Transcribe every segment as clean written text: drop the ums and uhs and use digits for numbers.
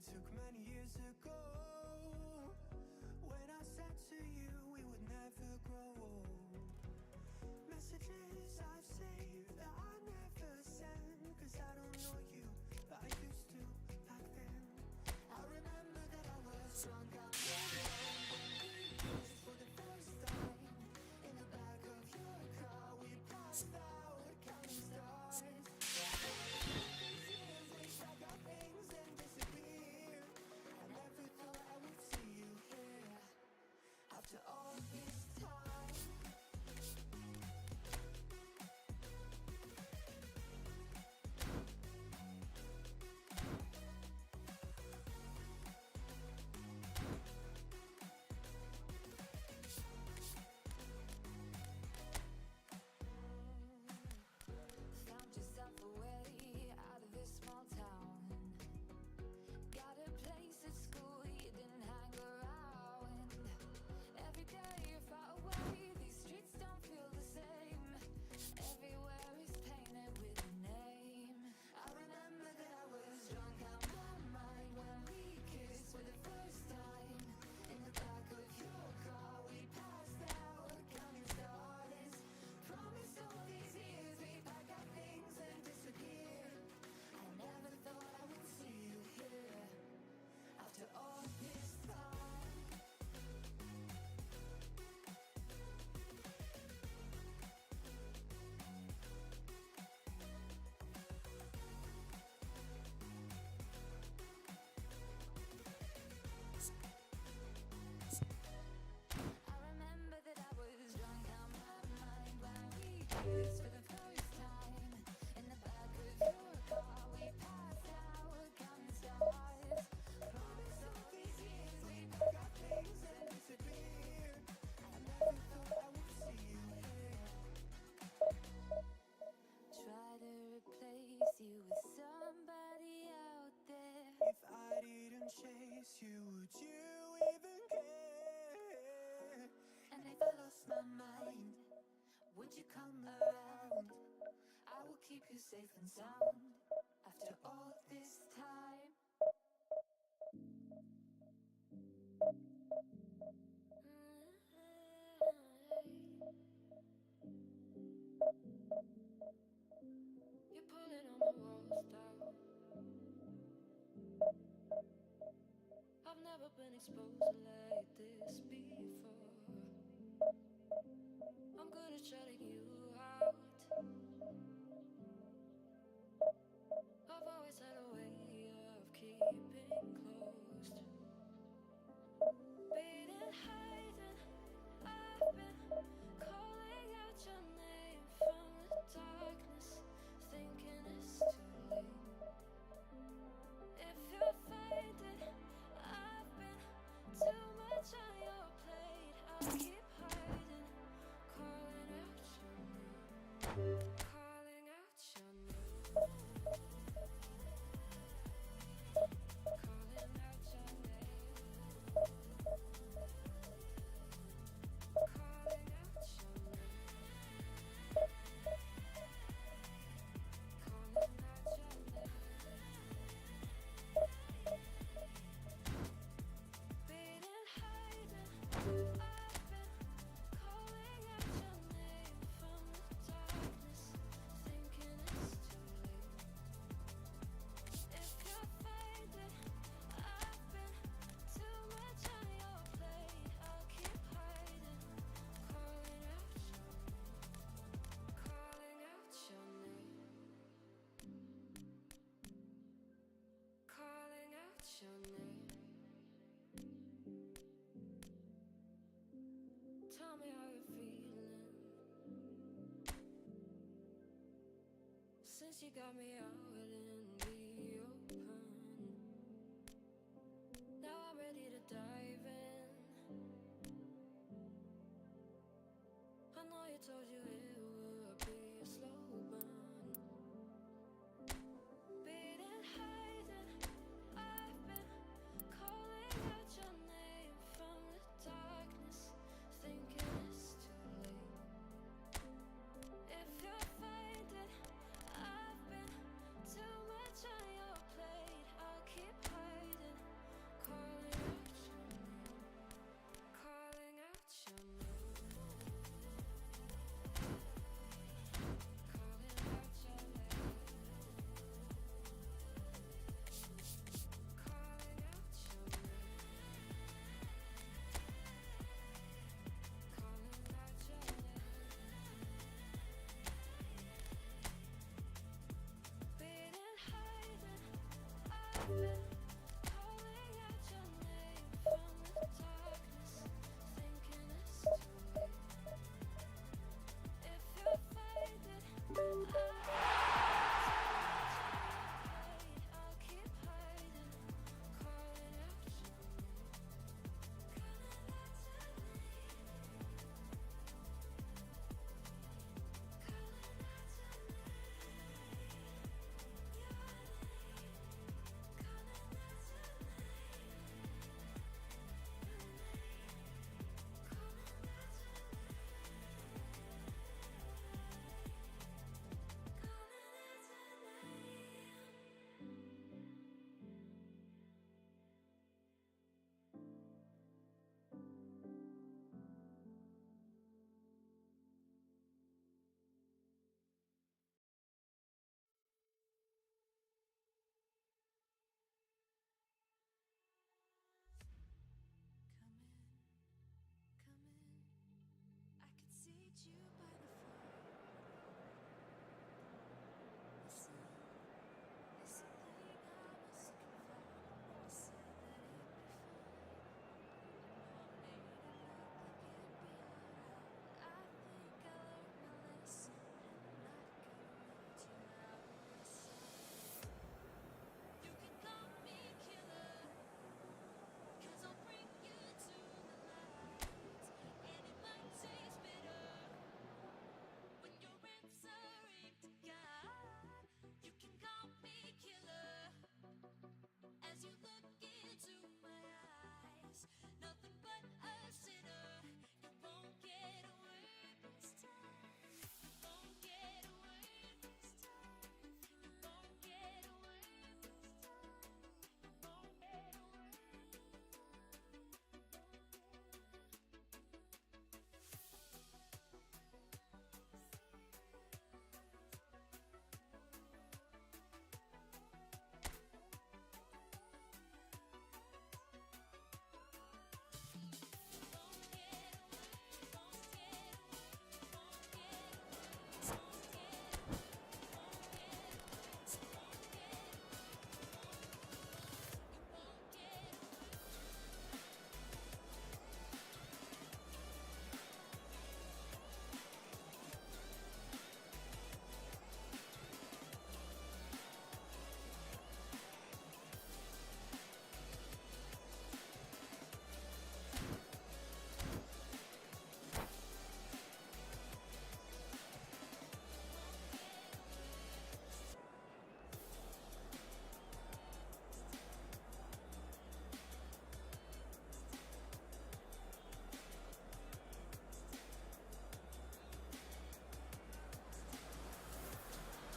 took many years ago, when I said to you we would never grow old. Messages I've saved that I never send, 'cause I don't know you, but I used to back then. I remember that I was drunk out when we kissed for the first time. In the back of your car we passed out counting stars. These years we pack our things and disappear. I never thought I would see you here after all this time. Found yourself a way out of this small town. Got a place at school you didn't hang around. Every day you're far away, these streets don't feel the same. Everywhere is painted with a name. I remember that I was drunk out my mind when we kissed for the first time. In the back of your car we passed out counting stars. Promised all these years we pack our things and disappear. I never thought I would see you here after all this time. I remember that I was drunk out my mind when we kissed for the first time. In the back of your car we passed out counting stars. Promised all these years we pack our things and disappear. I never thought I would see you here. Try to replace you with somebody out there. If I didn't chase you, would you even care? And if I lost my mind, would you come around? I will keep you safe and sound after all this time. You're pulling on my walls down. I've never been exposed like this before. I'm good at shutting you out. I've always had a way of keeping close. Beating, hiding, I've been calling out your name from the darkness, thinking it's too late. If you find it, I've been too much on your plate. I'll keep hiding, calling out your name, calling out your name, calling out your name, calling out your name, calling out your name. Beating, hiding, I've been calling out your name from the darkness, thinking it's too late. If you find it, I've been too much on your plate. I'll keep hiding, calling out your name, calling out your name, calling out your name. Tell me how you're feeling since you got me out in the open. Now I'm ready to dive in. I know you told you it would be a slow burn. Beating, hiding, I've been calling out your name from the darkness, thinking it's too late. If you find it, I've been too much on your plate. I'll keep hiding,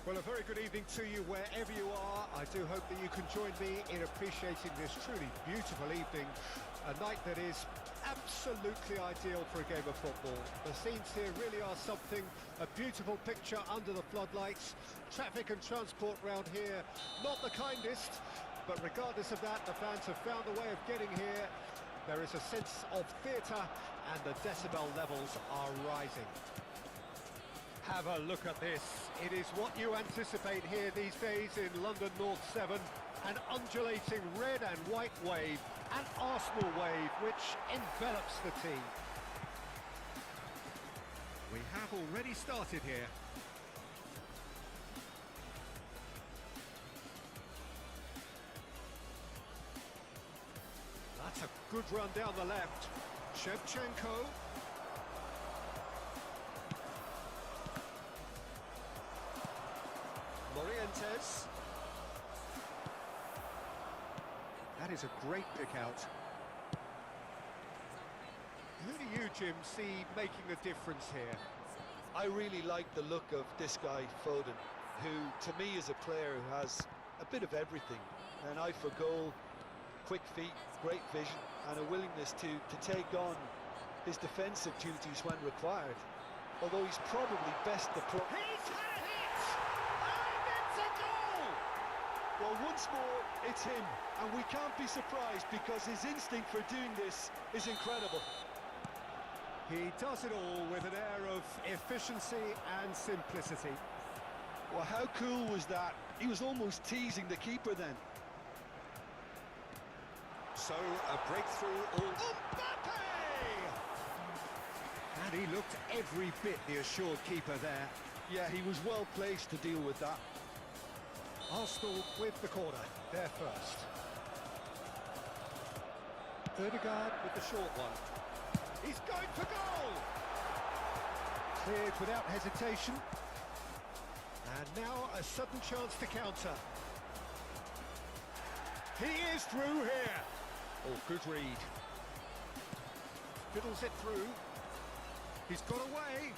Well, a very good evening to you wherever you are. I do hope that you can join me in appreciating this truly beautiful evening, a night that is absolutely ideal for a game of football. The scenes here really are something, a beautiful picture under the floodlights. Traffic and transport round here, not the kindest, but regardless of that, the fans have found a way of getting here. There is a sense of theatre and the decibel levels are rising. Have a look at this. It is what you anticipate here these days in London North 7. An undulating red and white wave, an Arsenal wave which envelops the team. We have already started here. That's a good run down the left. Shevchenko. Morientes. That is a great pick out. Who do you, Jim, see making the difference here? I really like the look of this guy, Foden, who, to me, is a player who has a bit of everything. An eye for goal, quick feet, great vision, and a willingness to take on his defensive duties when required. Although he's probably best the pro... He's had a hit! And it's a goal! Well, once more, it's him, and we can't be surprised because his instinct for doing this is incredible. He does it all with an air of efficiency and simplicity. Well, how cool was that? He was almost teasing the keeper then. So, a breakthrough all... Mbappe! And he looked every bit the assured keeper there. Yeah, he was well placed to deal with that. Arsenal with the corner, there first. Odegaard with the short one. He's going for goal! Cleared without hesitation. And now a sudden chance to counter. He is through here. Oh, good read. Fiddles it through. He's got away.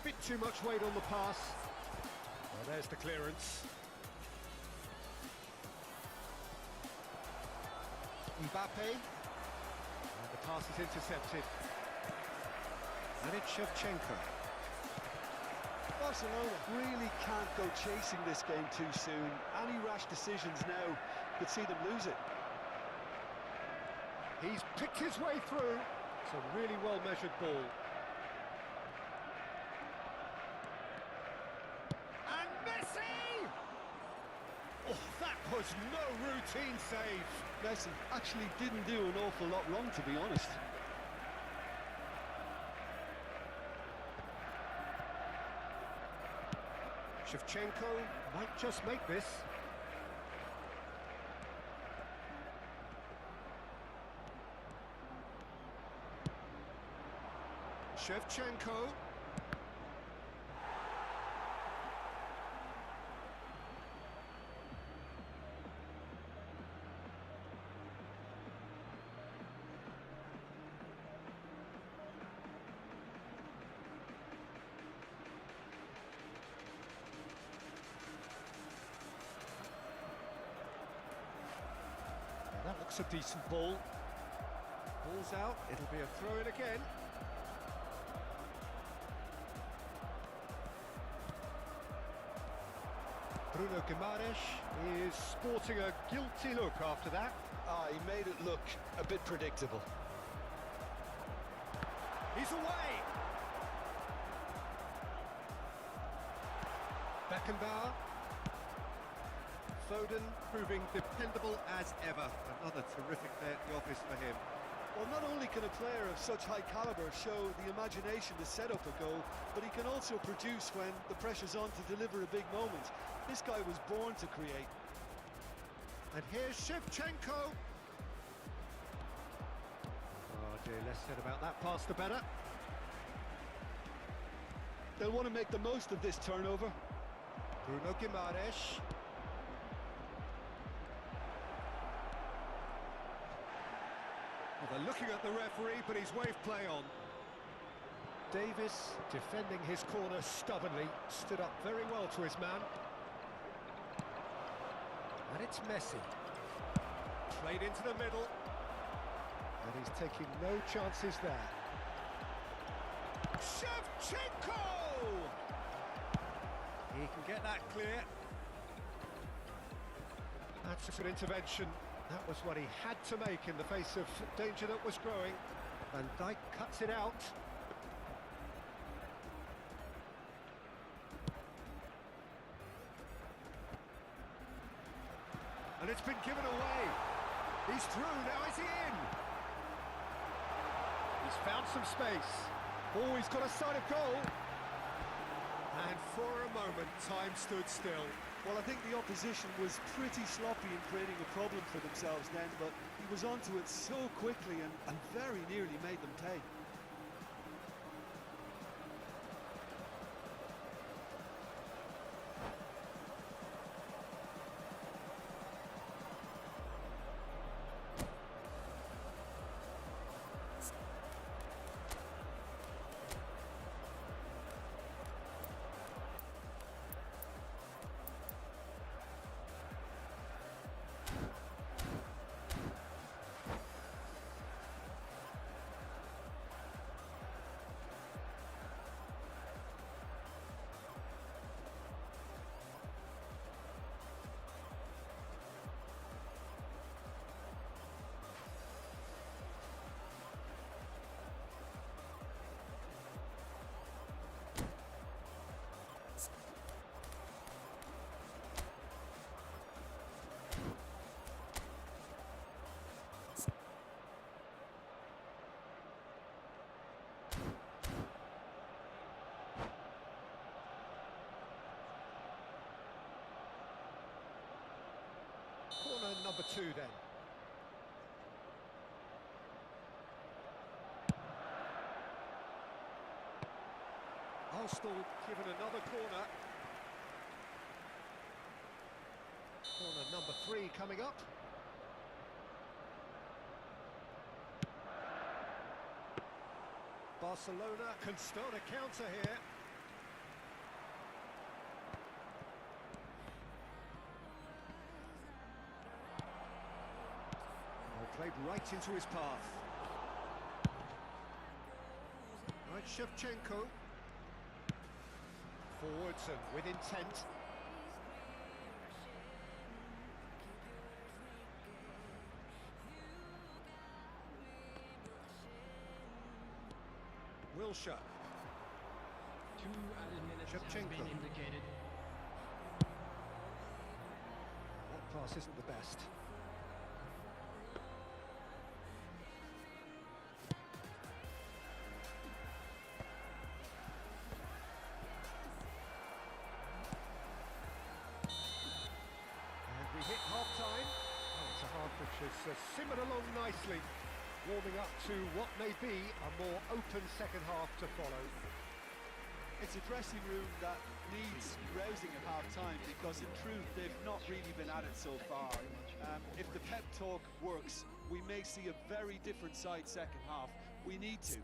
Bit too much weight on the pass. Well, there's the clearance. Mbappe. And the pass is intercepted. And it's Shevchenko. Barcelona really can't go chasing this game too soon. Any rash decisions now could see them lose it. He's picked his way through. It's a really well-measured ball. And Messi! Oh, that was no routine save. Messi actually didn't do an awful lot wrong, to be honest. Shevchenko might just make this. Shevchenko. That looks a decent ball. Ball's out, it'll be a throw-in again. Bruno Guimaraes is sporting a guilty look after that. He made it look a bit predictable. He's away! Beckenbauer. Foden proving dependable as ever. Another terrific day at the office for him. Well, not only can a player of such high caliber show the imagination to set up a goal, but he can also produce when the pressure's on to deliver a big moment. This guy was born to create. And here's Shevchenko. Oh dear, less said about that pass the better. They'll want to make the most of this turnover. Bruno Guimaraes. Well, they're looking at the referee, but he's waved play on. Davis defending his corner stubbornly, stood up very well to his man. And it's Messi. Played into the middle. And he's taking no chances there. Shevchenko! He can get that clear. That's a good intervention. That was what he had to make in the face of danger that was growing. Van Dijk cuts it out. And it's been given away. He's through, now is he in? He's found some space. Oh, he's got a sight of goal. And for a moment, time stood still. Well, I think the opposition was pretty sloppy in creating a problem for themselves then, but he was onto it so quickly and very nearly made them pay. Corner number 2 then. Arsenal given another corner. Corner number 3 coming up. Barcelona can start a counter here. Played right into his path. Right, Shevchenko. Forwards and with intent. Wilshere. 2 added minutes have Shevchenko. been indicated. That pass isn't the best. We hit half-time. Oh, it's a half which has simmered along nicely, warming up to what may be a more open second half to follow. It's a dressing room that needs rousing at half-time because in truth they've not really been at it so far. If the pep talk works, we may see a very different side second half. We need to.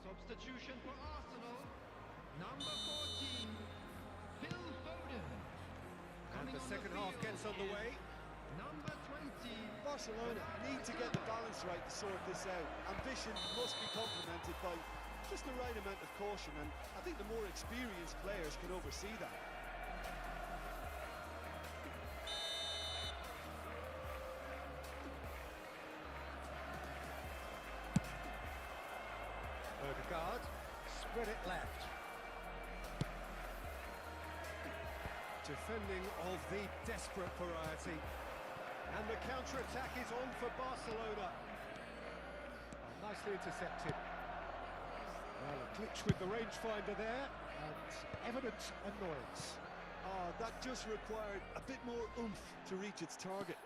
Substitution for Arsenal, number 14, Phil Foden. And the second half gets underway. Number 20. Barcelona need to get the balance right to sort this out. Ambition must be complemented by just the right amount of caution, and I think the more experienced players can oversee that. Odegaard, spread it left. Defending of the desperate variety. And the counter-attack is on for Barcelona. Oh, nicely intercepted. Well, a glitch with the rangefinder there, and evident annoyance. That just required a bit more oomph to reach its target.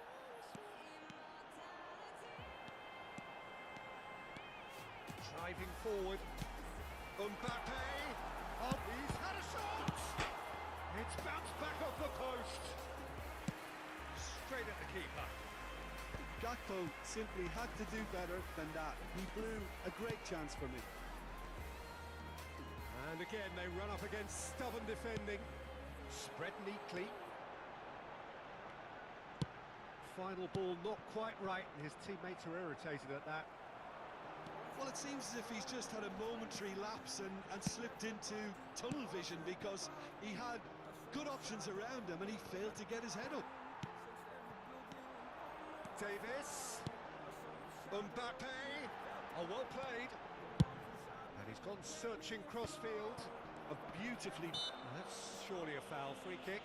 Driving forward. Mbappe. Oh, he's had a shot! It's bounced back off the post. Straight at the keeper. Gakpo simply had to do better than that. He blew a great chance for me. And again, they run up against stubborn defending. Spread neatly. Final ball not quite right, and his teammates are irritated at that. Well, it seems as if he's just had a momentary lapse and slipped into tunnel vision, because he had good options around him and he failed to get his head up. Davis. Mbappe. Oh, well played. And he's gone searching crossfield. A beautifully... That's surely a foul. Free kick.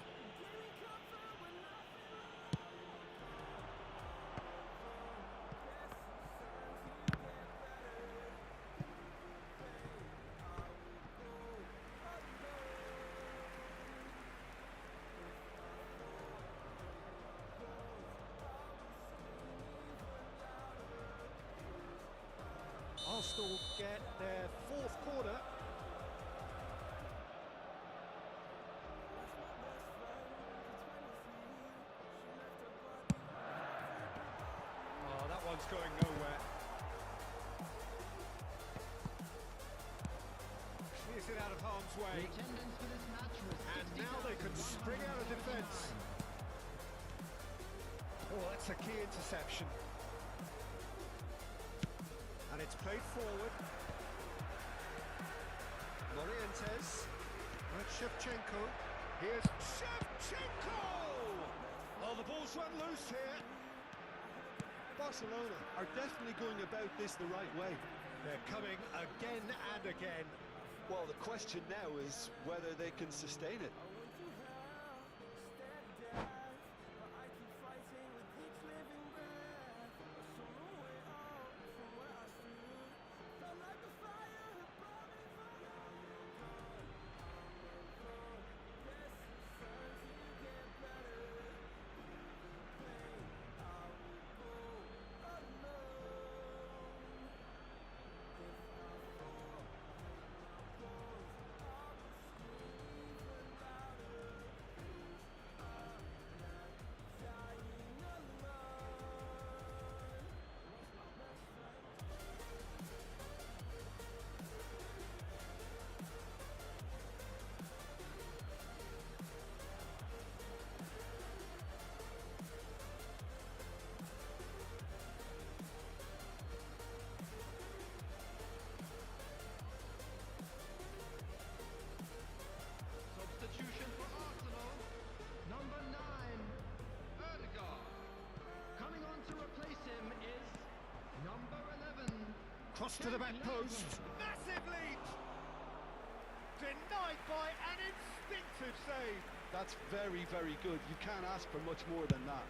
Arsenal get their fourth corner. Oh, that one's going nowhere. Clears it out of harm's The way. attendance for this match was And now they can spring out of defence. Oh, that's a key interception. And it's played forward. Morientes. And Shevchenko. Here's Shevchenko! Oh, the ball's run loose here. Barcelona are definitely going about this the right way. They're coming again and again. Well, the question now is whether they can sustain it. Substitution for Arsenal. Number 9, Erdegaard. Coming on to replace him is number 11. Cross to the back post. Massive lead! Denied by an instinctive save. That's very, very good. You can't ask for much more than that.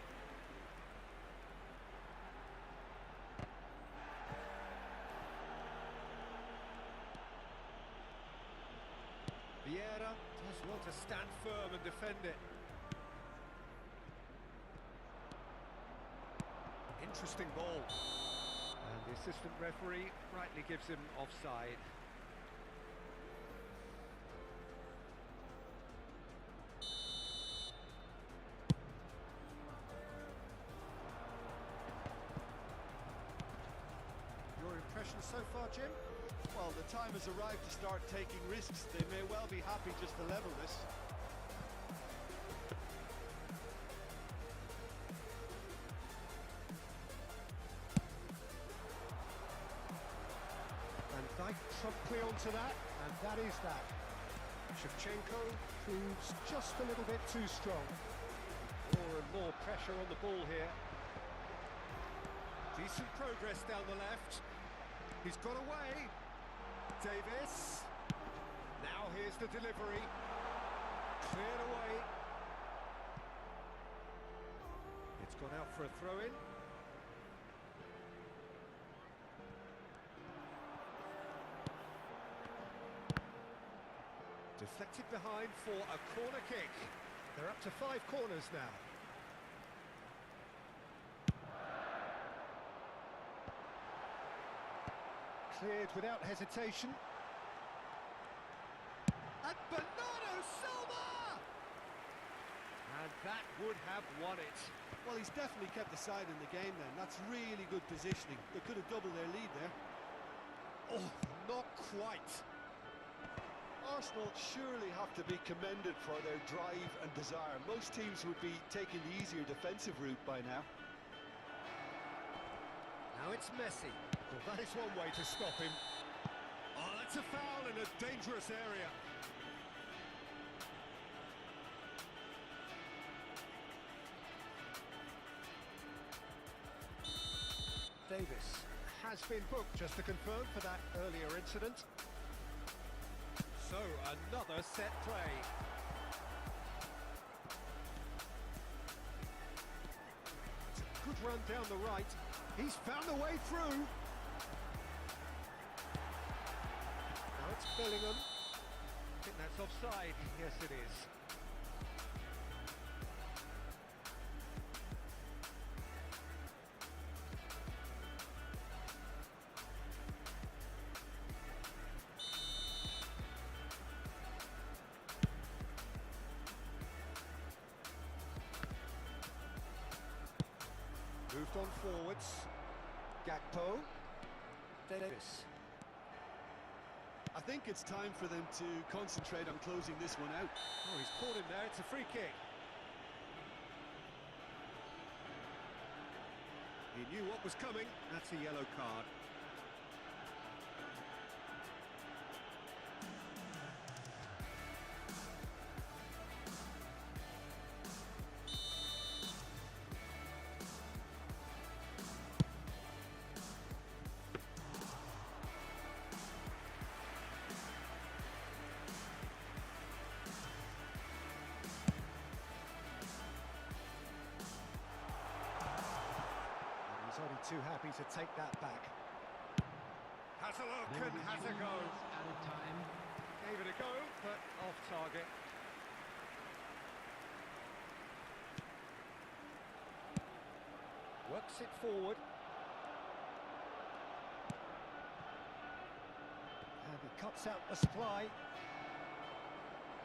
Vieira does want to stand firm and defend it. Interesting ball. And the assistant referee rightly gives him offside. Your impression so far, Jim? Well, the time has arrived to start taking risks. They may well be happy just to level this. And Dyke promptly onto that, and that is that. Shevchenko proves just a little bit too strong. More and more pressure on the ball here. Decent progress down the left. He's got away. Davis. Now here's the delivery. Cleared away. It's gone out for a throw-in. Deflected behind for a corner kick. They're up to 5 corners now. Cleared without hesitation. And Bernardo Silva! that would have won it. Well, he's definitely kept the side in the game then. That's really good positioning. They could have doubled their lead there. Oh, not quite. Arsenal surely have to be commended for their drive and desire. Most teams would be taking the easier defensive route by now. Now it's Messi. Well, that is one way to stop him. Oh, that's a foul in a dangerous area. Davis has been booked, just to confirm, for that earlier incident. So, another set play. It's a good run down the right. He's found a way through. Now it's Bellingham. I think that's offside. Yes, it is. Moved on forwards. Gakpo. Davis. I think it's time for them to concentrate on closing this one out. Oh, he's caught him there. It's a free kick. He knew what was coming. That's a yellow card. He's only too happy to take that back. Has a look and has a go. Added time. Gave it a go, but off target. Works it forward. And he cuts out the supply.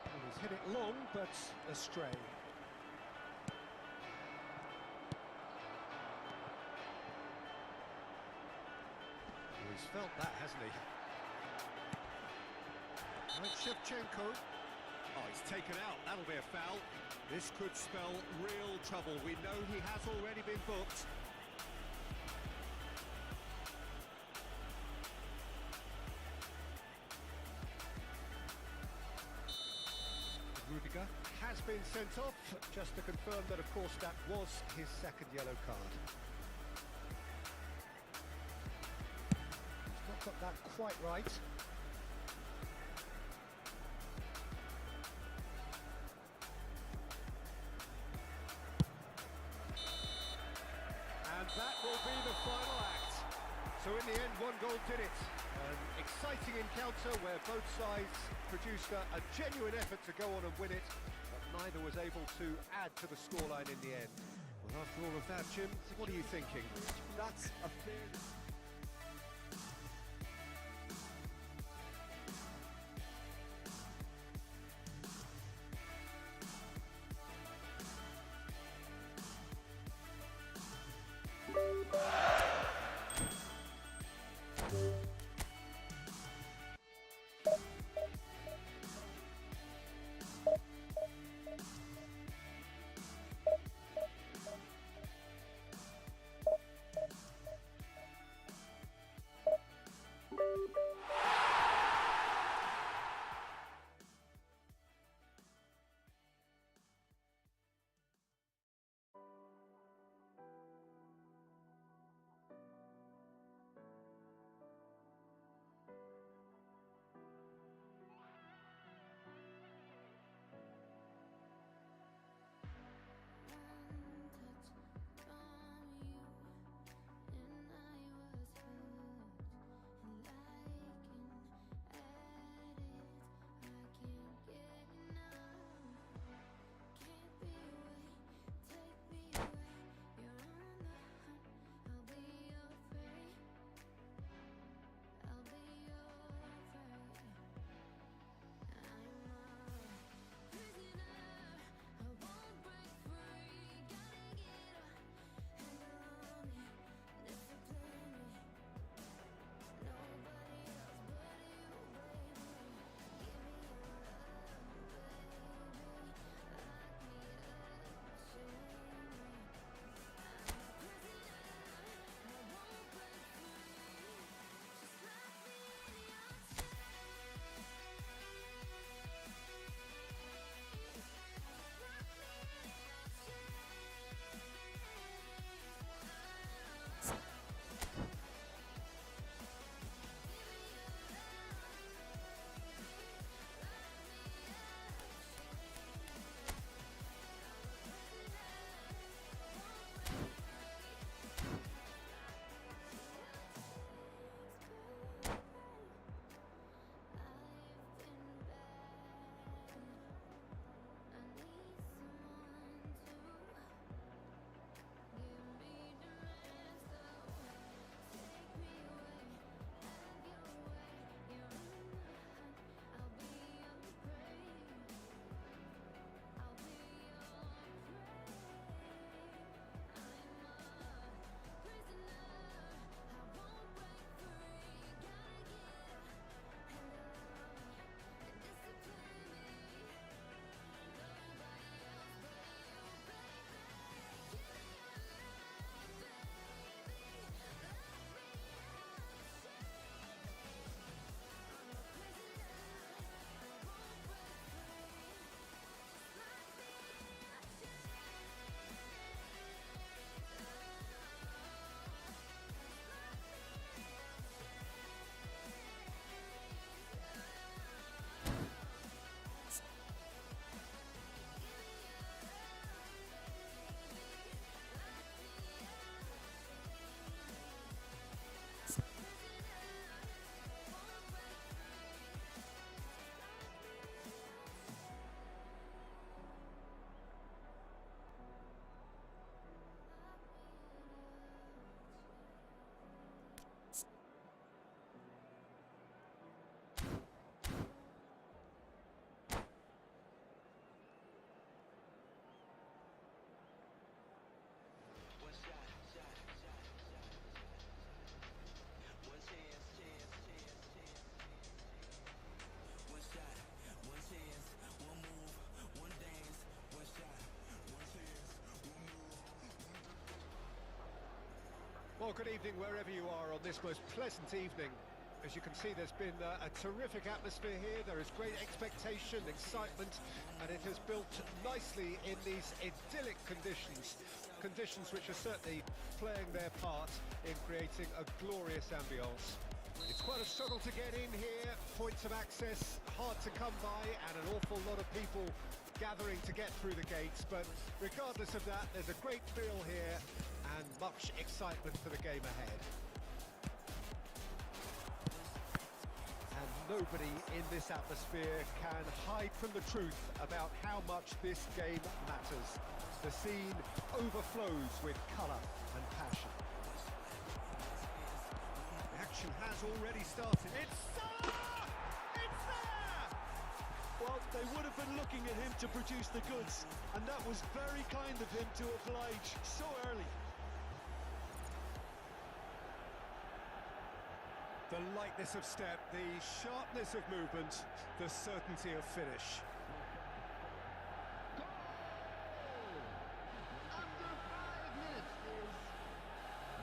And he's hit it long, but astray. He's felt that, hasn't he? Right, Shevchenko. Oh, he's taken out. That'll be a foul. This could spell real trouble. We know he has already been booked. Rudiger has been sent off, just to confirm that, of course, that was his second yellow card. He's not got that quite right. And that will be the final act. So in the end, one goal did it. An exciting encounter where both sides produced a genuine effort to go on and win it, but neither was able to add to the scoreline in the end. Well, after all of that, Jim, what are you thinking? That's a fair... Well, good evening wherever you are on this most pleasant evening. As you can see, there's been a terrific atmosphere here. There is great expectation, excitement, and it has built nicely in these idyllic conditions. Conditions which are certainly playing their part in creating a glorious ambience. It's quite a struggle to get in here. Points of access hard to come by, and an awful lot of people gathering to get through the gates. But regardless of that, there's a great feel here and much excitement for the game ahead. And nobody in this atmosphere can hide from the truth about how much this game matters. The scene overflows with colour and passion. The action has already started. It's Salah! It's there! Well, they would have been looking at him to produce the goods, and that was very kind of him to oblige so early. The lightness of step, the sharpness of movement, the certainty of finish. Goal! After 5 minutes is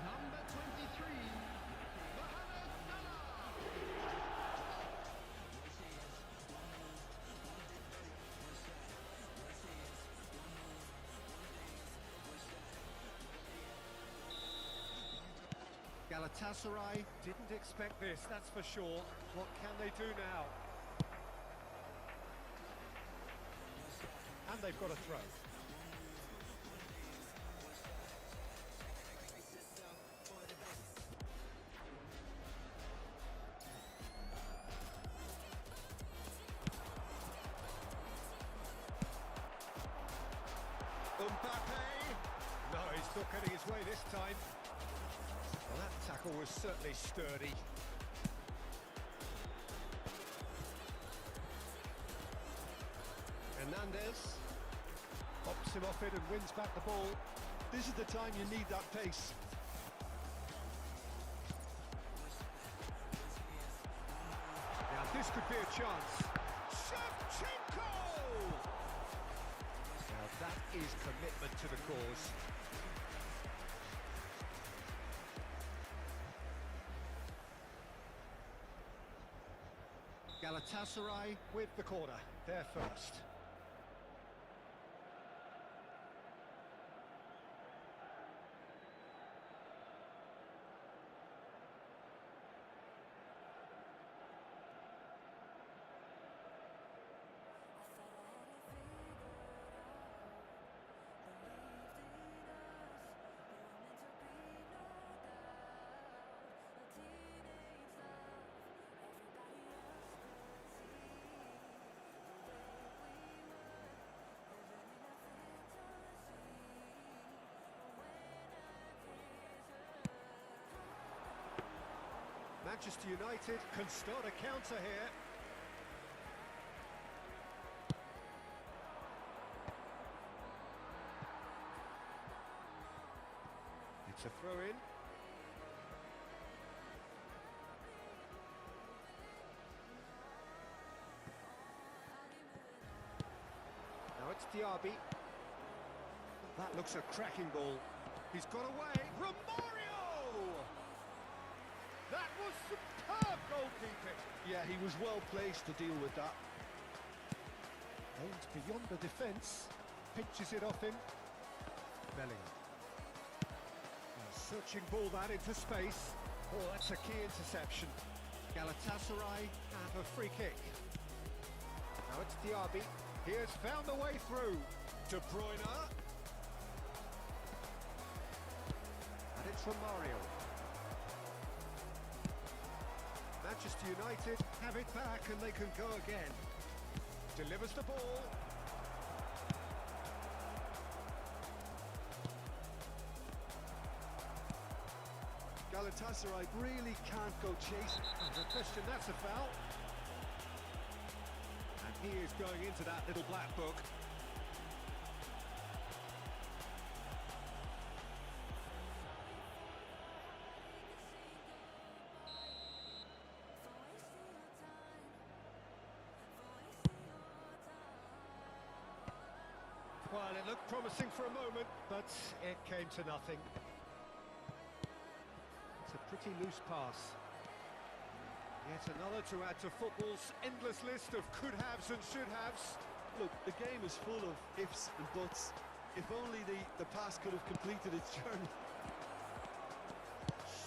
number 23, Mohamed Salah. Galatasaray didn't expect this, that's for sure. What can they do now? And they've got a throw. Mbappe! No, he's not getting his way this time. Well, that tackle was certainly sturdy. Hernandez pops him off it and wins back the ball. This is the time you need that pace. Now this could be a chance. Shevchenko! Now that is commitment to the cause. Galatasaray with the corner, they're first. Manchester United can start a counter here. It's a throw-in. Now it's Diaby. That looks a cracking ball. He's got away. Romario! That was superb goalkeeping. Yeah, he was well placed to deal with that. Aimed beyond the defence. Pinches it off him. Bellingham. Searching ball that into space. Oh, that's a key interception. Galatasaray have a free kick. Now it's Diaby. He has found the way through. De Bruyne. And it's Romario. Manchester United have it back and they can go again. Delivers the ball. Galatasaray really can't go chasing. There's a question, that's a foul. And he is going into that little black book. Well, it looked promising for a moment, but it came to nothing. a pretty loose pass. Yet another to add to football's endless list of could-haves and should-haves. Look, the game is full of ifs and buts. If only the pass could have completed its journey.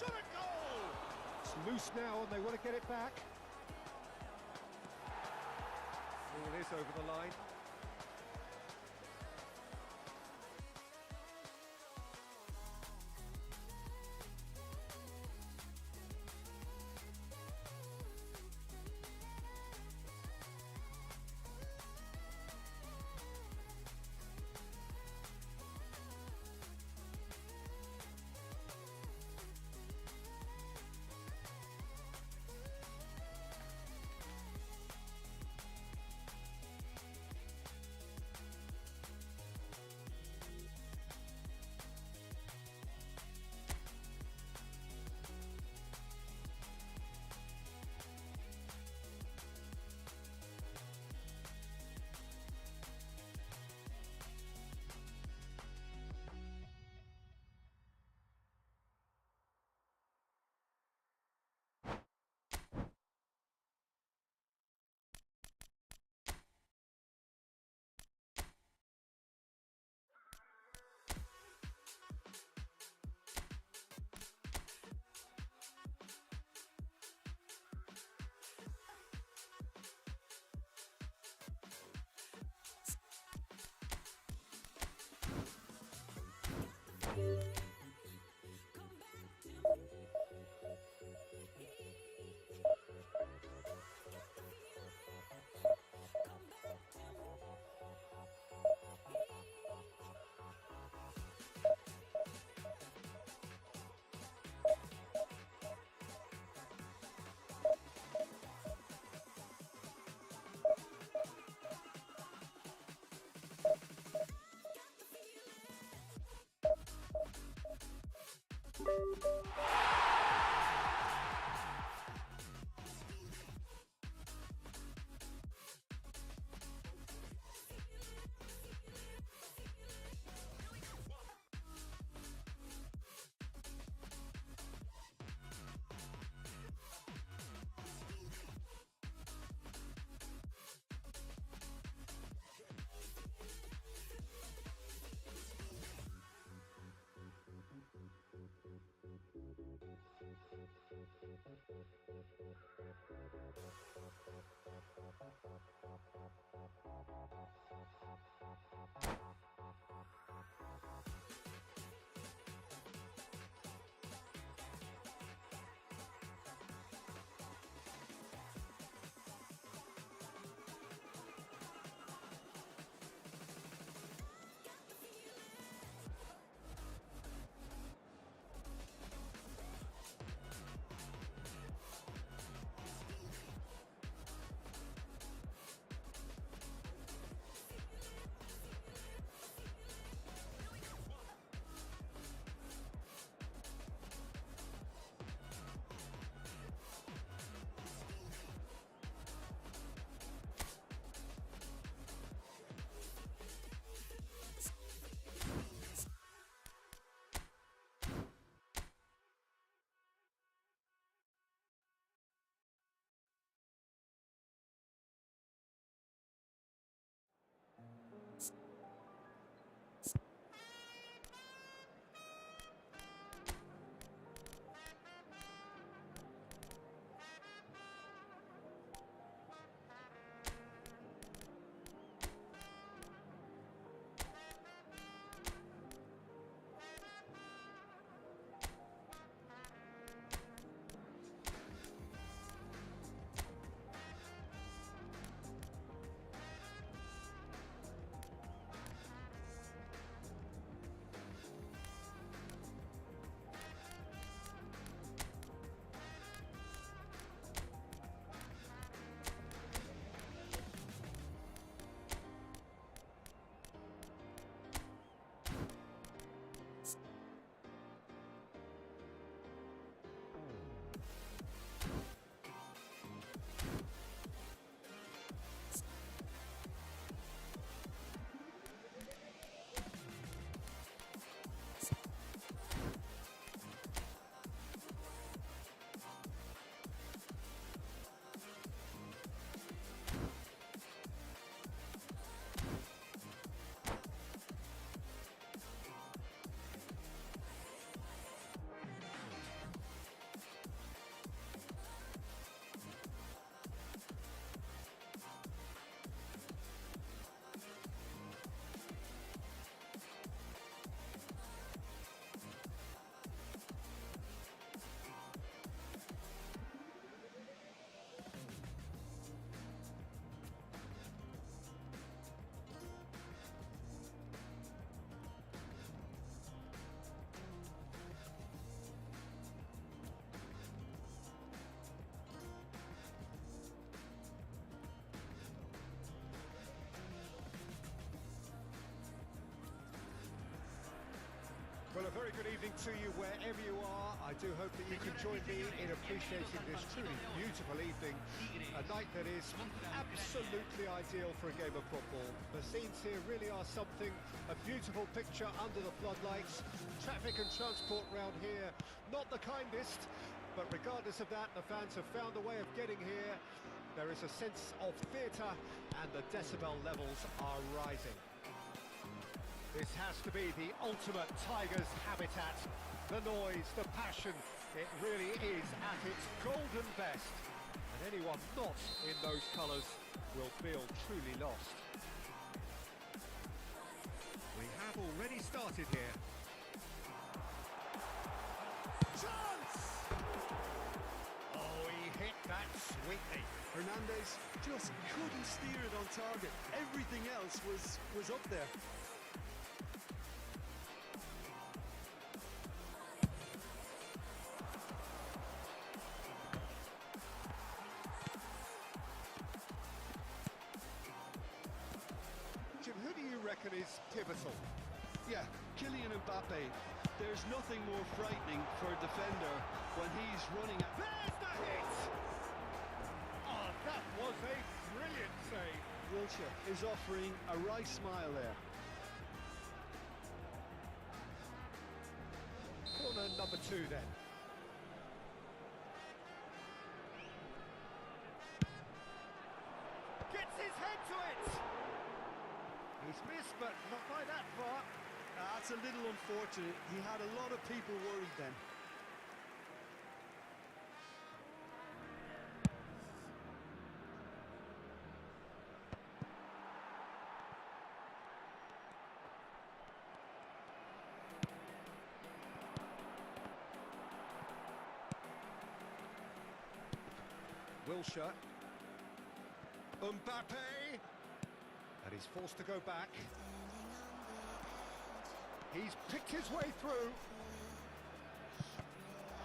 Shot a goal! It's loose now and they want to get it back. Ball is over the line. very good evening to you wherever you are. I do hope that you can join me in appreciating this truly beautiful evening, a night that is absolutely ideal for a game of football. The scenes here really are something, a beautiful picture under the floodlights. Traffic and transport round here, not the kindest, but regardless of that, the fans have found a way of getting here. There is a sense of theatre and the decibel levels are rising. This has to be the ultimate Tigers habitat. The noise, the passion, it really is at its golden best. And anyone not in those colours will feel truly lost. We have already started here. Chance! Oh, he hit that sweetly. Hernandez just couldn't steer it on target. Everything else was up there. Jim, who do you reckon is pivotal? Yeah, Kylian Mbappe. There's nothing more frightening for a defender when he's running at... There's the hit! Oh, that was a brilliant save. Wilshere is offering a wry smile there. Corner number 2 then. Gets his head to it! He's missed, but not by that far. That's a little unfortunate. He had a lot of people worried then. Wilshere. Mbappe! And he's forced to go back. He's picked his way through.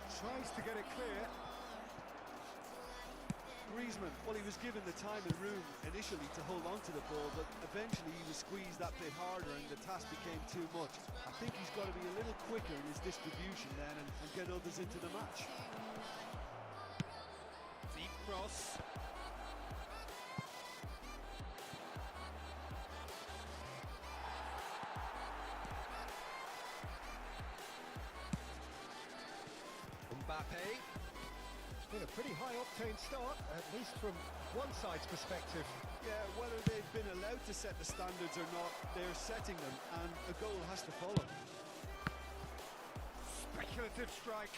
Tries to get it clear. Griezmann, well, he was given the time and room initially to hold on to the ball, but eventually he was squeezed that bit harder and the task became too much. I think he's got to be a little quicker in his distribution then and get others into the match. Deep cross. Mbappe. It's been a pretty high-octane start, at least from one side's perspective. Yeah, whether they've been allowed to set the standards or not, they're setting them, and a goal has to follow. Speculative strike.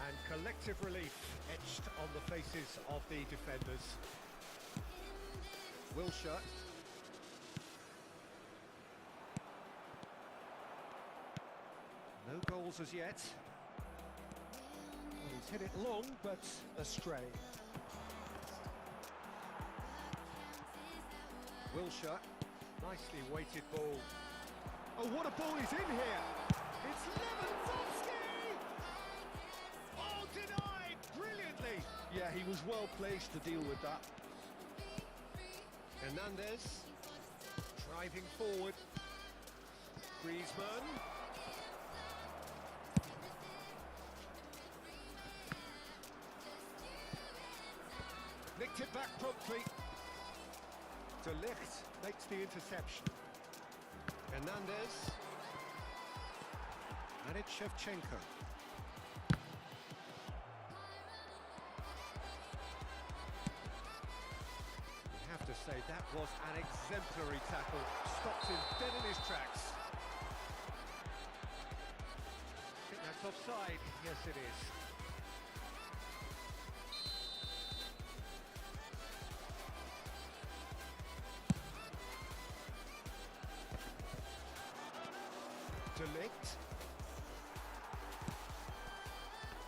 And collective relief etched on the faces of the defenders. Wilshere. No goals as yet. Well, he's hit it long, but astray. Wilshere. Nicely weighted ball. Oh, what a ball he's in here! It's Lewandowski! Oh, denied! Brilliantly! Yeah, he was well placed to deal with that. Hernandez. Driving forward. Griezmann. Nicked it back promptly. De Ligt makes the interception. Hernandez. And it's Shevchenko. You have to say that was an exemplary tackle. Stopped him dead in his tracks. I think that's offside. Yes, it is. De Ligt.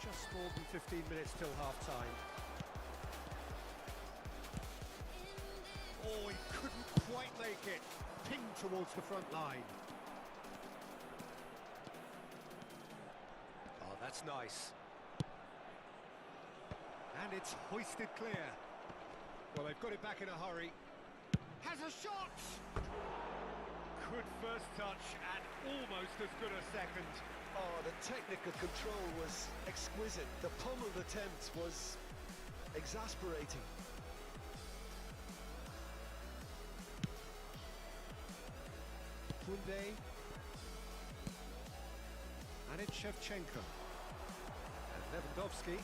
Just more than 15 minutes till half-time. Oh, he couldn't quite make it. Pinged towards the front line. Oh, that's nice. And it's hoisted clear. Well, they've got it back in a hurry. Has a shot! Good first touch and almost as good a second. Oh, the technical control was exquisite. The pummeled attempt was exasperating. Kunde. And it's Shevchenko. And Lewandowski.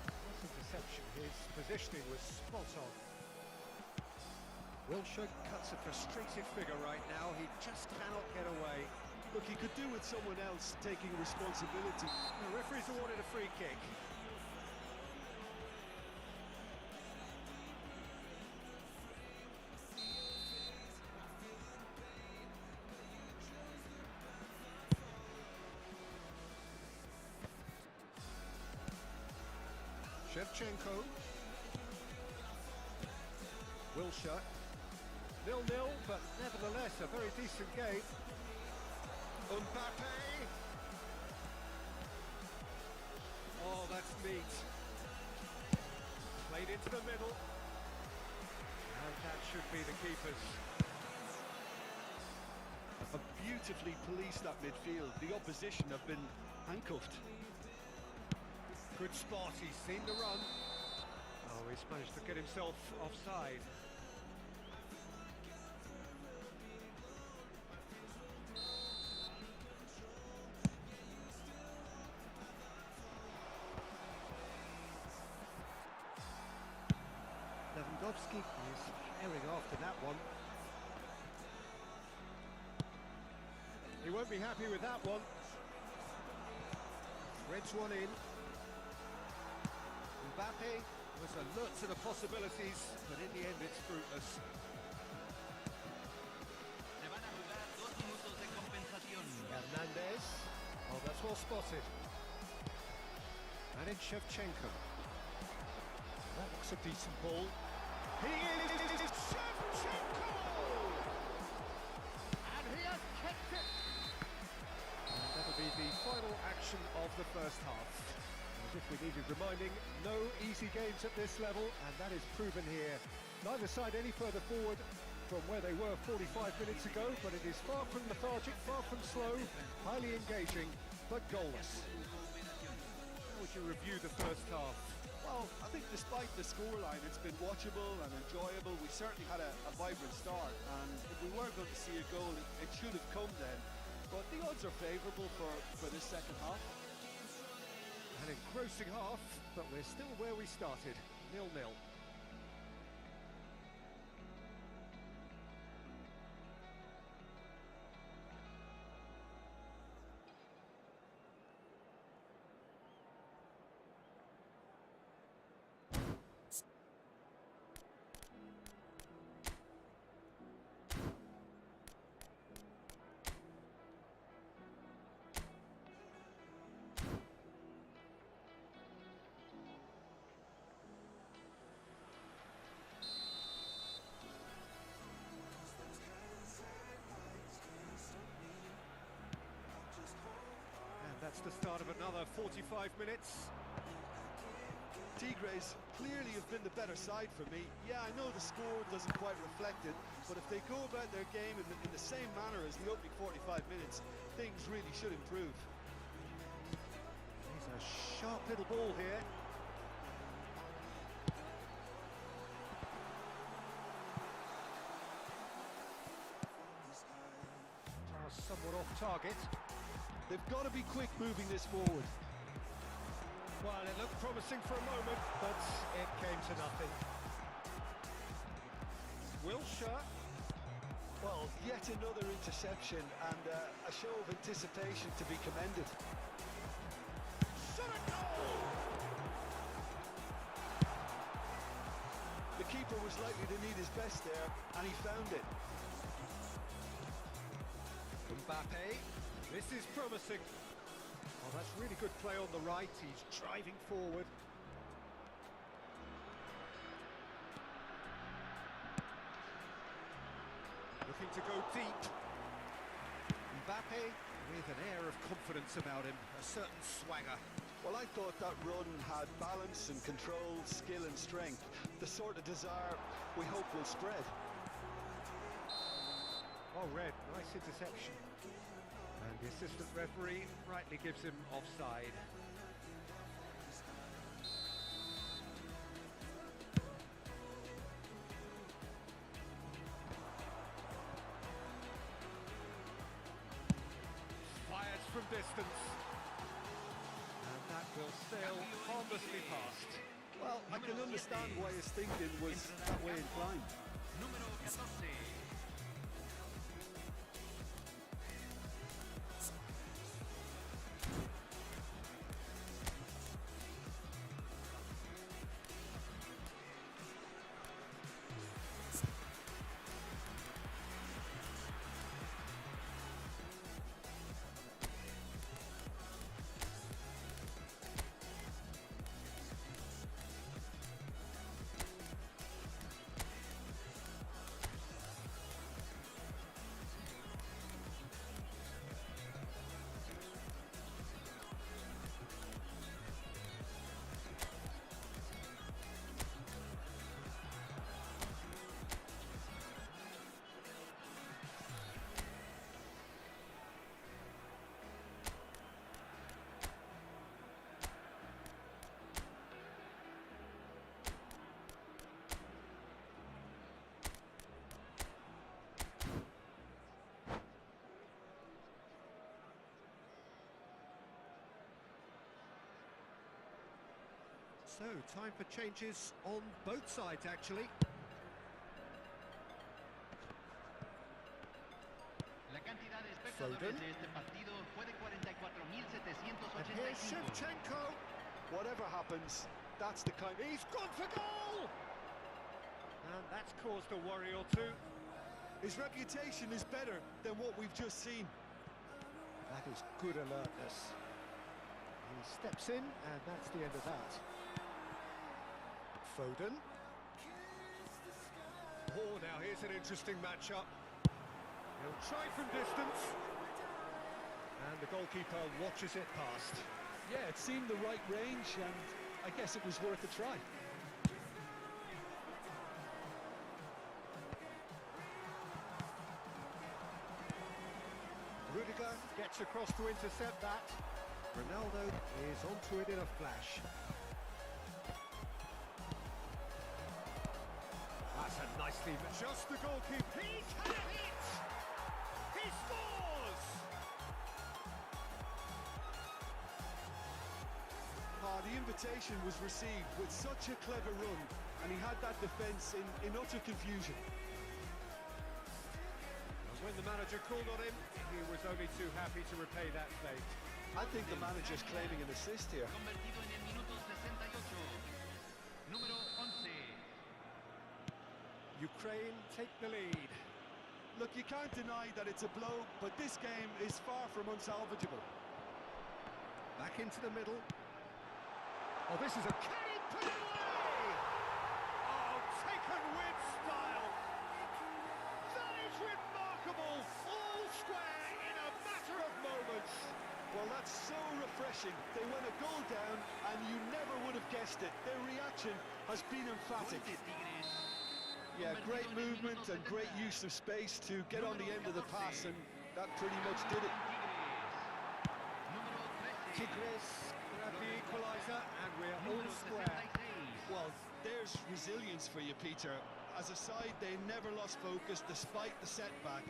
That's a deception. His positioning was spot on. Wilshere cuts a frustrated figure right now. He just cannot get away. Look, he could do with someone else taking responsibility. The referee's awarded a free kick. Shevchenko. Wilshere. 0-0, but nevertheless a very decent game. Mbappe. Oh, that's neat. Played into the middle. And that should be the keeper's. Beautifully policed that midfield. The opposition have been handcuffed. Good spot, he's seen the run. Oh, he's managed to get himself offside. Lewandowski is herring after that one. He won't be happy with that one. Threads one in. Mbappe was alert to the possibilities, but in the end it's fruitless. Se van a jugar 2 minutos de compensación. Hernandez. Oh, that's well spotted. And it's Shevchenko. That looks a decent ball. He is Shevchenko! And he has kept it! And that'll be the final action of the first half. As if we needed reminding, no easy games at this level, and that is proven here. Neither side any further forward from where they were 45 minutes ago, but it is far from lethargic, far from slow, highly engaging, but goalless. How would you review the first half? Well, I think despite the scoreline, it's been watchable and enjoyable. We certainly had a vibrant start, and if we were going to see a goal, it should have come then. But the odds are favourable for this second half. An engrossing half, but we're still where we started, 0-0. That's the start of another 45 minutes. Tigres clearly have been the better side for me. Yeah, I know the score doesn't quite reflect it, but if they go about their game in the same manner as the opening 45 minutes, things really should improve. He's a sharp little ball here. Pass somewhat off target. They've got to be quick moving this forward. Well, it looked promising for a moment, but it came to nothing. Wilshere. Well, yet another interception and a show of anticipation to be commended. Shot a goal! The keeper was likely to need his best there, and he found it. Mbappe. This is promising. Oh, that's really good play on the right. He's driving forward. Looking to go deep. Mbappe with an air of confidence about him, a certain swagger. Well, I thought that run had balance and control, skill and strength, the sort of desire we hope will spread. Well read, nice interception. And the assistant referee rightly gives him offside. Fires from distance. And that will sail harmlessly past. Well, I can understand why his thinking was that way inclined. Número 14. So, time for changes on both sides, actually. La cantidad de espectadores Foden. de este partido fue de And here's 44.785. Shevchenko. Whatever happens, that's the kind. He's gone for goal! And that's caused a worry or two. His reputation is better than what we've just seen. That is good alertness. He steps in, and that's the end of that. Foden. Oh, now here's an interesting matchup. He'll try from distance. And the goalkeeper watches it past. Yeah, it seemed the right range, and I guess it was worth a try. Rudiger gets across to intercept that. Ronaldo is onto it in a flash. That's a nicely... Just the goalkeeper. He's had a hit! He scores! The invitation was received with such a clever run, and he had that defence in utter confusion. And when the manager called on him, he was only too happy to repay that fate. I think the manager's claiming an assist here. Convertido en el minuto 68. Número 11. Ukraine take the lead. Look, you can't deny that it's a blow, but this game is far from unsalvageable. Back into the middle. Oh, this is a... Can he put it away? Oh, taken with style. That is remarkable. All square in a matter of moments. Well, that's so refreshing. They went a goal down, and you never would have guessed it. Their reaction has been emphatic. Gol de Tigres. Yeah, great movement and great use of space to get on the end of the pass, and that pretty much did it. Número 13. Tigres grab the equaliser, and we're all Número square. 66. Well, there's resilience for you, Peter. As a side, they never lost focus despite the setback,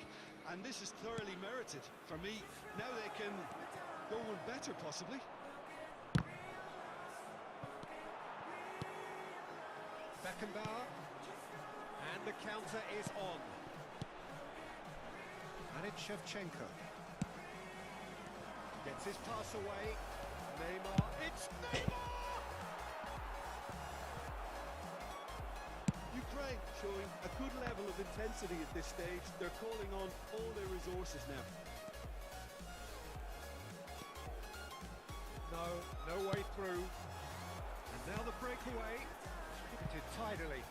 and this is thoroughly merited. For me, now they can go one better, possibly. Beckenbauer. And the counter is on. And it's Shevchenko. Gets his pass away. Neymar. It's Neymar! Ukraine showing a good level of intensity at this stage. They're calling on all their resources now. No way through. And now the breakaway. Ticketed tidily.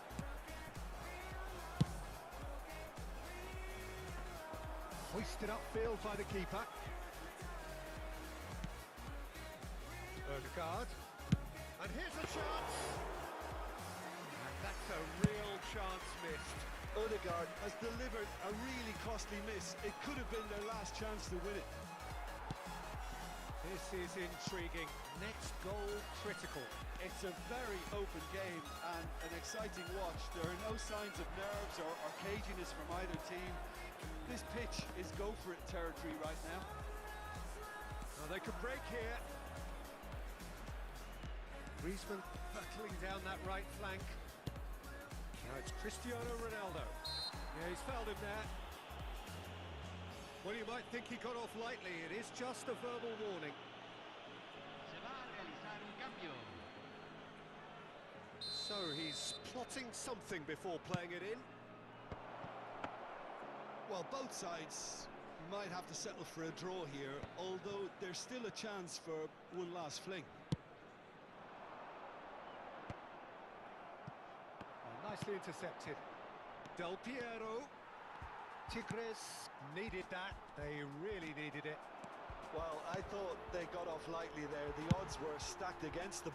Hoisted upfield by the keeper. Odegaard. And here's a chance. And that's a real chance missed. Odegaard. Has delivered a really costly miss. It could have been their last chance to win it. This is intriguing. Next goal critical. It's a very open game and an exciting watch. There are no signs of nerves or caginess from either team. This pitch is go-for-it territory right now. Well, they could break here. Griezmann battling down that right flank. Now it's Cristiano Ronaldo. Yeah, he's fouled him there. Well, you might think he got off lightly. It is just a verbal warning. Se va a realizar un cambio. So he's plotting something before playing it in. Well, both sides might have to settle for a draw here, although there's still a chance for one last fling. Oh, nicely intercepted. Del Piero. Tigres needed that. They really needed it. Well, I thought they got off lightly there. The odds were stacked against them.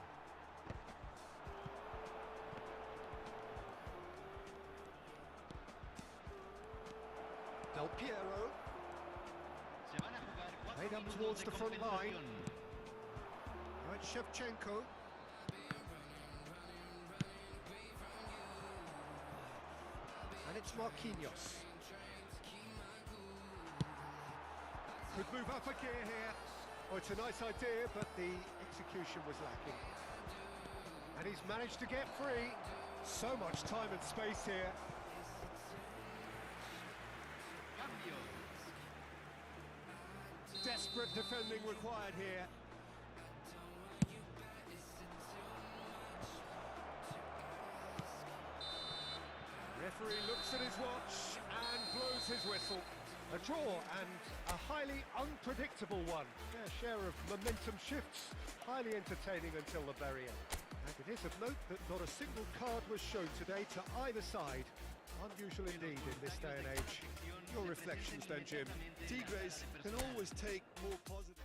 Del Piero. Se van a jugar 4 Played up minutos towards de the front line. compensación. Now it's Shevchenko. And it's Marquinhos. Could move up a gear here. Oh, it's a nice idea, but the execution was lacking. And he's managed to get free. So much time and space here. Cambio. Desperate defending required here. Referee looks at his watch and blows his whistle. A draw and a highly unpredictable one. Fair share of momentum shifts, highly entertaining until the very end. And it is of note that not a single card was shown today to either side. Unusual indeed in this day and age. Your reflections then, Jim? Tigres can always take more positive.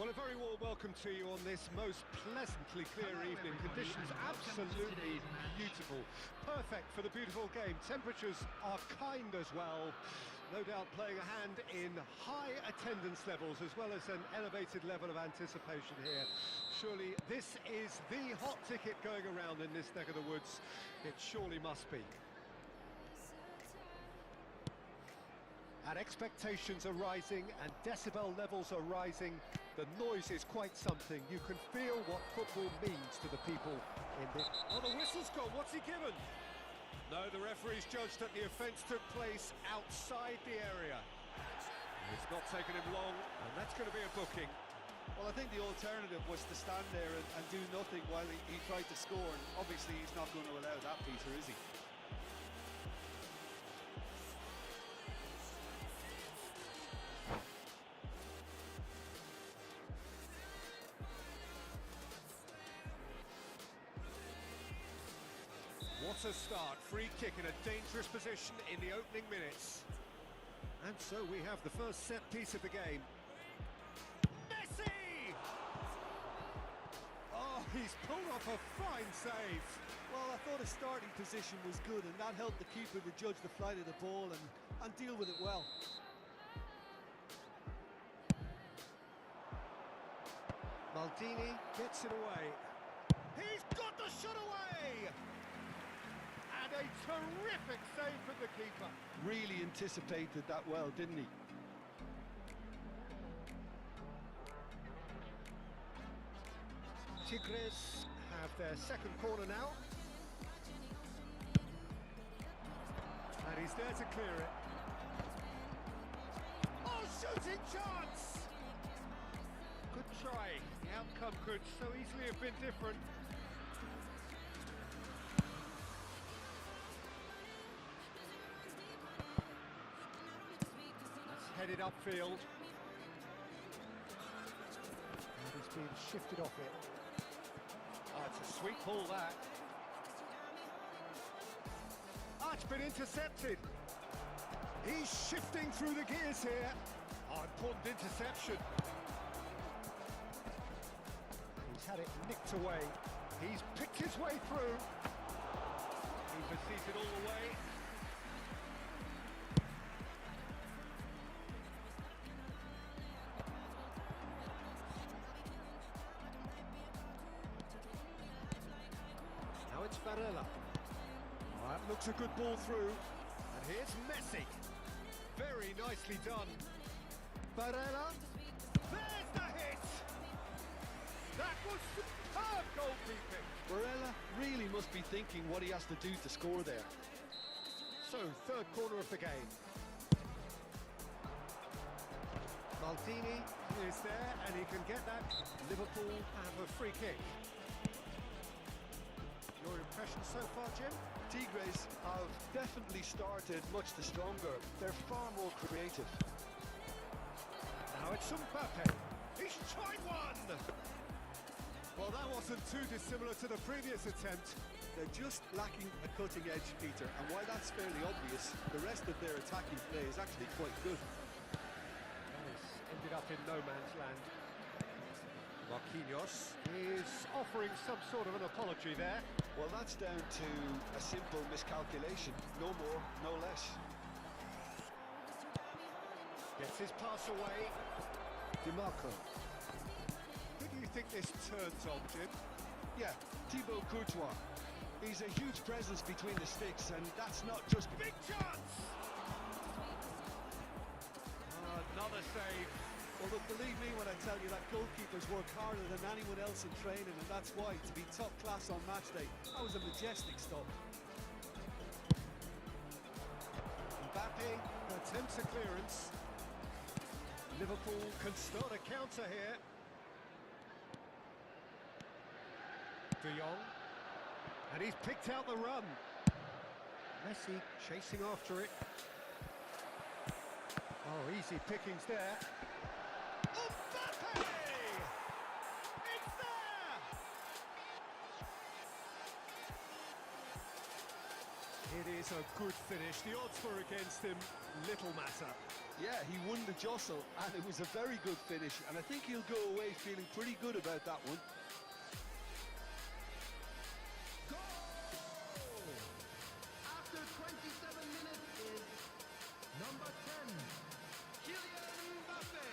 Well, a very warm welcome to you on this most pleasantly clear evening. Conditions absolutely beautiful. Perfect for the beautiful game. Temperatures are kind as well. No doubt playing a hand in high attendance levels as well as an elevated level of anticipation here. Surely this is the hot ticket going around in this neck of the woods. It surely must be. And expectations are rising and decibel levels are rising. The noise is quite something. You can feel what football means to the people in this. Oh, the whistle's gone. What's he given? No, the referee's judged that the offence took place outside the area. It's not taken him long, and that's going to be a booking. Well, I think the alternative was to stand there and do nothing while he tried to score, and obviously he's not going to allow that, Peter, is he? What a start. Free kick in a dangerous position in the opening minutes. And so we have the first set piece of the game. Messi! Oh, he's pulled off a fine save. Well, I thought his starting position was good, and that helped the keeper to judge the flight of the ball and deal with it well. Maldini gets it away. He's got the shot away! And a terrific save from the keeper. Really anticipated that well, didn't he? Tigres have their second corner now. And he's there to clear it. Oh, shooting chance! Good try. The outcome could so easily have been different. That's headed upfield. And he's being shifted off it. Oh, it's a sweet ball, that. Oh, it's been intercepted. He's shifting through the gears here. Oh, important interception. He's had it nicked away. He's picked his way through. Keeper sees it all the way. Now it's Varela. Oh, that looks a good ball through. And here's Messi. Very nicely done. Varela. There's the hit! That was superb goalkeeping. Varela really must be thinking what he has to do to score there. So, third corner of the game. Maldini is there and he can get that. Liverpool have a free kick. Your impression so far, Jim? Tigres have definitely started much the stronger. They're far more creative. Now it's Mbappe. He's tried one! Well, that wasn't too dissimilar to the previous attempt. They're just lacking a cutting edge, Peter, and while that's fairly obvious, the rest of their attacking play is actually quite good. This ended up in no man's land. Marquinhos is offering some sort of an apology there. Well, that's down to a simple miscalculation. No more, no less. Gets his pass away. DiMarco. Who do you think this turns on, Jim? Yeah, Thibaut Courtois. He's a huge presence between the sticks, and that's not just... Big chance! Another save. Well, look, believe me when I tell you that goalkeepers work harder than anyone else in training, and that's why, to be top class on match day, that was a majestic stop. Mbappe attempts a clearance. Liverpool can start a counter here. De Jong. And he's picked out the run. Messi chasing after it. Oh, easy pickings there. Mbappe! It's there! It is a good finish. The odds were against him, little matter. Yeah, he won the jostle, and it was a very good finish, and I think he'll go away feeling pretty good about that one. Goal! After 27 minutes is number 10, Kylian Mbappe.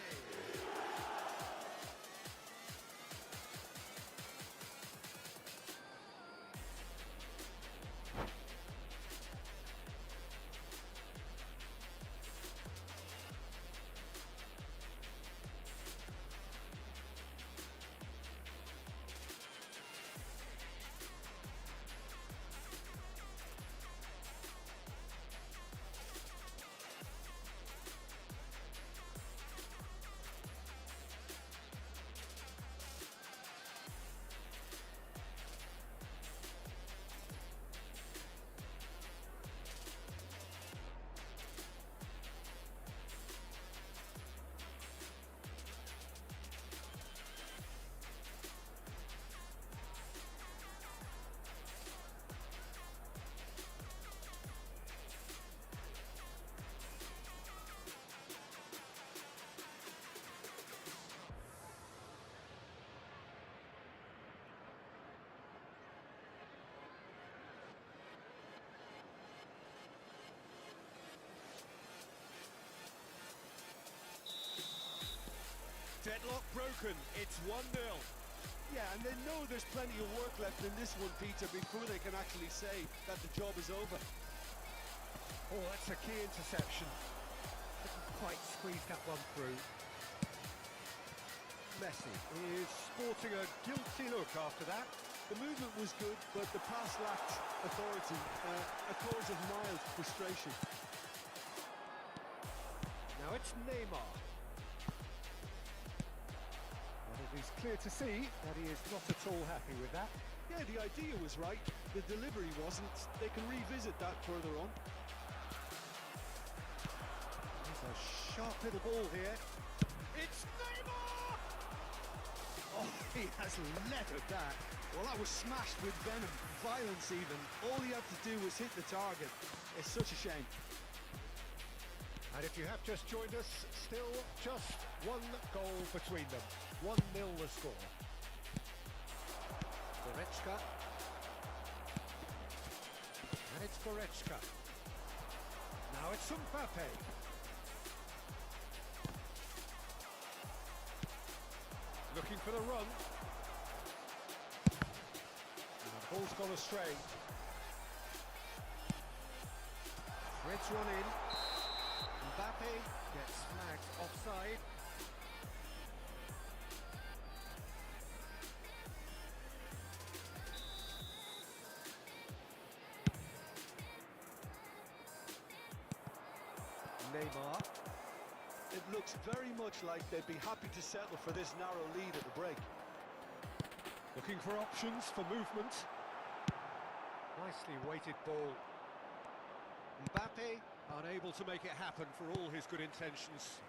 Deadlock broken, it's 1-0. Yeah, and they know there's plenty of work left in this one, Peter, before they can actually say that the job is over. Oh, that's a key interception. Couldn't quite squeeze that one through. Messi is sporting a guilty look after that. The movement was good, but the pass lacked authority, a cause of mild frustration. Now it's Neymar. And it is clear to see that he is not at all happy with that. Yeah, the idea was right, the delivery wasn't. They can revisit that further on. There's a sharp little ball here. It's Neymar! Oh, he has lettered that. Well, that was smashed with venom, violence even. All he had to do was hit the target. It's such a shame. And if you have just joined us, still just one goal between them. 1-0 the score. Goretzka. And it's Goretzka. Now it's Mbappe. Looking for the run. And the ball's gone astray. Threads run in. Mbappe gets flagged offside. Neymar. It looks very much like they'd be happy to settle for this narrow lead at the break. Looking for options for movement. Nicely weighted ball. Mbappe Unable to make it happen for all his good intentions.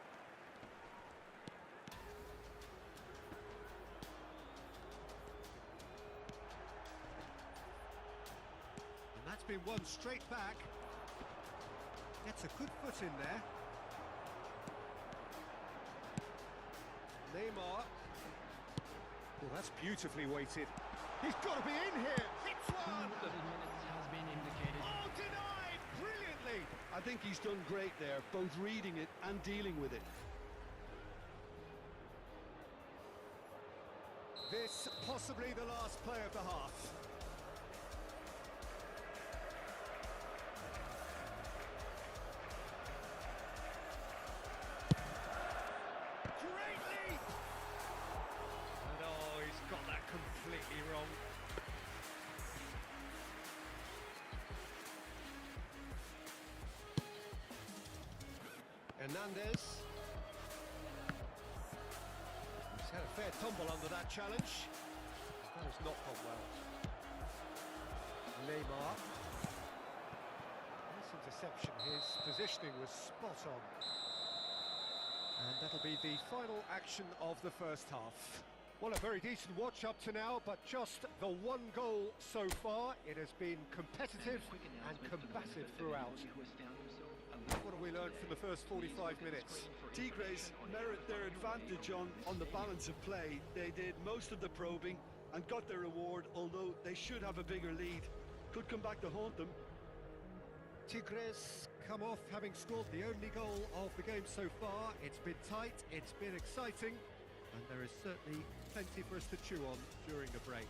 And that's been won straight back. Gets a good foot in there. Neymar. Well, that's beautifully weighted. He's got to be in here. Hits one. 2 minutes has been indicated. Oh, denied brilliantly. I think he's done great there, both reading it and dealing with it. This possibly the last play of the half. Greatly! And oh, he's got that completely wrong. Hernandez. He's had a fair tumble under that challenge. That has not gone well. Neymar. Nice interception. His positioning was spot on. And that'll be the final action of the first half. Well, a very decent watch up to now, but just the one goal so far. It has been competitive and combative throughout. What have we learned from the first 45 minutes? Tigres merit their advantage on the balance of play. They did most of the probing and got their reward, although they should have a bigger lead. Could come back to haunt them. Tigres come off having scored the only goal of the game so far. It's been tight, it's been exciting, and there is certainly plenty for us to chew on during the break.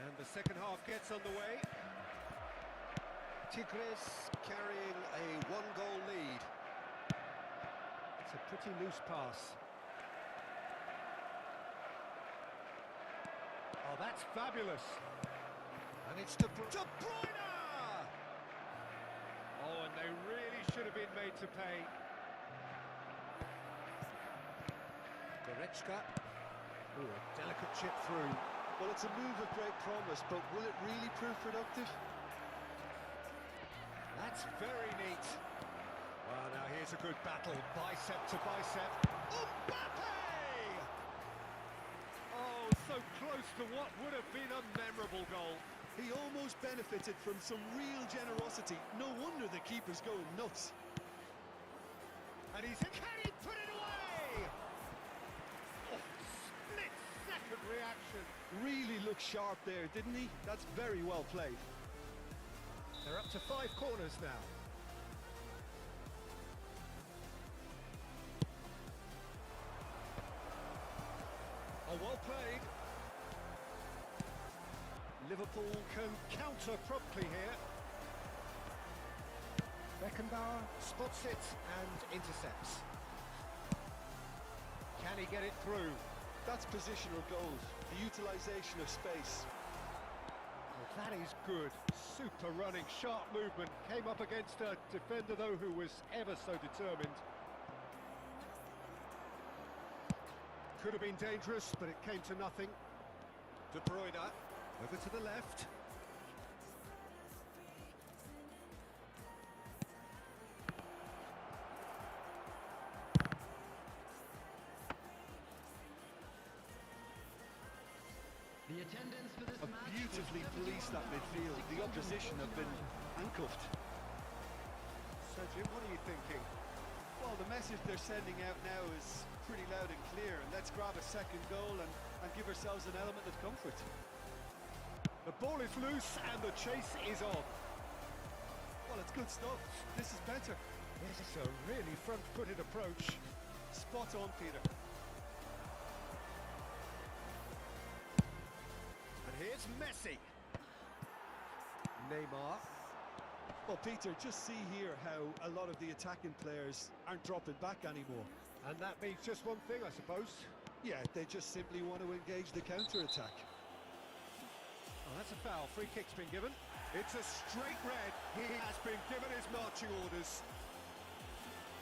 And the second half gets underway. Tigres carrying a one-goal lead. It's a pretty loose pass. Oh, that's fabulous. And it's De Bruyne! Oh, and they really should have been made to pay. Goretzka. Ooh, a delicate chip through. Well, it's a move of great promise, but will it really prove productive? That's very neat. Well, now here's a good battle, bicep to bicep. Mbappe! Oh, so close to what would have been a memorable goal. He almost benefited from some real generosity. No wonder the keeper's going nuts. And he's... Can he put it away? Oh, split-second reaction. Really looked sharp there, didn't he? That's very well played. They're up to 5 corners now. Oh, well played. Liverpool can counter promptly here. Beckenbauer spots it and intercepts. Can he get it through? That's positional goals, the utilisation of space. Well, that is good. Super running, sharp movement. Came up against a defender, though, who was ever so determined. Could have been dangerous, but it came to nothing. De Bruyne. Over to the left. The attendance for this match Beautifully was policed that midfield. The opposition have been handcuffed. So, Jim, what are you thinking? Well, the message they're sending out now is pretty loud and clear. Let's grab a second goal and give ourselves an element of comfort. The ball is loose and the chase is on. Well, it's good stuff. This is better. This is a really front-footed approach. Spot on, Peter. And here's Messi. Neymar. Well, Peter, just see here how a lot of the attacking players aren't dropping back anymore. And that means just one thing, I suppose. Yeah, they just simply want to engage the counter-attack. Oh, that's a foul. Free kick's been given. It's a straight red. He has been given his marching orders.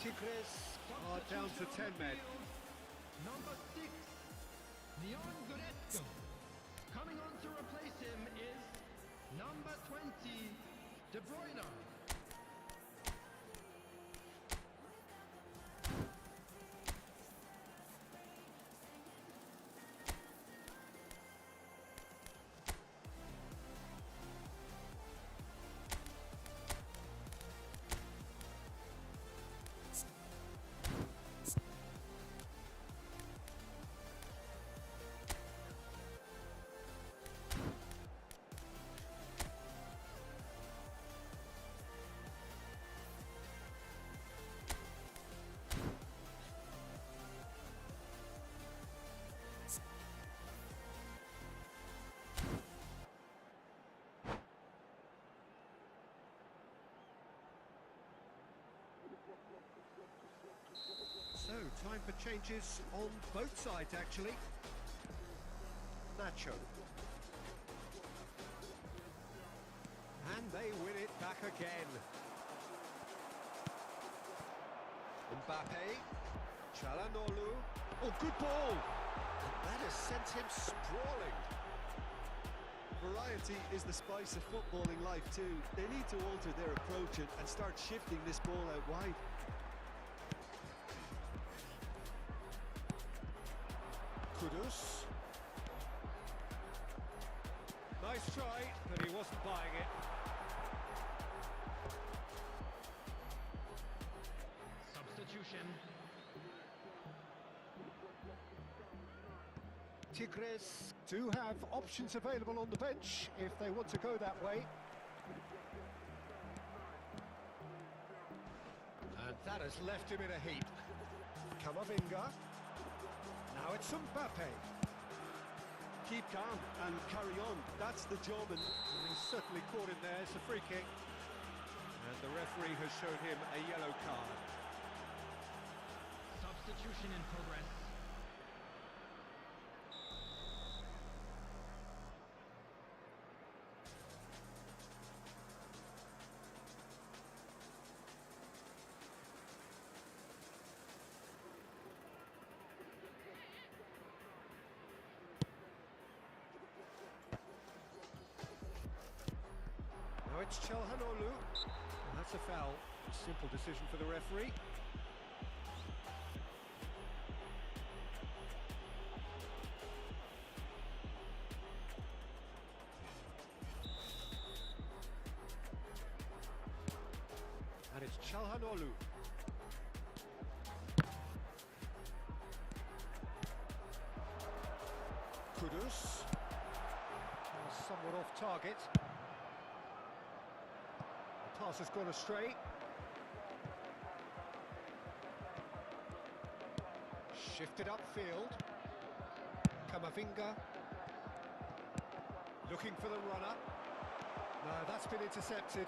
Tigres are down to 10 men. Number 6, Leon Goretzka. Coming on to replace him is number 20, De Bruyne. time for changes on both sides, actually. Nacho. And they win it back again. Mbappe. Çalhanoğlu. Oh, good ball! And that has sent him sprawling. Variety is the spice of footballing life too. They need to alter their approach and start shifting this ball out wide. Kudus. Nice try, but he wasn't buying it. Substitution. Tigres do have options available on the bench if they want to go that way. And that has left him in a heap. Camavinga. Now it's Mbappe. Keep calm and carry on. That's the job. And He's certainly caught him there. It's a free kick. And the referee has shown him a yellow card. Substitution in progress. Now it's Çalhanoğlu. And that's a foul. Simple decision for the referee. And it's Çalhanoğlu. Kudus. Somewhat off target. The pass has gone astray. Shifted upfield. Camavinga. Looking for the runner. No, that's been intercepted.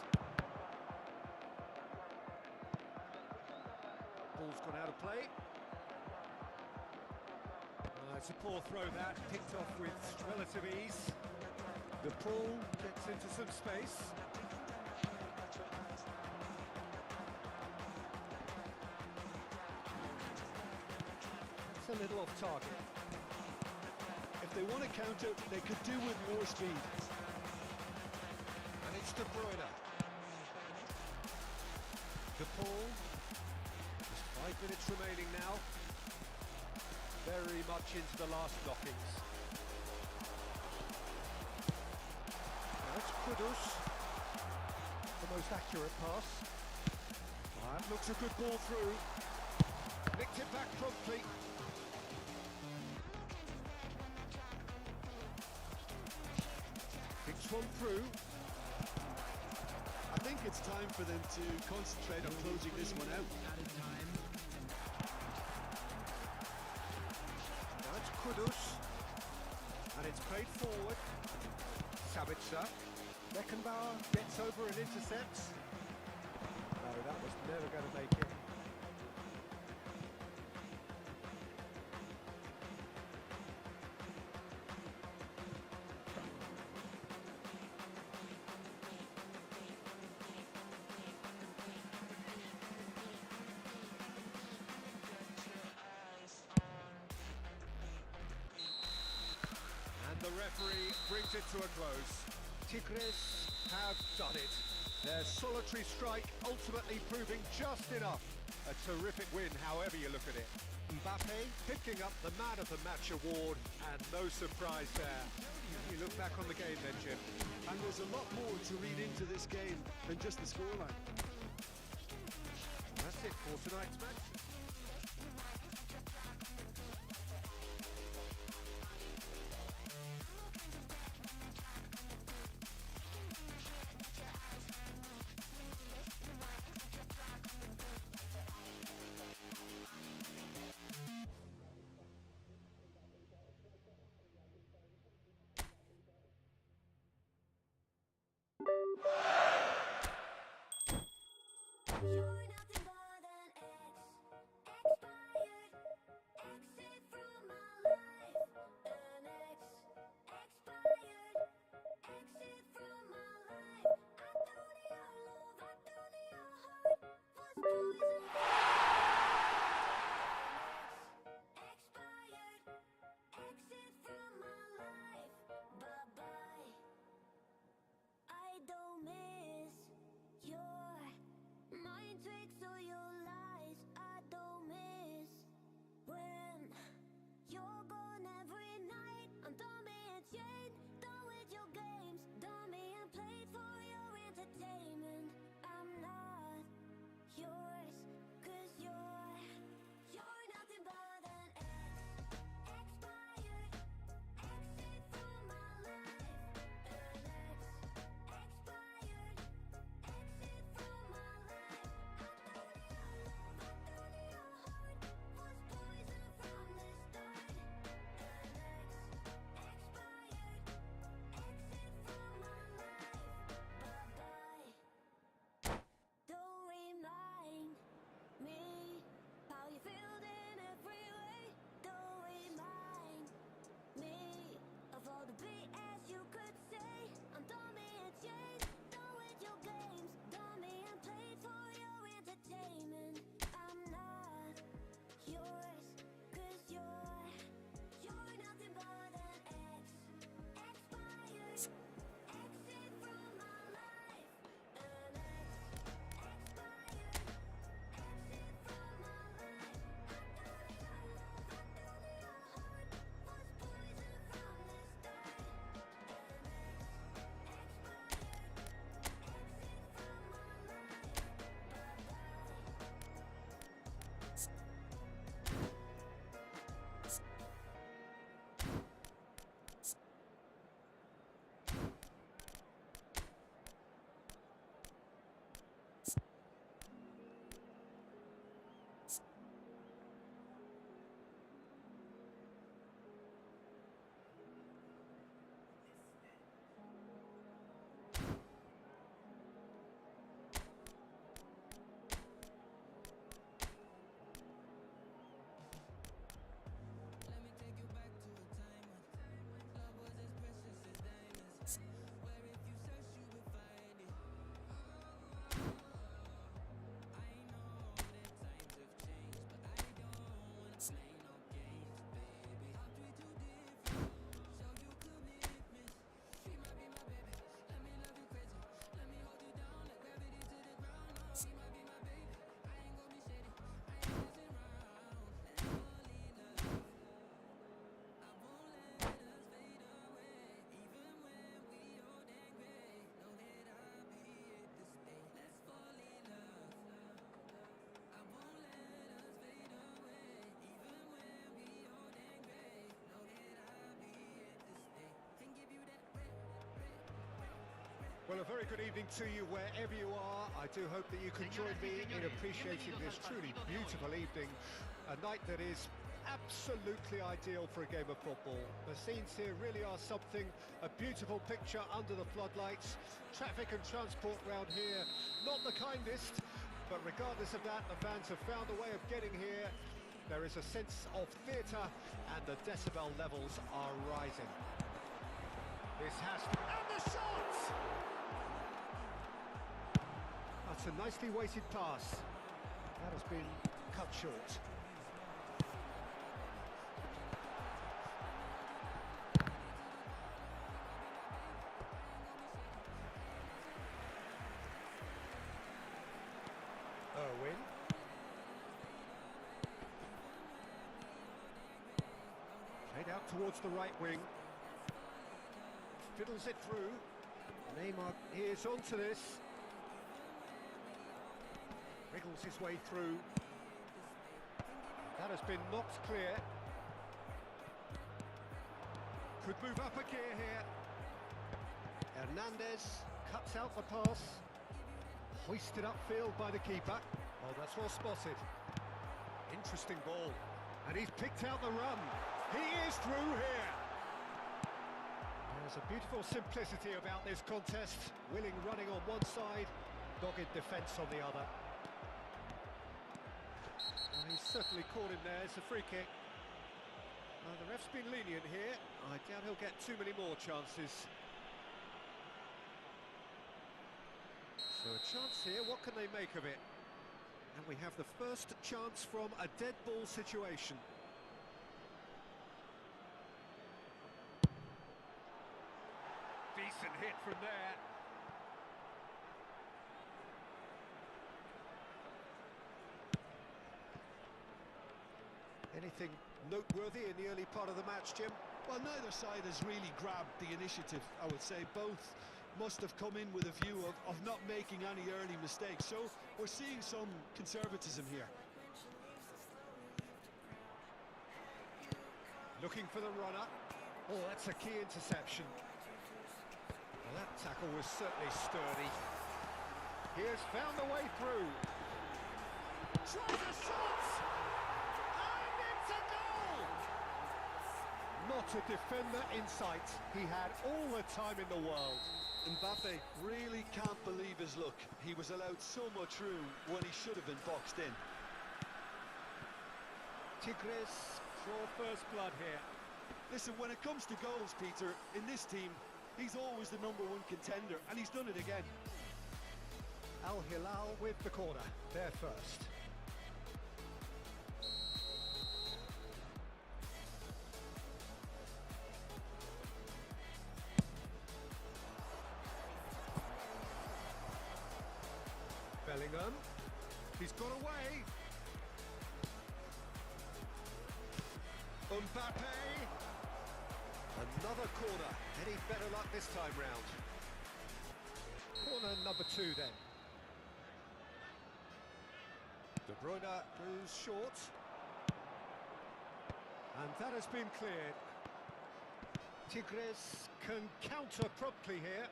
Ball's gone out of play. It's a poor throw that, picked off with relative ease. The ball gets into some space. It's a little off target. if they want to counter, they could do with more speed. And it's De Bruyne. De Paul. Just 5 minutes remaining now. Very much into the last knockings. Now it's Kudus. The most accurate pass. That looks a good ball through. Nicked it back promptly. Kicks one through. I think it's time for them to concentrate on closing this one out. Added time. Now it's Kudus. And it's played forward. Sabitzer. Beckenbauer gets over and intercepts. No, that was never going to make it. And the referee brings it to a close. Tigres have done it. Their solitary strike ultimately proving just enough. A terrific win, however you look at it. Mbappe picking up the Man of the Match award, and no surprise there. You look back on the game then, Jim. And there's a lot more to read into this game than just the scoreline. That's it for tonight's match. You're nothing more than expired Well, a very good evening to you wherever you are. I do hope that you can join me in appreciating this truly beautiful evening, a night that is absolutely ideal for a game of football. The scenes here really are something, a beautiful picture under the floodlights. Traffic and transport round here, not the kindest, but regardless of that, the fans have found a way of getting here. There is a sense of theatre and the decibel levels are rising. This has to... And the shot! That's a nicely weighted pass. That has been cut short. Owen. Played out towards the right wing. Fiddles it through. Neymar is onto this. Wriggles his way through. That has been knocked clear. Could move up a gear here. Hernandez cuts out the pass. Hoisted upfield by the keeper. Oh, that's well spotted. Interesting ball. And he's picked out the run. He is through here. There's a beautiful simplicity about this contest. Willing running on one side, dogged defence on the other. Well, he's certainly caught him there. It's a free kick. The ref's been lenient here. I doubt he'll get too many more chances. So a chance here, what can they make of it? And we have the first chance from a dead ball situation. Decent hit from there. Anything noteworthy in the early part of the match, Jim? Well, neither side has really grabbed the initiative, I would say. Both must have come in with a view of not making any early mistakes. So we're seeing some conservatism here. Looking for the runner. Oh, that's a key interception. Well, that tackle was certainly sturdy. He has found a way through. Tries a shot! And it's a goal! Not a defender in sight. He had all the time in the world. Mbappe really can't believe his luck. He was allowed so much room when he should have been boxed in. Tigres draw first blood here. Listen, when it comes to goals, Peter, in this team, he's always the #1 contender, and he's done it again. Al Hilal with the corner, there first. Bellingham, he's got away. Mbappe, another corner. Any better luck this time round? Corner number 2 then. De Bruyne goes short. And that has been cleared. Tigres can counter promptly here.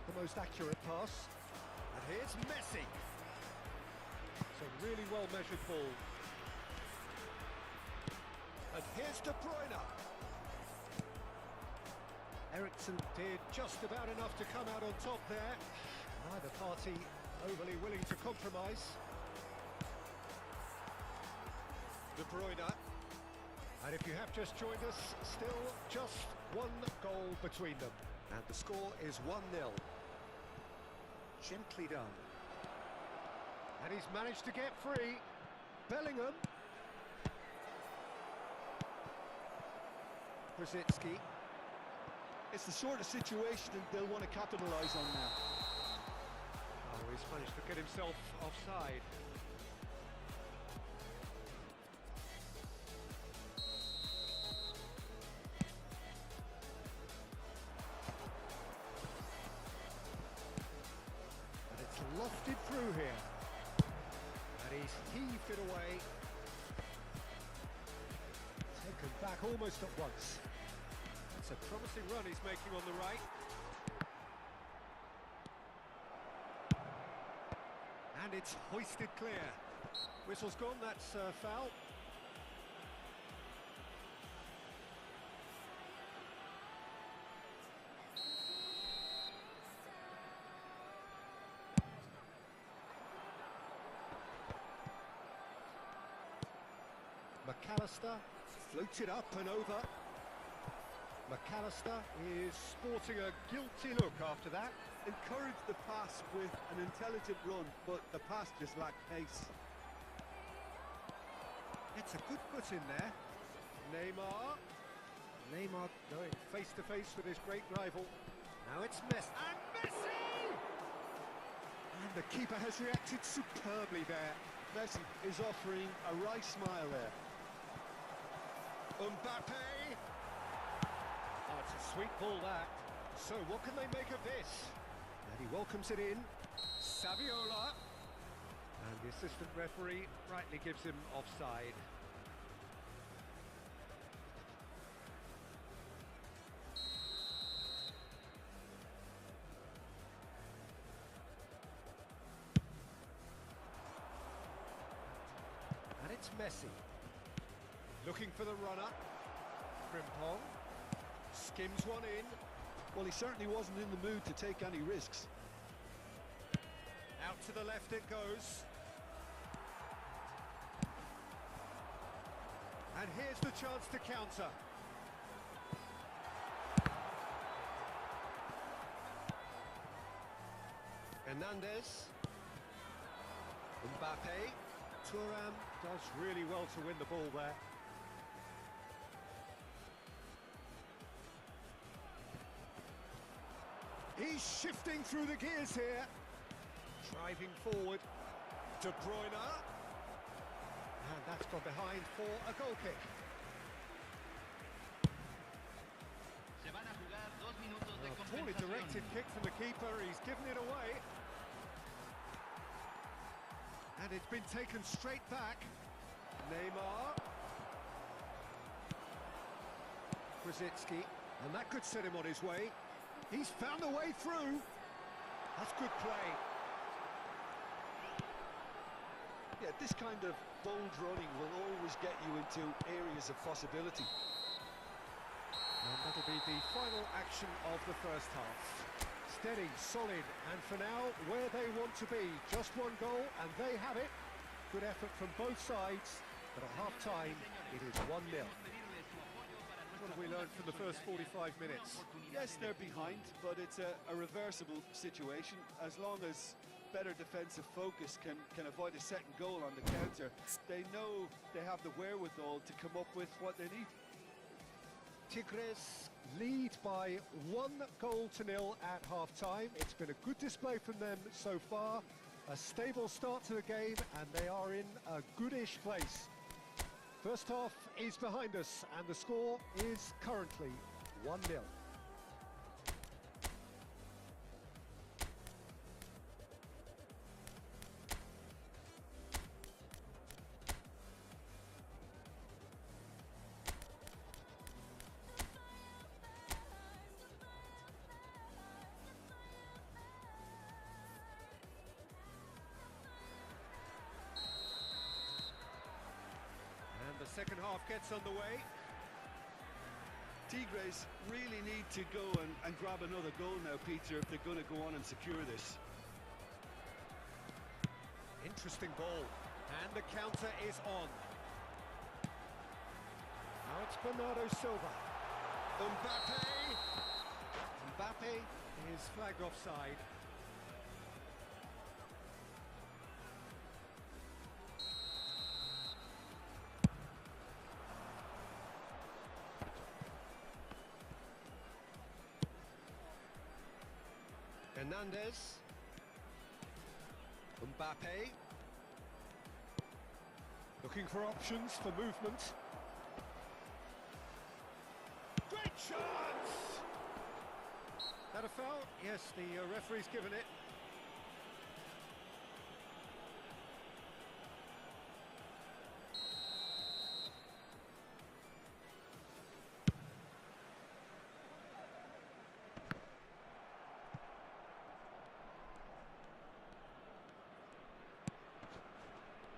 The most accurate pass. And here's Messi. It's a really well-measured ball. And here's De Bruyne. Eriksen did just about enough to come out on top there. Neither party overly willing to compromise. De Bruyne. And if you have just joined us, still just one goal between them. And the score is 1-0. Gently done. And he's managed to get free. Bellingham. Brzezinski. It's the sort of situation they'll want to capitalise on now. Oh, he's managed to get himself offside. And it's lofted through here. And he's heaved it away. Taken back almost at once. It's a promising run he's making on the right. it's hoisted clear. Whistle's gone, that's foul. McAllister floats it up and over. McAllister is sporting a guilty look after that. Encouraged the pass with an intelligent run, but the pass just lacked pace. It's a good foot in there. Neymar going face to face with his great rival. Now it's Messi. And Messi! And the keeper has reacted superbly there. Messi is offering a wry smile there. Mbappe! Oh, it's a sweet ball that. So what can they make of this? And he welcomes it in. Saviola. And the assistant referee rightly gives him offside. And it's Messi. Looking for the runner. Frimpong skims one in. Well, he certainly wasn't in the mood to take any risks. Out to the left it goes. And here's the chance to counter. Hernandez. Mbappe. Thuram does really well to win the ball there. He's shifting through the gears here. Driving forward. De Bruyne. And that's gone behind for a goal kick. Se van a jugar 2 minutos de A poorly directed compensación. kick from the keeper. He's given it away. And it's been taken straight back. Neymar. Krasitsky. And that could set him on his way. He's found a way through. That's good play. Yeah, this kind of bold running will always get you into areas of possibility. And that'll be the final action of the first half. Steady, solid, and for now, where they want to be. Just one goal, and they have it. Good effort from both sides, but at half-time, it is 1-0. What have we learned from the first 45 minutes? Yes, they're behind, but it's a reversible situation. As long as better defensive focus can avoid a second goal on the counter, they know they have the wherewithal to come up with what they need. Tigres lead by 1-0 at half-time. It's been a good display from them so far. A stable start to the game, and they are in a goodish place. First half is behind us, and the score is currently 1-0. The second half gets underway. Tigres really need to go and grab another goal now, Peter, if they're going to go on and secure this. Interesting ball, and the counter is on. Now it's Bernardo Silva. Mbappe is flagged offside. Hernandez. Mbappe. Looking for options for movement. Great chance! That a foul? Yes, the referee's given it.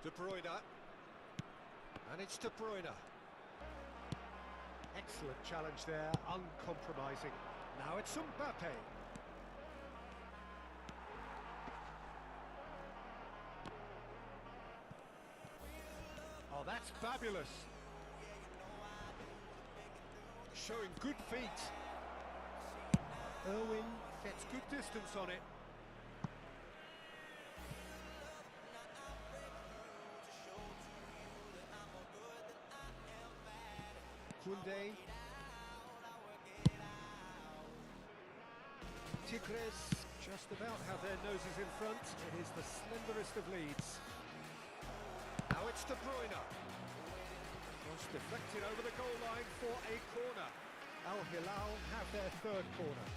De Bruyne. And it's De Bruyne. Excellent challenge there, uncompromising. Now it's Mbappe. Oh, that's fabulous. Showing good feet. Irwin gets good distance on it. Koundé. Tigres just about have their noses in front. It is the slenderest of leads. Now it's De Bruyne. Was deflected over the goal line for a corner. Al Hilal have their third corner.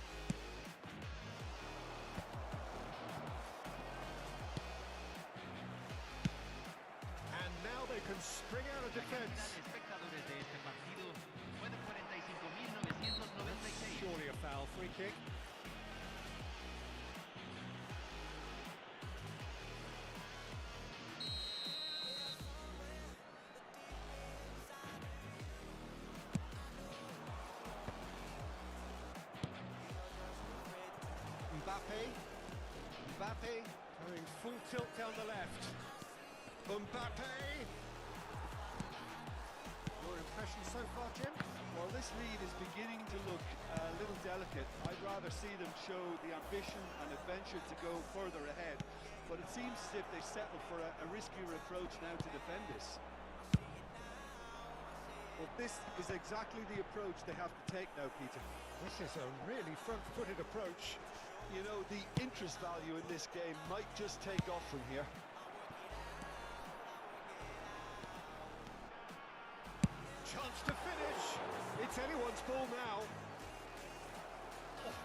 And now they can spring out of defence. Espectadores de este partido fue de 45.996. Surely a foul, free kick. Mbappe going full tilt down the left. Mbappe. Your impression so far, Jim? Well, this lead is beginning to look a little delicate. I'd rather see them show the ambition and adventure to go further ahead. But it seems as if they settle for a riskier approach now to defend this. Well, this is exactly the approach they have to take now, Peter. This is a really front-footed approach. You know, the interest value in this game might just take off from here. Chance to finish. It's anyone's ball now. Oh,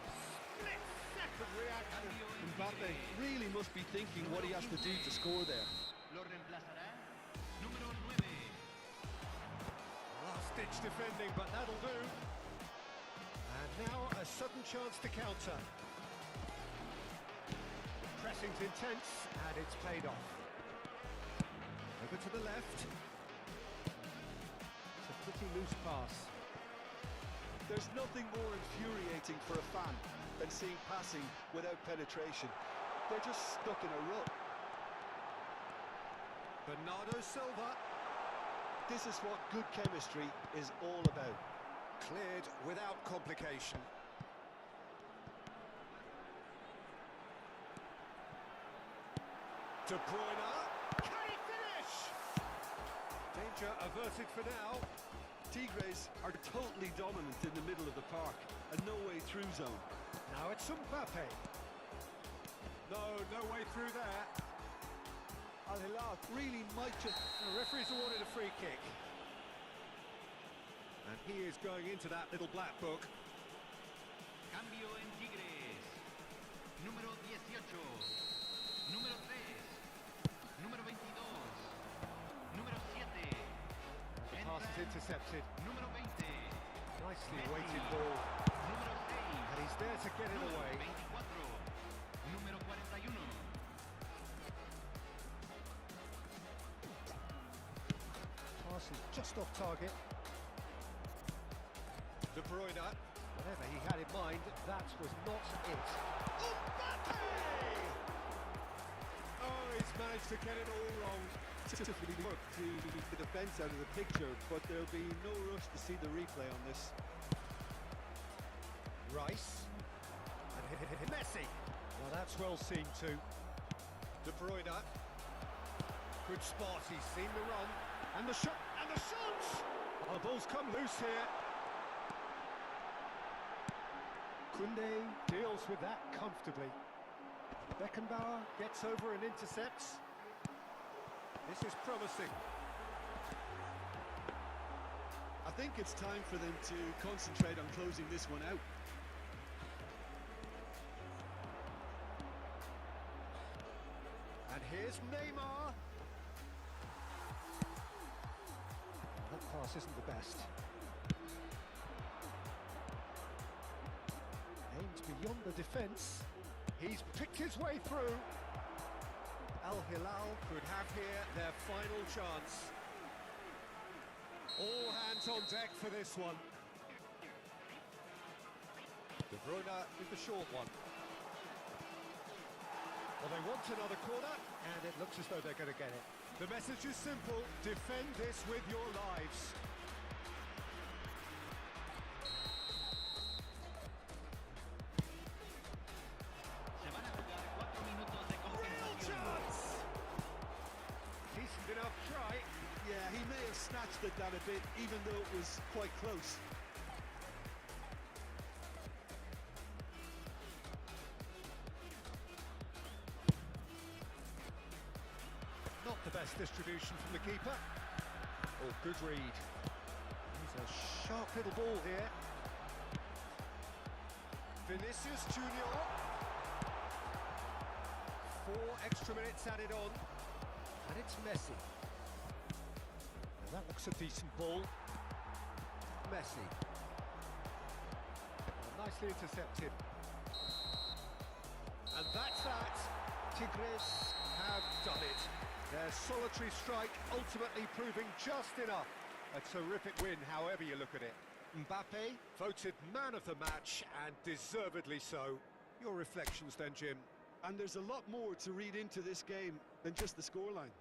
split-second reaction. Mbappe really must be thinking what he has to do to score there. Lo reemplazará número 9. Last-ditch defending, but that'll do. And now a sudden chance to counter. Pressing's intense, and it's paid off. Over to the left. It's a pretty loose pass. There's nothing more infuriating for a fan than seeing passing without penetration. They're just stuck in a rut. Bernardo Silva. This is what good chemistry is all about. Cleared without complication. De Bruyne. Can he finish? Danger averted for now. Tigres are totally dominant in the middle of the park, a no-way through zone. Now it's Mbappe. No way through there. Al Hilal really might just... The referee's awarded a free kick. And he is going into that little black book. Cambio en Tigres. Número 18. Número 3. Número 22. Número 7. The pass is intercepted. Número 20. Nicely weighted ball. Número 6. And he's there to get it Número away. 24. Número 41. Pass is just off target. De Bruyne. Whatever he had in mind, that was not it. Mbappe! Oh, he's managed to get it all wrong. Typically work to keep the defence out of the picture, but there'll be no rush to see the replay on this. Rice. And Messi. Well, that's well seen too. De Bruyne. Good spot, he's seen the run. And the shot, and the shot! Oh, the ball's come loose here. Koundé deals with that comfortably. Beckenbauer gets over and intercepts. This is promising. I think it's time for them to concentrate on closing this one out. And here's Neymar. That pass isn't the best. Aimed beyond the defence. He's picked his way through. Al Hilal could have here their final chance. All hands on deck for this one. De Bruyne with the short one. Well, they want another corner, and it looks as though they're going to get it. The message is simple: defend this with your lives. Se van a jugar 4 minutos de Real compensación. chance! Decent enough try. Yeah, he may have snatched at that a bit, even though it was quite close. Not the best distribution from the keeper. Oh, good read. He's a sharp little ball here. Vinicius Junior. 4 extra minutes added on. And it's Messi. Now that looks a decent ball. Messi. Nicely intercepted. And that's that. Tigres have done it. Their solitary strike ultimately proving just enough. A terrific win, however you look at it. Mbappe Voted man of the match, and deservedly so. Your reflections then, Jim. And there's a lot more to read into this game than just the scoreline.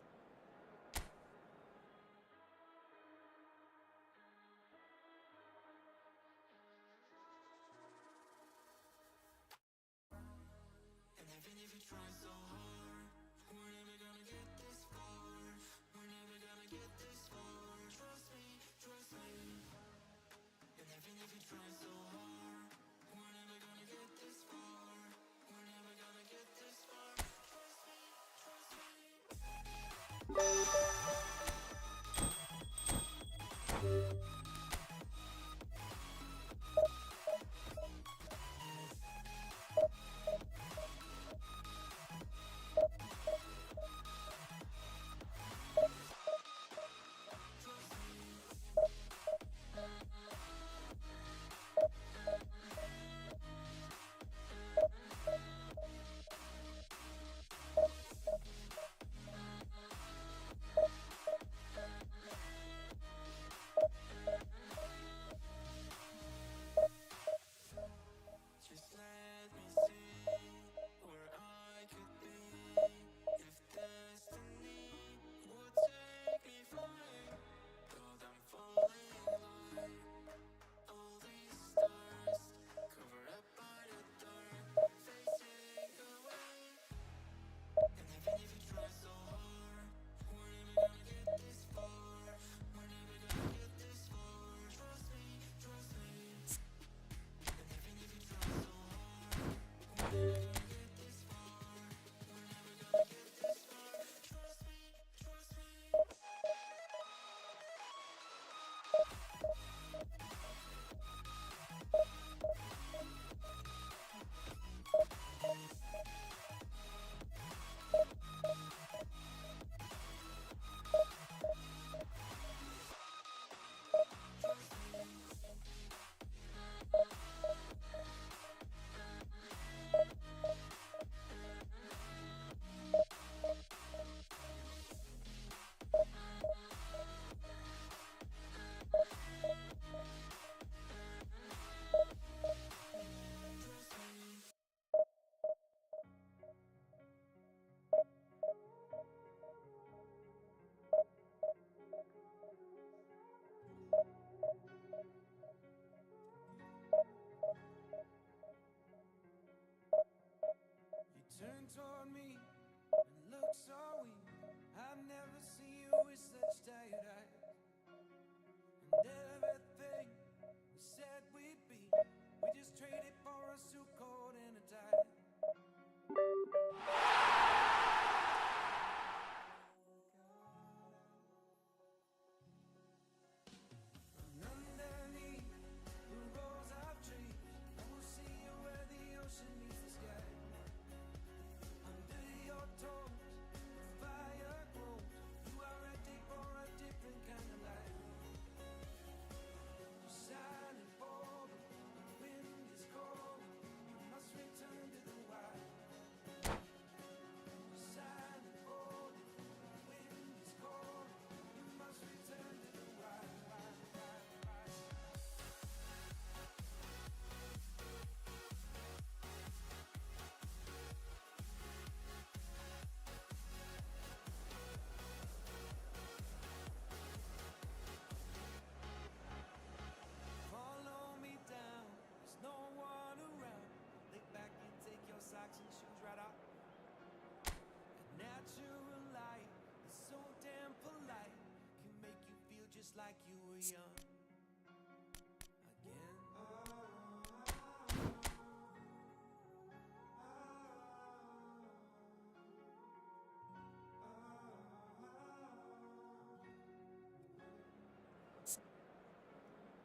like you were young again.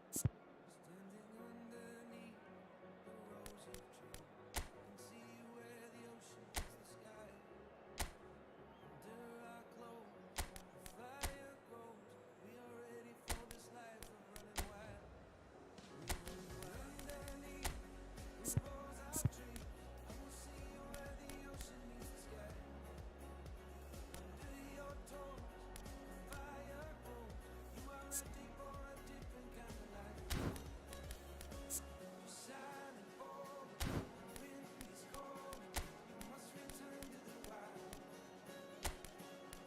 Standing underneath the rosy tree, can see where the ocean meets the sky. Under our clothes, the fire grows. We are ready for this life of running wild. Underneath the rosy tree, I will see where the ocean meets the sky. Under your toes, the fire grows. You are ready for a different kind of life. You're silent for the wind is cold. You must return to the wild.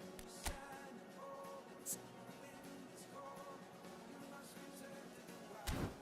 You're silent for the wind is cold. You must return to the wild.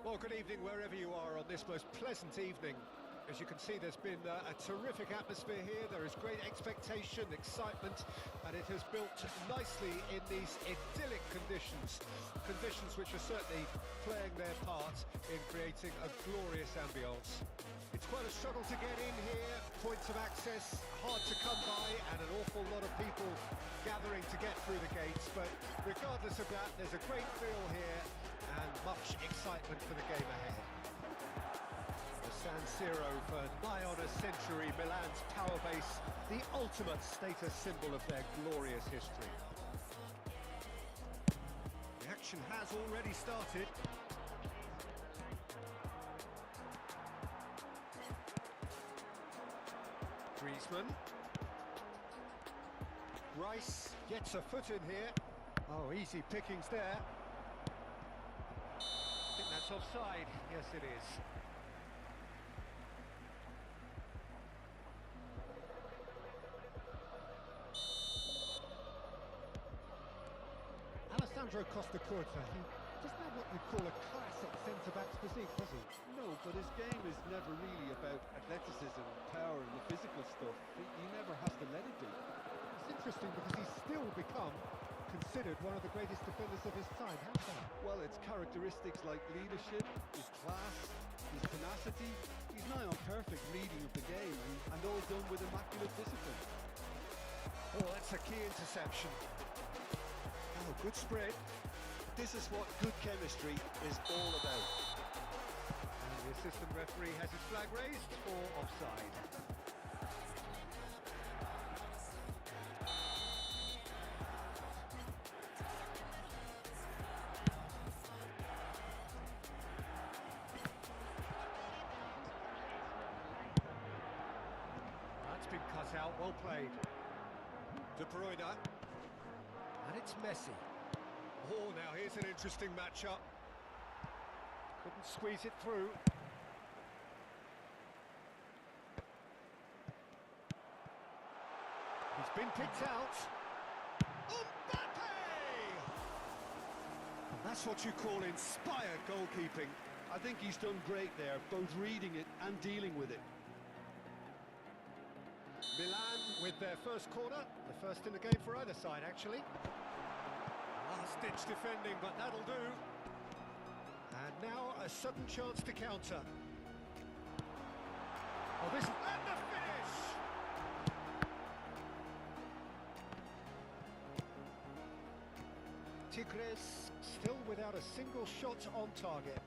Well, good evening wherever you are on this most pleasant evening. As you can see, there's been a terrific atmosphere here. There is great expectation, excitement, and it has built nicely in these idyllic conditions. Conditions which are certainly playing their part in creating a glorious ambience. It's quite a struggle to get in here, points of access hard to come by, and an awful lot of people gathering to get through the gates. But regardless of that, there's a great feel here and much excitement for the game ahead. The San Siro for nigh on a century, Milan's power base, the ultimate status symbol of their glorious history. The action has already started. Griezmann. Rice gets a foot in here. Oh, easy pickings there. I think that's offside. Yes, it is. Alessandro Costacurta, he doesn't have what you call a classic centre-back's physique, does he? No, but his game is never really about athleticism, power and the physical stuff. He never has to let it be. It's interesting because he's still become considered one of the greatest defenders of his time. How's that? Well, it's characteristics like leadership, his class, his tenacity. He's nigh on perfect reading of the game and all done with immaculate discipline. Oh, that's a key interception. Oh, good spread. This is what good chemistry is all about. And the assistant referee has his flag raised for offside. That's been cut out, well played. De Bruyne. And it's Messi. Oh, now here's an interesting matchup. Couldn't squeeze it through. He's been picked out. Mbappe! That's what you call inspired goalkeeping. I think he's done great there, both reading it and dealing with it. Milan with their first corner, the first in the game for either side, actually. Last-ditch defending, but that'll do. And now a sudden chance to counter. Oh, this and the finish! Tigres still without a single shot on target.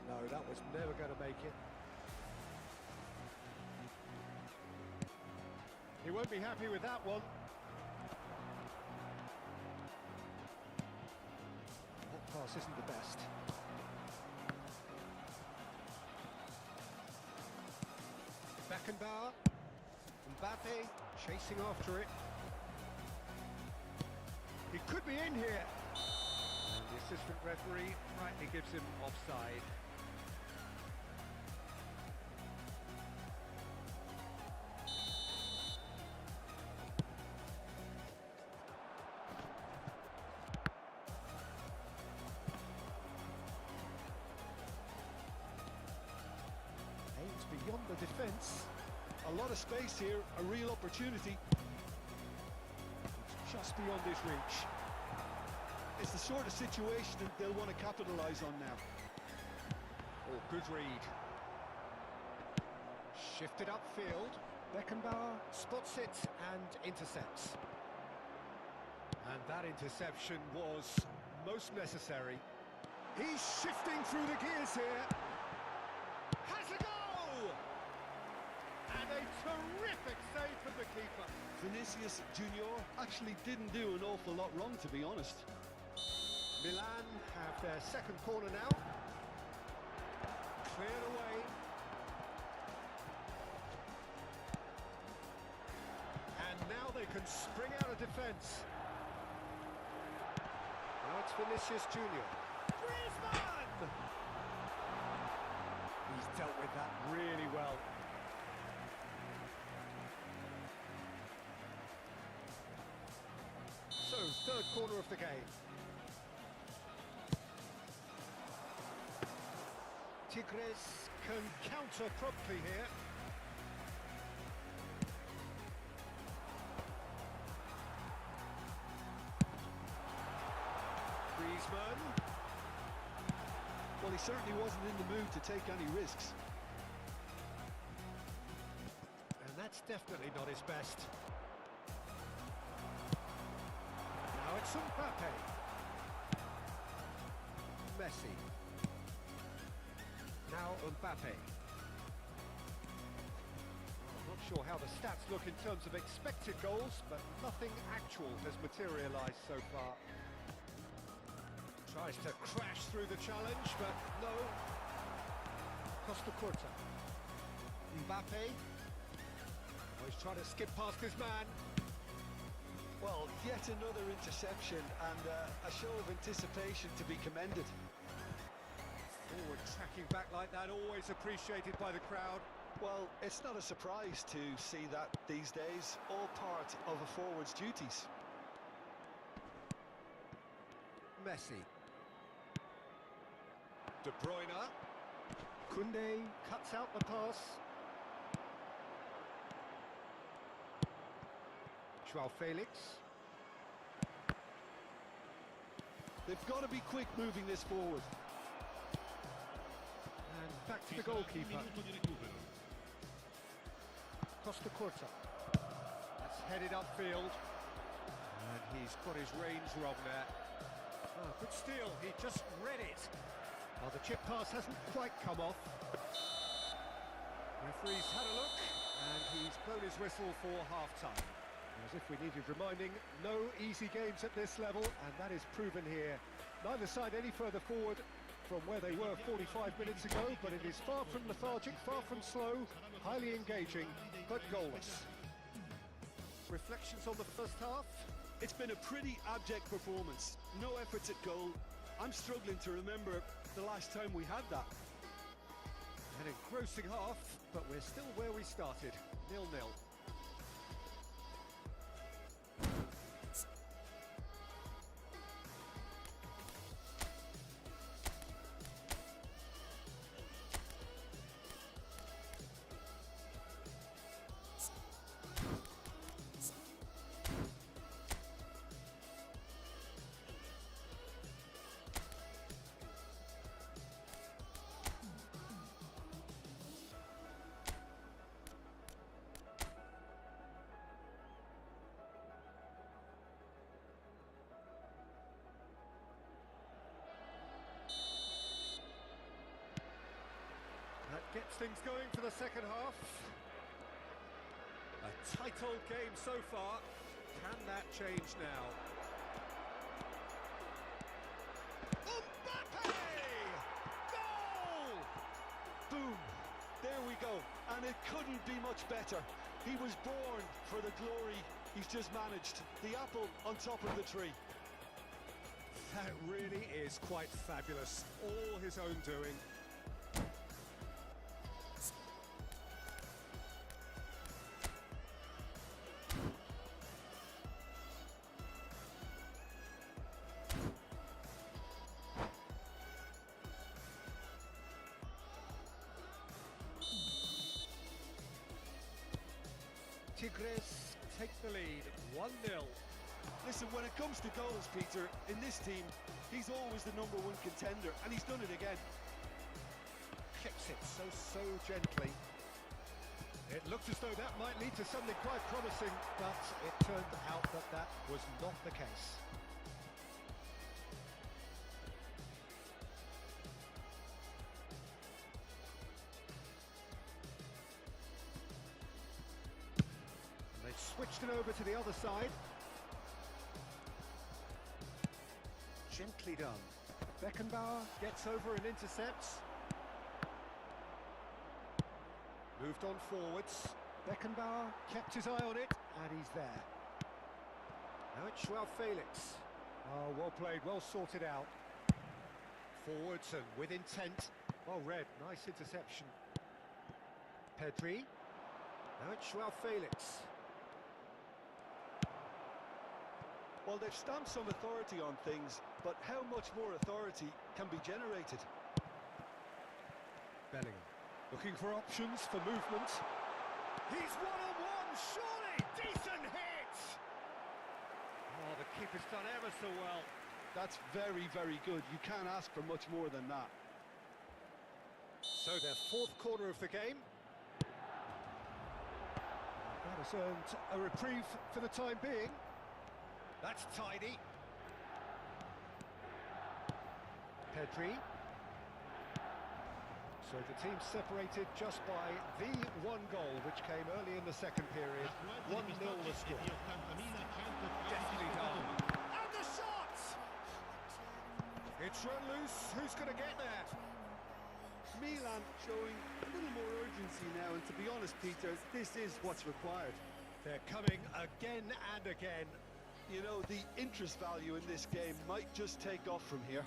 No, that was never going to make it. He won't be happy with that one. That pass isn't the best. Beckenbauer, Mbappe chasing after it. He could be in here. And the assistant referee rightly gives him offside. Aims beyond the defence. A lot of space here, a real opportunity. It's just beyond his reach. It's the sort of situation that they'll want to capitalise on now. Oh, good read. Shifted upfield. Beckenbauer spots it and intercepts. And that interception was most necessary. He's shifting through the gears here. Has a go! And a terrific save from the keeper. Vinicius Junior actually didn't do an awful lot wrong, to be honest. Milan have their second corner now. Cleared away. And now they can spring out of defence. Now it's Vinicius Junior. Griezmann! He's dealt with that really well. So, third corner of the game. Tigres can counter promptly here. Griezmann. Well, he certainly wasn't in the mood to take any risks. And that's definitely not his best. Now it's Mbappe. Messi. Now Mbappe. I'm not sure how the stats look in terms of expected goals, but nothing actual has materialised so far. Tries to crash through the challenge, but no. Costa Curta. Mbappe. Oh, he's trying to skip past his man. Well, yet another interception and a show of anticipation to be commended. Forward tracking back like that, always appreciated by the crowd. Well, it's not a surprise to see that these days, all part of a forward's duties. Messi. De Bruyne. Koundé cuts out the pass. Joao Felix. They've got to be quick moving this forward. And back to the goalkeeper. Costa Curta. That's headed upfield. And he's got his range wrong there. Oh, good steal, he just read it. Well, the chip pass hasn't quite come off. Referee's had a look, and he's blown his whistle for half-time. As if we needed reminding, no easy games at this level, and that is proven here. Neither side any further forward from where they were 45 minutes ago, but it is far from lethargic, far from slow, highly engaging, but goalless. Reflections on the first half? It's been a pretty abject performance. No efforts at goal. I'm struggling to remember the last time we had that. An engrossing half, but we're still where we started, 0-0. gets things going for the second half. A tight old game so far. Can that change now? Mbappe! Goal! Boom! There we go. And it couldn't be much better. He was born for the glory he's just managed. The apple on top of the tree. That really is quite fabulous. All his own doing. Tigres take the lead, 1-0. Listen, when it comes to goals, Peter, in this team, he's always the #1 contender, and he's done it again. Clips it so gently. It looked as though that might lead to something quite promising, but it turned out that that was not the case. They switched it over to the other side. Gently done. Beckenbauer gets over and intercepts. Moved on forwards. Beckenbauer kept his eye on it, and he's there. Now it's Joao Felix. Oh, well played, well sorted out. Forwards and with intent. Well read, nice interception. Pedri. Now it's Joao Felix. Well, they've stamped some authority on things, but how much more authority can be generated? Bellingham. Looking for options for movement. He's one-on-one, surely! Decent hit! Oh, the keeper's done ever so well. That's very, very good. You can't ask for much more than that. So their fourth corner of the game. That has earned a reprieve for the time being. That's tidy. Pedri. So the team separated just by the one goal, which came early in the second period. 1-0 the score. Definitely done. And the shot! It's run loose. Who's going to get there? Milan showing a little more urgency now, and to be honest, Peter, this is what's required. They're coming again and again. You know, the interest value in this game might just take off from here.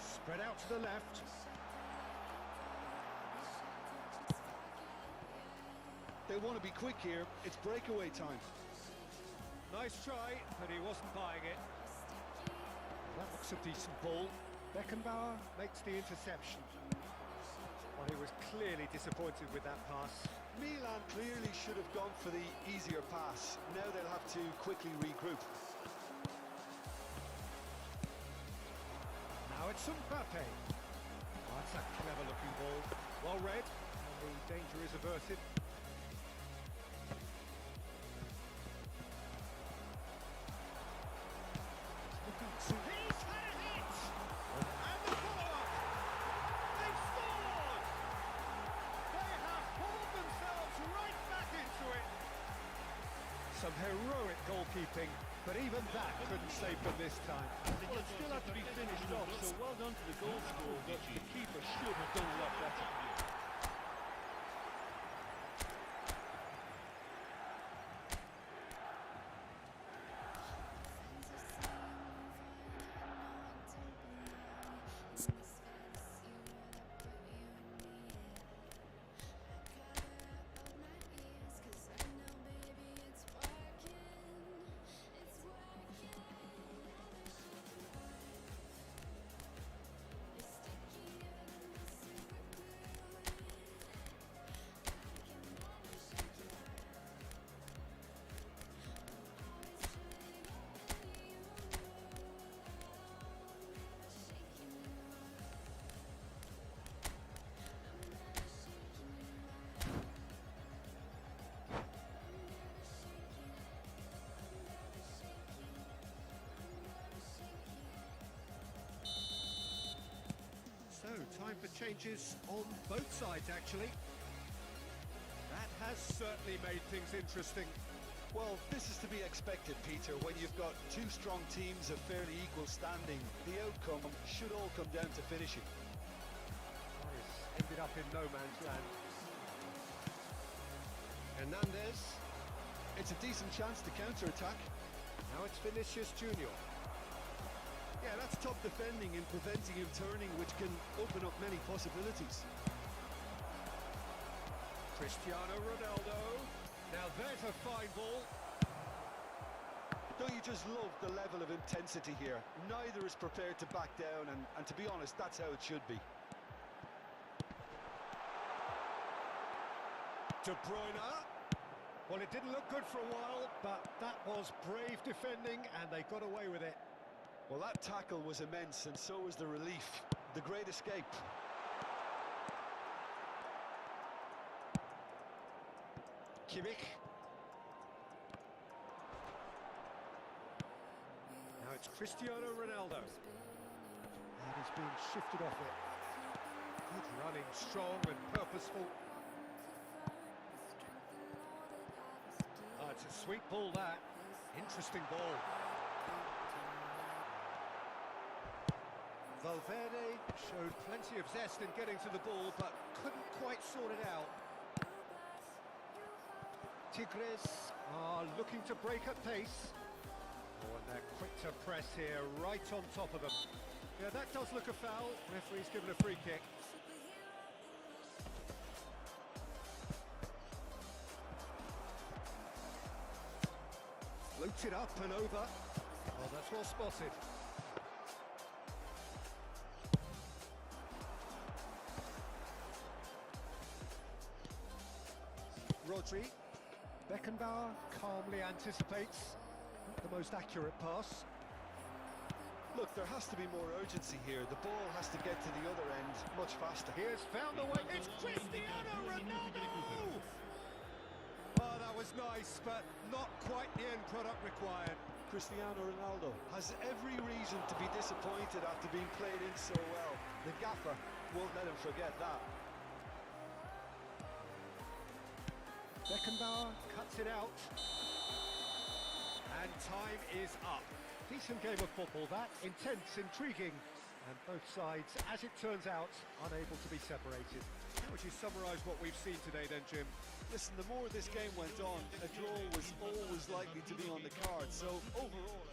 Spread out to the left. They want to be quick here. It's breakaway time. Nice try, but he wasn't buying it. That looks a decent ball. Beckenbauer makes the interception. Well, he was clearly disappointed with that pass. Milan clearly should have gone for the easier pass. Now they'll have to quickly regroup. Now it's Mbappe. Oh, that's a clever-looking ball. Well read, and the danger is averted. He's had a hit! And the follow-up! They've scored! They have pulled themselves right back into it. Some heroic goalkeeping, but even that couldn't save them this time. Well, it still had to be finished off, so well done to the goal scorer, but the keeper should have done a lot better. changes on both sides, actually. That has certainly made things interesting. Well, this is to be expected, Peter. When you've got two strong teams of fairly equal standing, the outcome should all come down to finishing. It's ended up in no man's land. Hernandez. It's a decent chance to counter-attack. Now it's Vinicius Junior. Yeah, that's tough defending and preventing him turning, which can open up many possibilities. Cristiano Ronaldo. Now there's a fine ball. Don't you just love the level of intensity here? Neither is prepared to back down, and to be honest, that's how it should be. De Bruyne. Well, it didn't look good for a while, but that was brave defending, and they got away with it. Well, that tackle was immense, and so was the relief. The great escape. Kimmich. Now it's Cristiano Ronaldo. And he's being shifted off it. Good running, strong and purposeful. Oh, it's a sweet ball, that. Interesting ball. Valverde showed plenty of zest in getting to the ball, but couldn't quite sort it out. Tigres are looking to break at pace. Oh, and they're quick to press here, right on top of them. Yeah, that does look a foul. Referee's given a free kick. Floats it up and over. Oh, that's well spotted. Rodri. Beckenbauer calmly anticipates. Not the most accurate pass. Look, there has to be more urgency here. The ball has to get to the other end much faster. He has found the way. It's Cristiano Ronaldo! Oh, that was nice, but not quite the end product required. Cristiano Ronaldo has every reason to be disappointed after being played in so well. The gaffer won't let him forget that. Beckenbauer cuts it out. And time is up. Decent game of football, that. Intense, intriguing. And both sides, as it turns out, unable to be separated. How would you summarise what we've seen today then, Jim? Listen, the more this game went on, a draw was always likely to be on the card. So overall...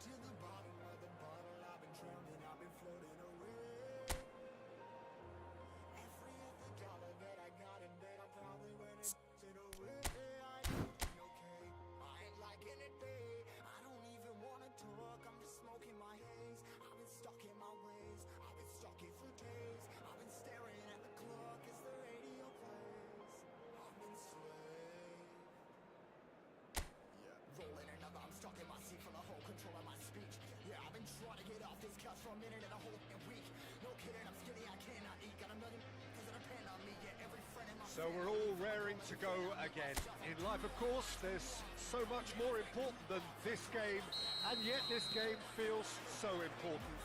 To the bottom of the bottle, I've been drowning, I've been floating away. Every other dollar that I got in bed, I probably went and it away. I ain't okay, I ain't liking it, babe. I don't even wanna talk, I'm just smoking my haze. I've been stuck in my ways, I've been stuck here for days. I've been staring at the clock as the radio plays. I've been slave. Rolling another, I'm stuck in my seat for the whole control of my speech. Yeah, I've been trying to get off this couch for a minute and a whole week. No kidding, I'm skinny, I cannot eat. Got a million cause it depend on me. Yeah, every friend in my So we're all raring to go again. In life, of course, there's so much more important than this game, and yet this game feels so important.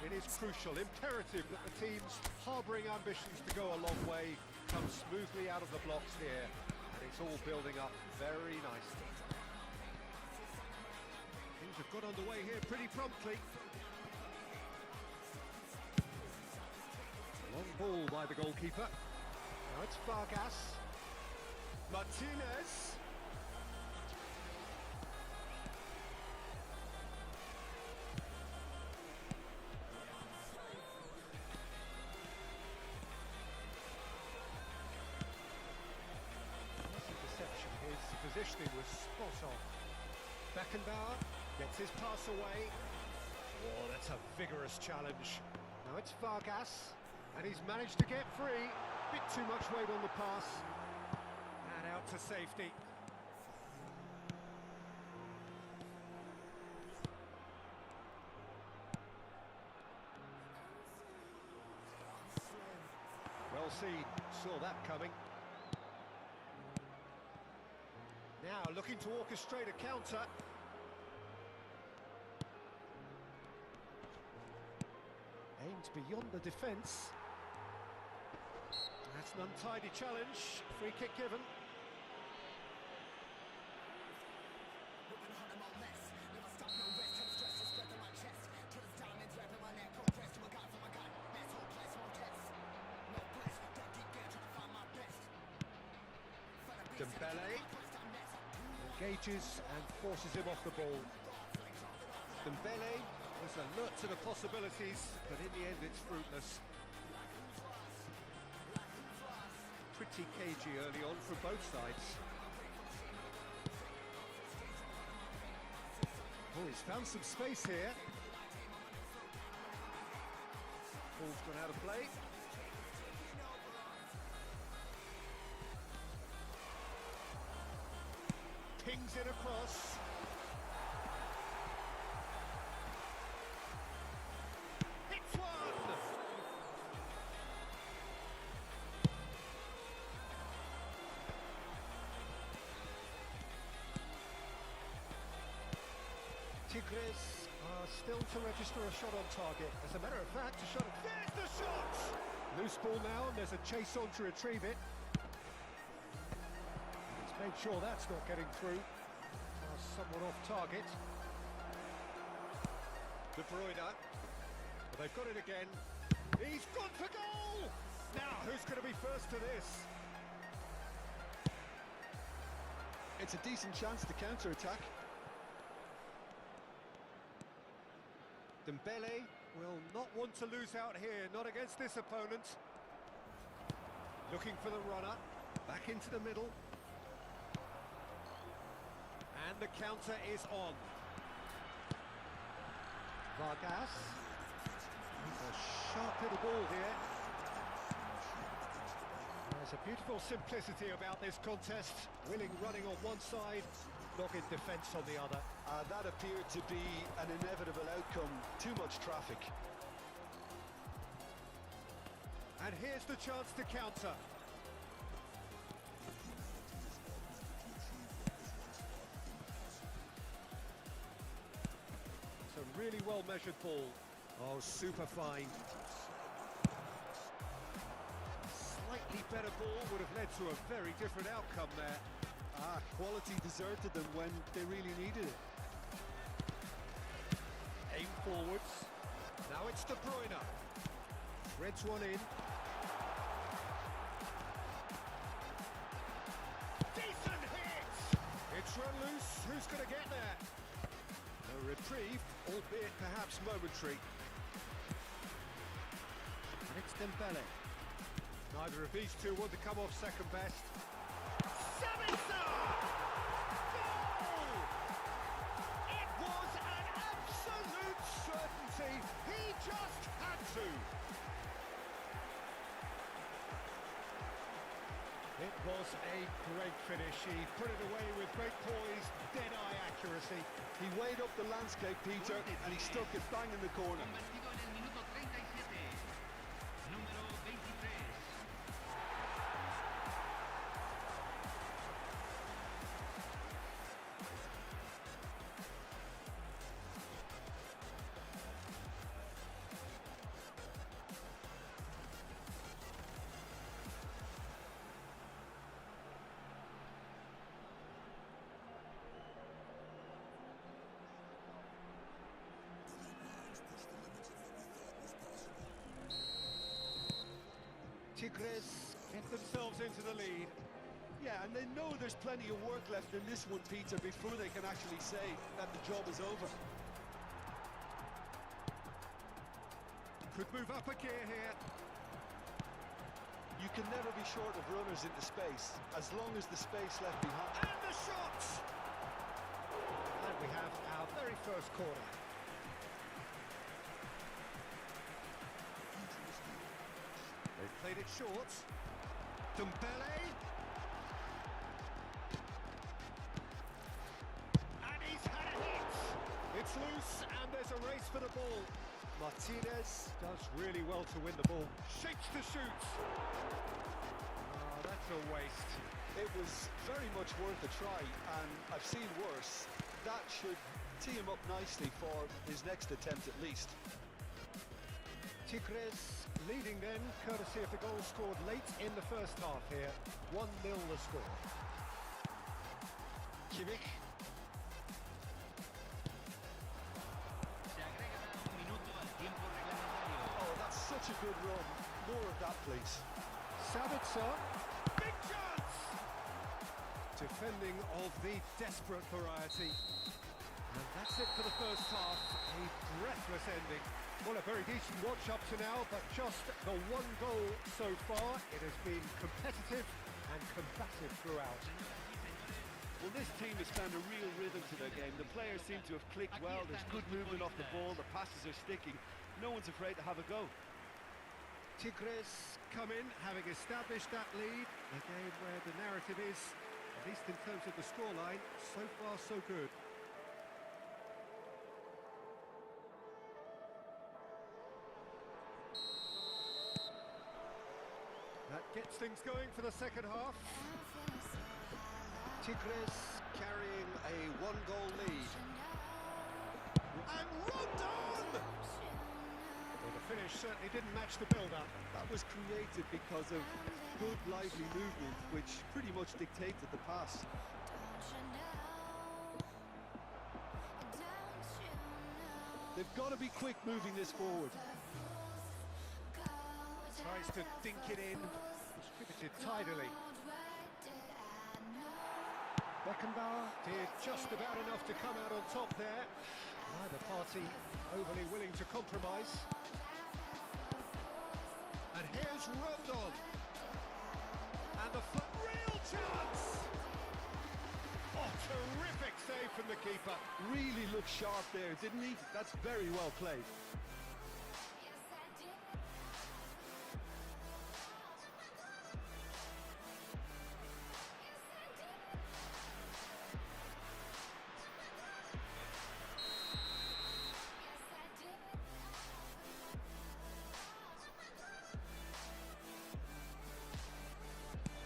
It is crucial, imperative that the teams harbouring ambitions to go a long way come smoothly out of the blocks here, and it's all building up very nicely. Things have got underway here pretty promptly. Long ball by the goalkeeper. Now it's Vargas. Martinez. Interception. His positioning was spot on. Beckenbauer gets his pass away. Oh, that's a vigorous challenge. Now it's Vargas, and he's managed to get free. Bit too much weight on the pass. And out to safety. Well seen, saw that coming. Now looking to orchestrate a counter. Aimed beyond the defence. That's an untidy challenge. Free kick given. Dembele engages and forces him off the ball. Dembele was alert to the possibilities, but in the end it's fruitless. Pretty cagey early on from both sides. Oh, he's found some space here. Ball's gone out of play. Pings it across. Hits one! Tigres are still to register a shot on target. As a matter of fact, a shot. There's the shot! Loose ball now, and there's a chase on to retrieve it. He's made sure that's not getting through. Somewhat off target. De Bruyne. Well, they've got it again. He's gone for goal! Now, who's going to be first to this? It's a decent chance to counter-attack. Dembele will not want to lose out here, not against this opponent. Looking for the runner, back into the middle. And the counter is on. Vargas. A sharp little ball here. There's a beautiful simplicity about this contest. Willing running on one side, dogged defence on the other. That appeared to be an inevitable outcome. Too much traffic. And here's the chance to counter. It's a really well-measured ball. Oh, super fine. Slightly better ball would have led to a very different outcome there. Quality deserted them when they really needed it. Aim forwards. Now it's De Bruyne. Threads one in. Decent hit! It's run loose. Who's going to get there? A reprieve, albeit perhaps momentary. And it's Dembele. Neither of these two want to come off second best. Sabitzer! Goal! It was an absolute certainty. He just had to. It was a great finish. He put it away with great poise, dead-eye accuracy. He weighed up the landscape, Peter, and he stuck it bang in the corner. Convertido en el minuto 37. Número 23. Tigres get themselves into the lead. Yeah, and they know there's plenty of work left in this one, Peter, before they can actually say that the job is over. Could move up a gear here. You can never be short of runners into space, as long as the space left behind. And the shot! And we have our very first corner. They've played it short. Dembele. And he's had a hit. It's loose and there's a race for the ball. Martinez does really well to win the ball. Shapes to shoot. Oh, that's a waste. It was very much worth a try, and I've seen worse. That should tee him up nicely for his next attempt at least. Tigres leading then, courtesy of the goal scored late in the first half here. 1-0 the score. Kimmich. Se agrega un minuto al tiempo reglamentario. Oh, that's such a good run. More of that, please. Sabitzer. Big chance! Defending of the desperate variety. And that's it for the first half. A breathless ending. Well, a very decent watch up to now, but just the one goal so far. It has been competitive and combative throughout. Well, this team has found a real rhythm to their game. The players seem to have clicked well. There's good movement off the ball. The passes are sticking. No one's afraid to have a go. Tigres come in, having established that lead. A game where the narrative is, at least in terms of the scoreline, so far so good. That gets things going for the second half. Tigres carrying a one-goal lead. And Rondon! Well, the finish certainly didn't match the build-up. That was created because of good, lively movement, which pretty much dictated the pass. They've got to be quick moving this forward. Tries to dink it in. Distributed tidily. Beckenbauer did just about enough to come out on top there. Neither party overly willing to compromise. And here's Rondon. And the foot, real chance! Oh, terrific save from the keeper. Really looked sharp there, didn't he? That's very well played.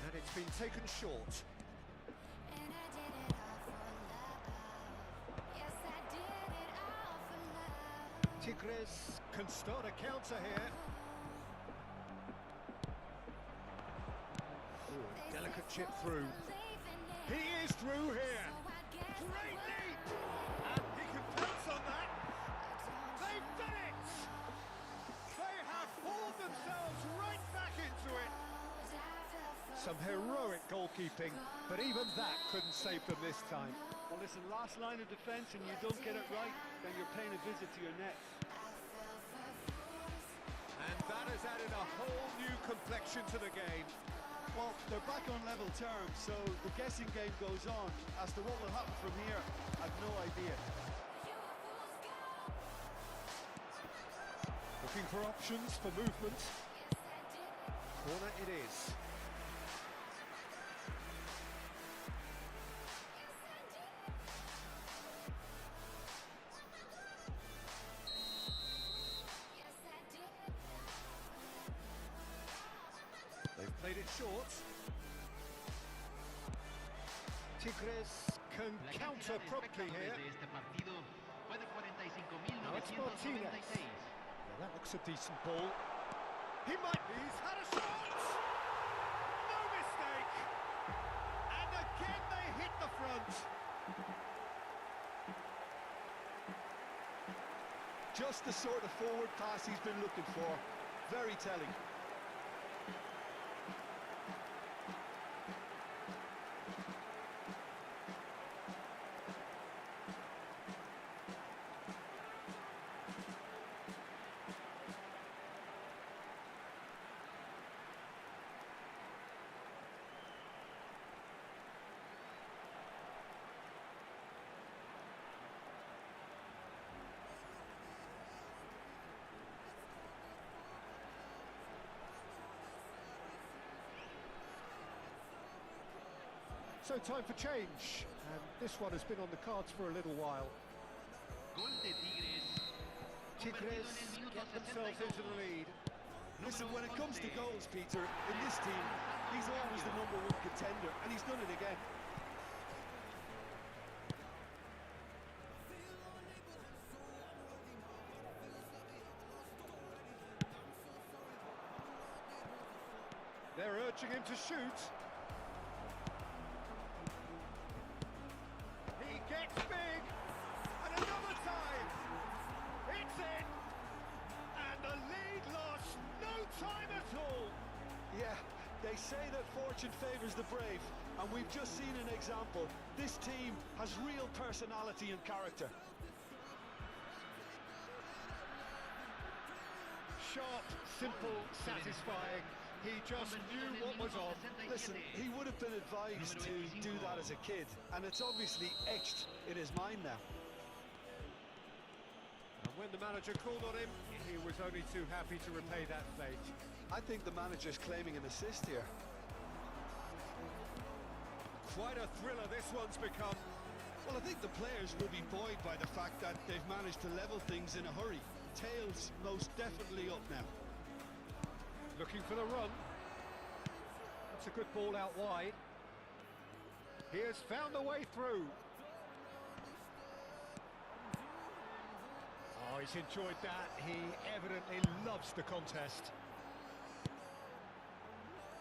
And it's been taken short. Tigres can start a counter here. Ooh, delicate chip through. He is through here. Great leap! And he can pounce on that. They've done it! They have hauled themselves right back into it. Some heroic goalkeeping, but even that couldn't save them this time. Well, listen, last line of defence, and you don't get it right, then you're paying a visit to your net. And that has added a whole new complexion to the game. Well, they're back on level terms, so the guessing game goes on. As to what will happen from here, I've no idea. Looking for options for movement. Corner it is. They've played it short. Tigres can La counter cantidad de promptly espectadores here. de este partido fue de 45.996. Now it's Martinez. Well, that looks a decent ball. He might be. He's had a shot! No mistake! And again they hit the front. Just the sort of forward pass he's been looking for. Very telling. So time for change, and this one has been on the cards for a little while. Gol de Tigres. Tigres Convertido en el minuto get themselves 62. into the lead. Listen, when it comes to 11. goals, Peter, in this team, he's always the #1 contender, and he's done it again. They're urging him to shoot. He gets big, and another time. It's in, and the lead lost no time at all. Yeah, they say that fortune favours the brave, and we've just seen an example. This team has real personality and character. Sharp, simple, satisfying. He just knew what was on. Listen, he would have been advised to do that as a kid, and it's obviously etched in his mind now. And when the manager called on him, he was only too happy to repay that fate. I think the manager's claiming an assist here. Quite a thriller this one's become. Well, I think the players will be buoyed by the fact that they've managed to level things in a hurry. Tails most definitely up now. Looking for the run. That's a good ball out wide. He has found a way through. Oh, he's enjoyed that. He evidently loves the contest.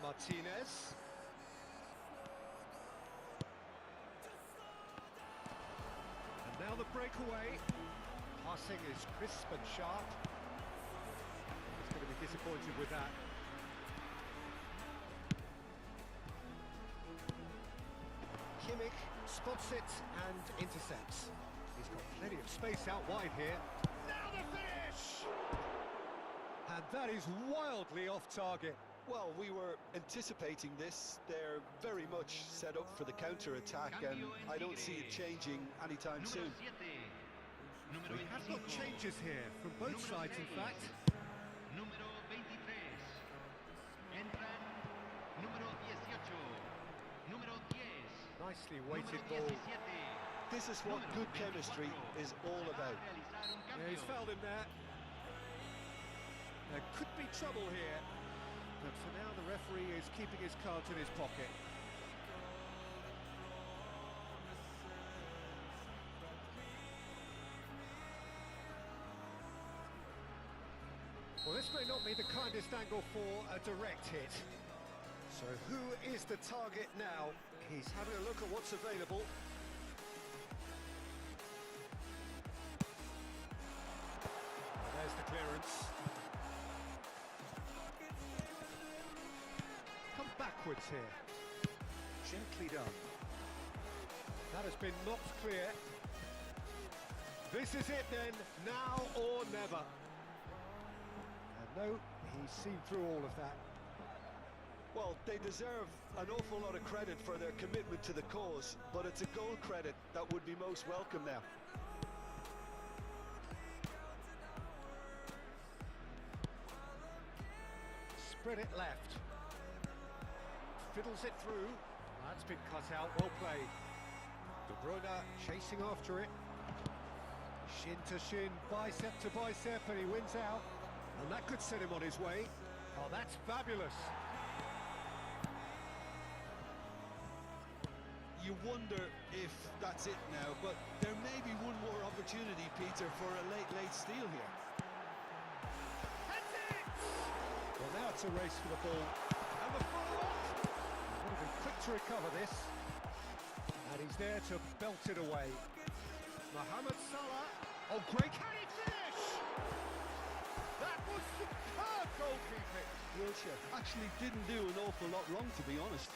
Martinez. And now the breakaway. Passing is crisp and sharp. He's going to be disappointed with that. Kimmich spots it and intercepts. He's got plenty of space out wide here. Now the finish! And that is wildly off target. Well, we were anticipating this. They're very much set up for the counter-attack, and I don't see it changing anytime Número soon. 7. Número We have got 25. changes here from both Número sides, in 6. fact. Número 23. Entran número 18. Número 10. Nicely weighted Número ball. 17. This is what Número good chemistry 24. is all about. Realizar un Yeah, he's cambio. fouled him there. There could be trouble here, but for now the referee is keeping his cards in his pocket. Well, this may not be the kindest angle for a direct hit. So who is the target now? He's having a look at what's available. Oh, there's the clearance. Come backwards here. Gently done. That has been knocked clear. This is it then, now or never. And no, he's seen through all of that. Well, they deserve an awful lot of credit for their commitment to the cause, but it's a goal credit that would be most welcome now. Spread it left. Fiddles it through. That's been cut out, well played. De Bruyne chasing after it. Shin to shin, bicep to bicep, and he wins out. And that could set him on his way. Oh, that's fabulous. You wonder if that's it now, but there may be one more opportunity, Peter, for a late steal here. That's it! Well, now it's a race for the ball. And the follow-up! He's got to be quick to recover this. And he's there to belt it away. Mohamed Salah. Oh, great. Can he finish? That was superb goalkeeping. Wilshere actually didn't do an awful lot wrong, to be honest.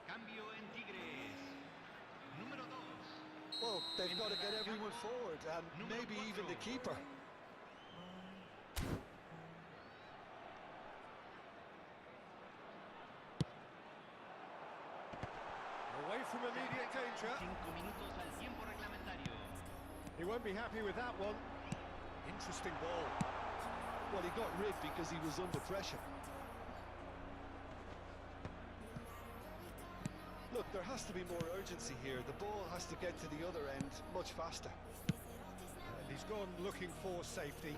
Cambio en Tigres. Número 2. Well, they've got to get everyone forward, and maybe even the keeper. Away from immediate danger. 5 minutos al tiempo reglamentario. He won't be happy with that one. Interesting ball. Well, he got rid because he was under pressure. Look, there has to be more urgency here. The ball has to get to the other end much faster. And he's gone looking for safety.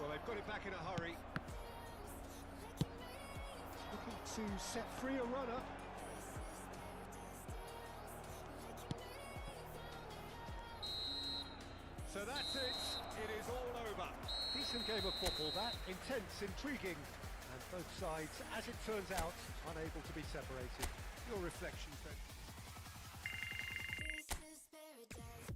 Well, they've got it back in a hurry. Looking to set free a runner. So that's it. It is all over. Decent game of football, that. Intense, intriguing. And both sides, as it turns out, unable to be separated. Your reflections then? This is paradise.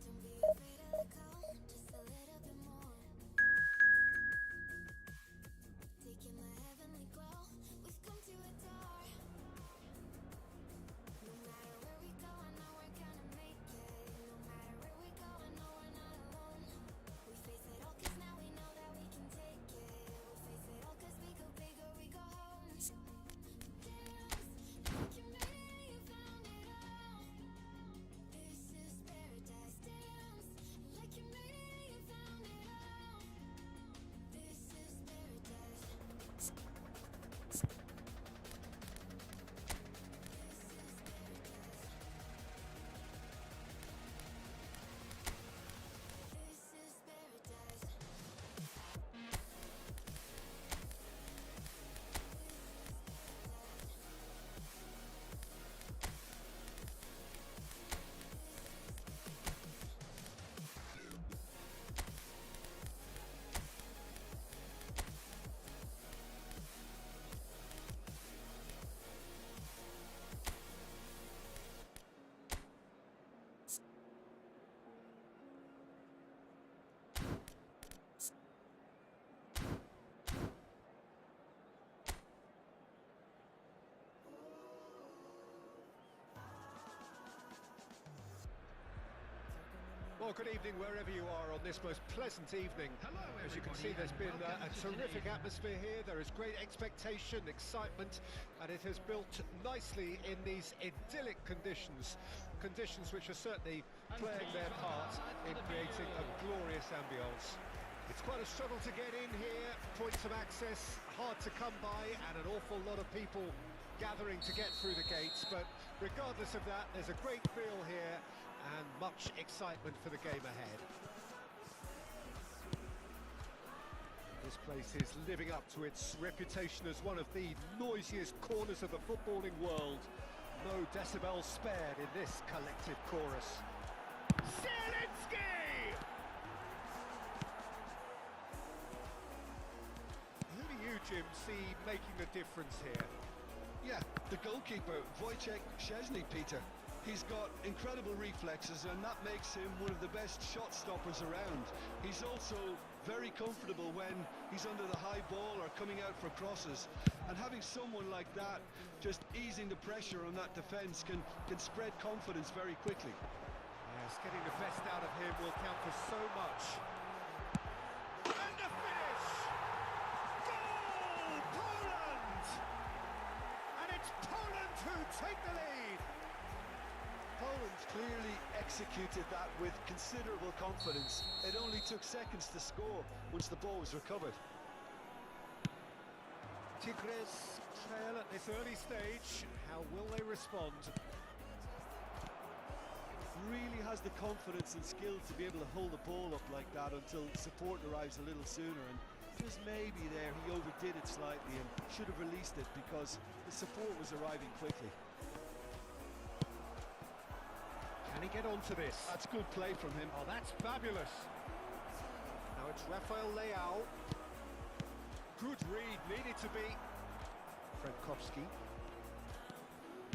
Don't be afraid of the cold, just a little bit more. Taking the heavenly glow, we've come to adore. No matter where we go, I know we're gonna make it. No matter where we go, I know we're not alone. We face it all 'cause now we know that we can take it. We face it all 'cause we go big or we go home. Dance like you made it, you found it all. This is paradise. Dance like you made it, you found it all. This is paradise. This is paradise. This is paradise. Well, good evening wherever you are on this most pleasant evening. As you can see, there's been a terrific atmosphere here. There is great expectation, excitement, and it has built nicely in these idyllic conditions. Conditions which are certainly playing their part in creating a glorious ambience. It's quite a struggle to get in here, points of access hard to come by, and an awful lot of people gathering to get through the gates, but regardless of that, there's a great feel here and much excitement for the game ahead. This place is living up to its reputation as one of the noisiest corners of the footballing world. No decibels spared in this collective chorus. Zielinski! Who do you, Jim, see making the difference here? Yeah, the goalkeeper, Wojciech Szczesny, Peter. He's got incredible reflexes, and that makes him one of the best shot stoppers around. He's also very comfortable when he's under the high ball or coming out for crosses. And having someone like that just easing the pressure on that defence can spread confidence very quickly. Yes, getting the best out of him will count for so much. And the finish! Goal! Poland! And it's Poland who take the lead! Poland clearly executed that with considerable confidence. It only took seconds to score once the ball was recovered. Tigres trail at this early stage. How will they respond? Really has the confidence and skill to be able to hold the ball up like that until support arrives a little sooner, and just maybe there he overdid it slightly and should have released it because the support was arriving quickly. Can he get onto this? That's good play from him. Oh, that's fabulous. Now it's Rafael Leao. Good read, needed to be. Frankowski.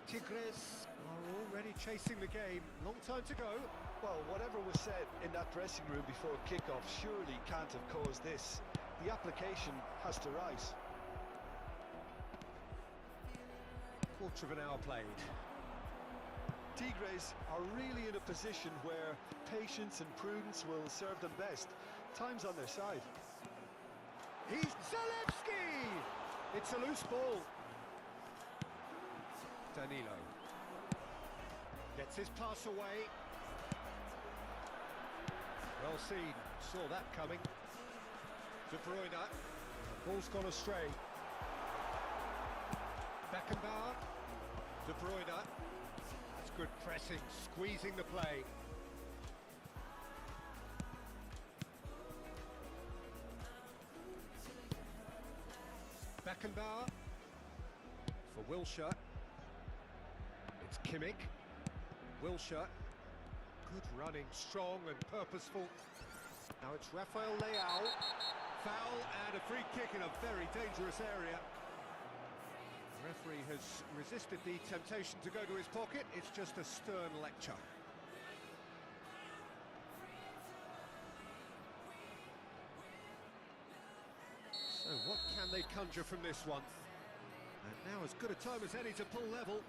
Tigres are already chasing the game. Long time to go. Well, whatever was said in that dressing room before kickoff surely can't have caused this. The application has to rise. Quarter of an hour played. Tigres are really in a position where patience and prudence will serve them best. Time's on their side. He's Zalewski! It's a loose ball. Danilo gets his pass away. Well seen, saw that coming. De Bruyne, the ball's gone astray. Beckenbauer, De Bruyne. That's good pressing, squeezing the play. Beckenbauer for Wilshere. It's Kimmich. Wilshere. Good running, strong and purposeful. Now it's Rafael Leao. Foul and a free kick in a very dangerous area. The referee has resisted the temptation to go to his pocket. It's just a stern lecture. So what can they conjure from this one? And now as good a time as any to pull level.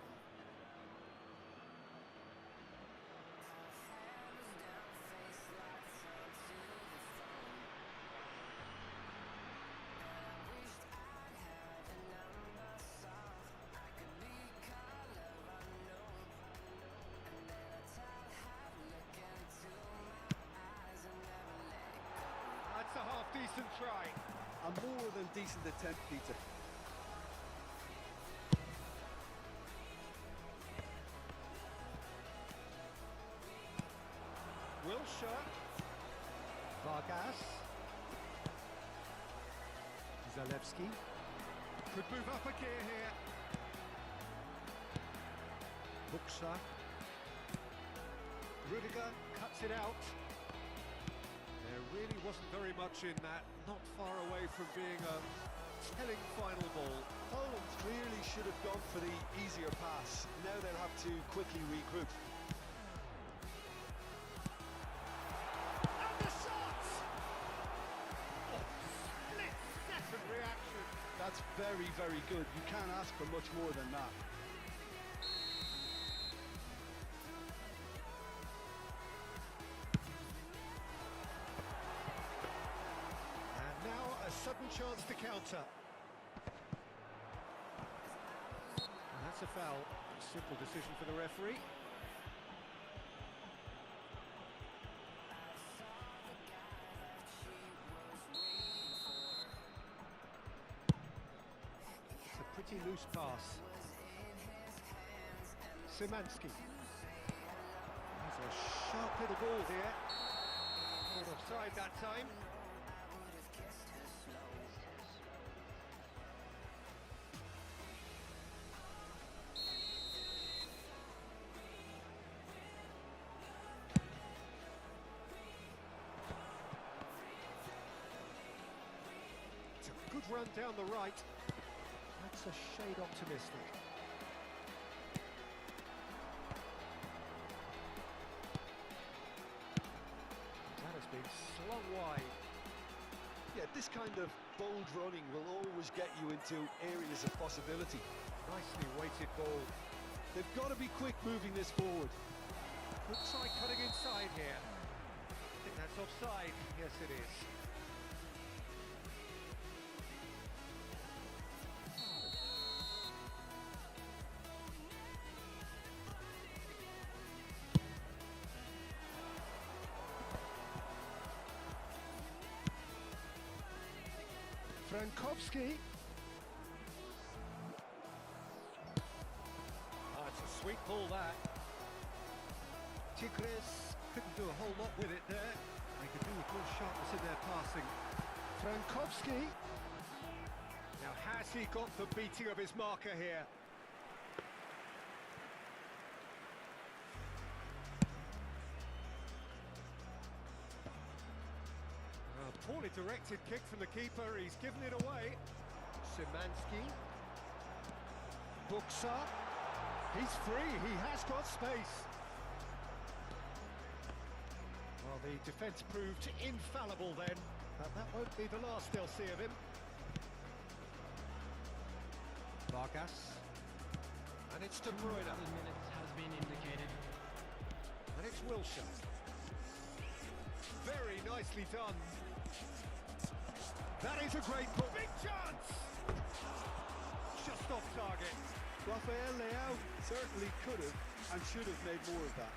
That's a half-decent try. A more than decent attempt, Peter. Wilshere. Vargas. Zalewski. Could move up a gear here. Buxa. Rudiger cuts it out. There really wasn't very much in that, not far away from being a telling final ball. Poland clearly should have gone for the easier pass. Now they'll have to quickly regroup. And the shot! Oh, split-second reaction. That's very, very good. You can't ask for much more than that. And now a sudden chance to counter. And that's a foul. Simple decision for the referee. It's a pretty loose pass. Szymanski. There's a sharp little ball here. Not offside that time. It's a good run down the right. That's a shade optimistic. That has been slung wide. Yeah, this kind of bold running will always get you into areas of possibility. Nicely weighted ball. They've got to be quick moving this forward. Could try cutting inside here. I think that's offside. Yes, it is. Frankowski. It's a sweet ball, that. Tigres couldn't do a whole lot with it there. They could do with more sharpness in their passing. Frankowski. Now, has he got the beating of his marker here? A poorly directed kick from the keeper. He's given it away. Szymanski. Buxa. He's free. He has got space. The defence proved infallible then, but that won't be the last they'll see of him. Vargas. And it's De Bruyne. Minutes has been indicated. And it's Wilshere. Very nicely done. That is a great ball. Big chance! Just off target. Rafael Leao certainly could have and should have made more of that.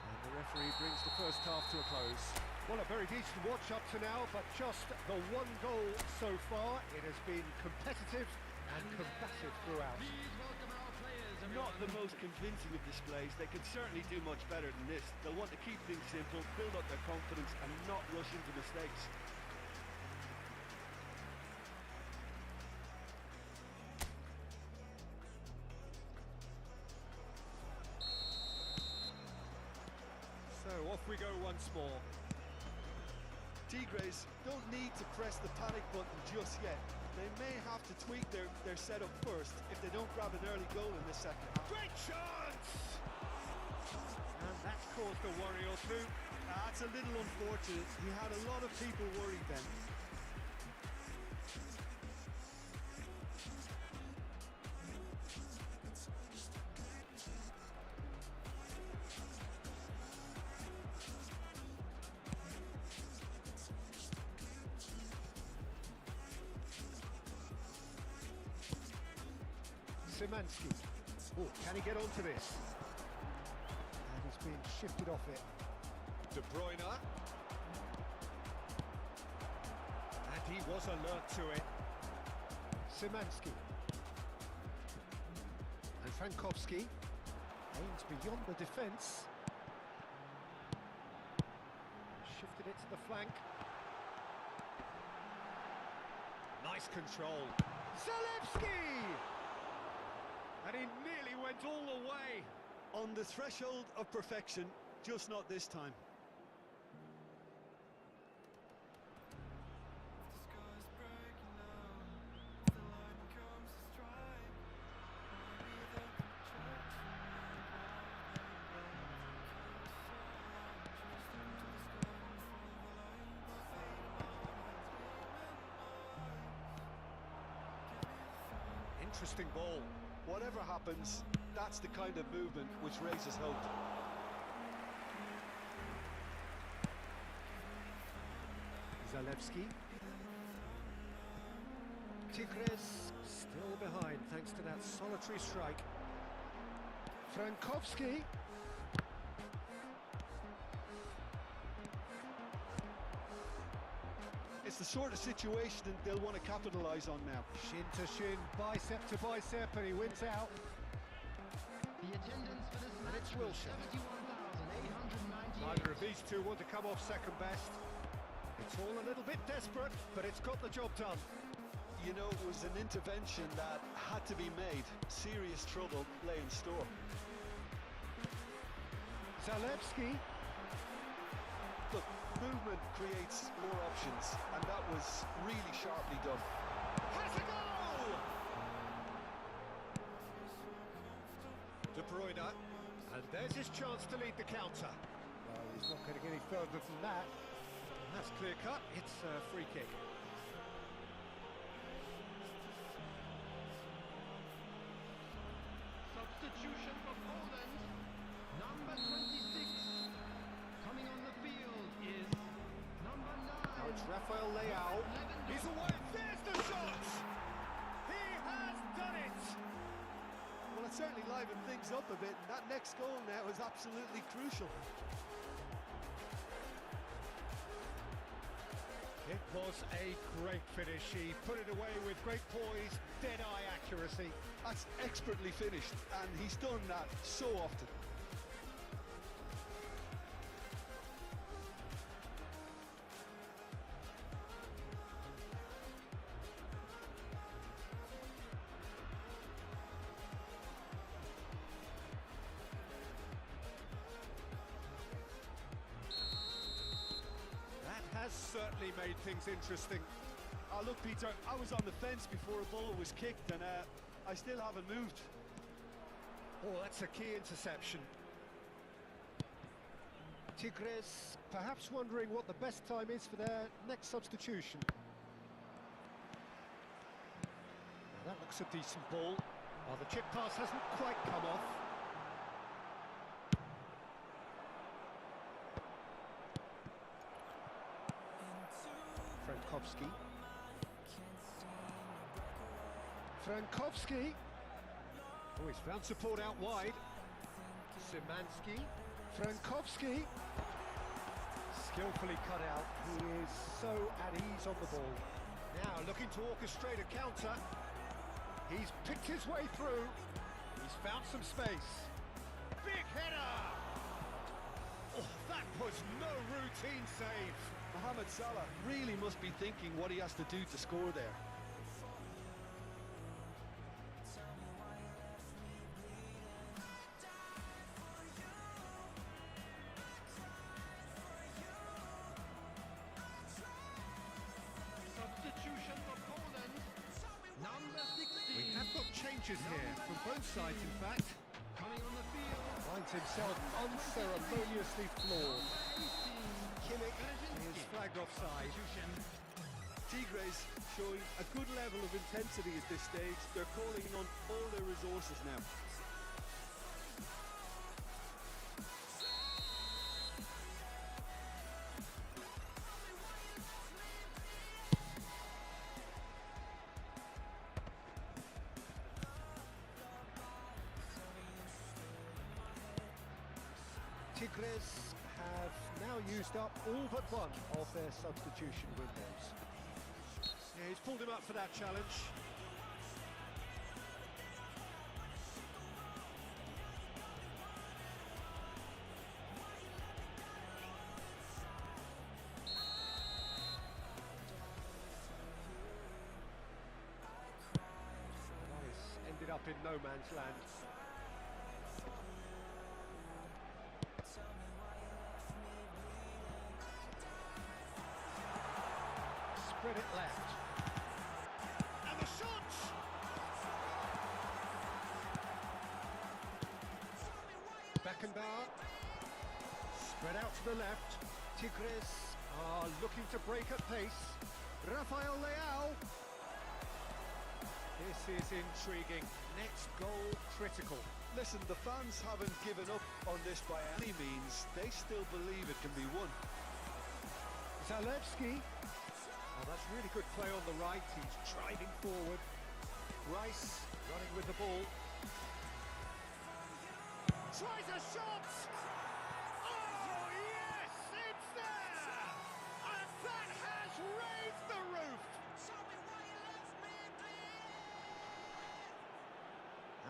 And the referee brings the first half to a close. Well, a very decent watch up to now, but just the one goal so far. It has been competitive and combative throughout. Please welcome our players, Not everyone. the most convincing of displays. They could certainly do much better than this. They'll want to keep things simple, build up their confidence and not rush into mistakes. So off we go once more. Tigres don't need to press the panic button just yet. They may have to tweak their setup first if they don't grab an early goal in the second half. Great chance! And that's caused a worry or two. That's a little unfortunate. He had a lot of people worried then. Szymanski. Oh, can he get onto this? And he's been shifted off it. De Bruyne. And he was alert to it. Szymanski. And Frankowski aims beyond the defence. Shifted it to the flank. Nice control. Zalewski! And he nearly went all the way. On the threshold of perfection, just not this time. Interesting ball. Whatever happens, that's the kind of movement which raises hope. Zalewski. Tigres still behind thanks to that solitary strike. Frankowski. It's the sort of situation they'll want to capitalise on now. Shin to shin, bicep to bicep, and he wins out. The attendance for this And match it's was Wilshere. 71,898. Neither of these two want to come off second best. It's all a little bit desperate, but it's got the job done. You know, it was an intervention that had to be made. Serious trouble lay in store. Zalewski. Look, movement creates more options, and that was really sharply done. Has a goal! De Bruyne. And there's his chance to lead the counter. Well, he's not going to get any further than that. And that's clear cut. It's a free kick. Substitution for Poland. Number 26. Coming on the field is number 9. Now it's Rafael Leao. He's away. There's the shot! He has done it! Well, it certainly livened things up a bit, and that next goal now is absolutely crucial. It was a great finish. He put it away with great poise, dead-eye accuracy. That's expertly finished, and he's done that so often. certainly made things interesting. Look, Peter, I was on the fence before a ball was kicked, and I still haven't moved. Oh, that's a key interception. Tigres perhaps wondering what the best time is for their next substitution. Now that looks a decent ball. Well, the chip pass hasn't quite come off. Frankowski. Frankowski. Oh, he's found support out wide. Szymanski. Frankowski. Skillfully cut out. He is so at ease on the ball. Now looking to orchestrate a counter. He's picked his way through. He's found some space. Big header! Oh, that was no routine save. Mohamed Salah really must be thinking what he has to do to score there. Substitution for Poland. Number 16. We have got changes here from both sides, in fact. Coming on the field. Finds himself unceremoniously floored. Kimmich is flagged offside. Tigres showing a good level of intensity at this stage. They're calling on all their resources now. Tigres have now used up all but one of their substitution windows. Yeah, he's pulled him up for that challenge. Nice. Ended up in no man's land. Spread it left. And the shot! Beckenbauer. Spread out to the left. Tigres are looking to break at pace. Rafael Leao. This is intriguing. Next goal critical. Listen, the fans haven't given up on this by any means. They still believe it can be won. Zalewski. Oh, that's really good play on the right. He's driving forward. Rice running with the ball. Tries a shot! Oh, yes! It's there! And that has raised the roof!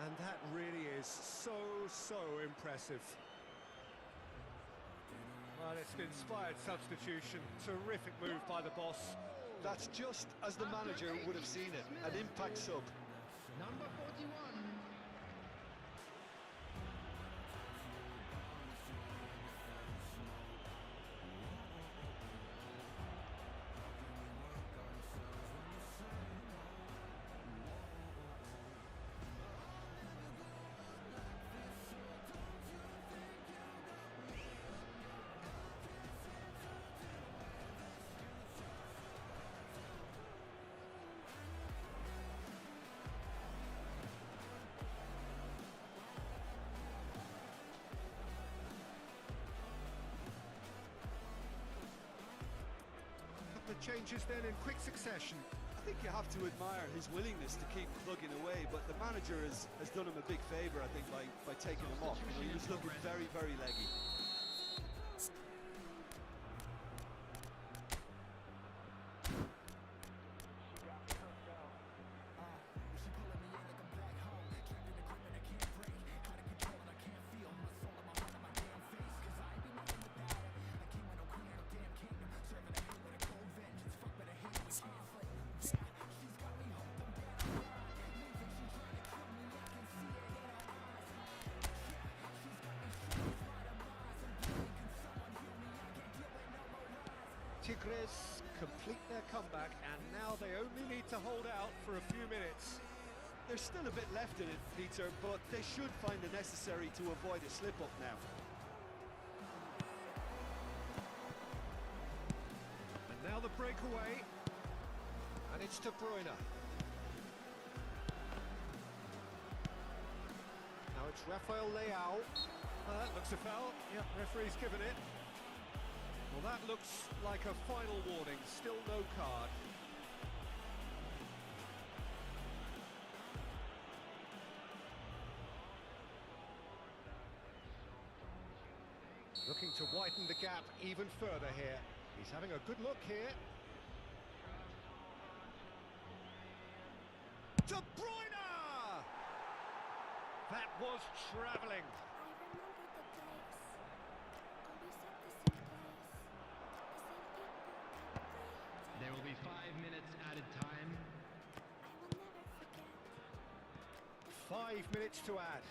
And that really is so impressive. Well, it's an inspired substitution. Terrific move by the boss. That's just as the manager would have seen it, an impact sub. Number 41. Changes then in quick succession. I think you have to admire his willingness to keep plugging away, but the manager has done him a big favour, I think, by taking him off. You know, he was looking very leggy. Tigres complete their comeback, and now they only need to hold out for a few minutes. There's still a bit left in it, Peter, but they should find the necessary to avoid a slip-up now. And now the breakaway, and it's De Bruyne. Now it's Rafael Leao. That looks a foul. Yep, referee's given it. Well, that looks like a final warning. Still no card. Looking to widen the gap even further here. He's having a good look here. De Bruyne! That was travelling. There will be 5 minutes added time. 5 minutes to add.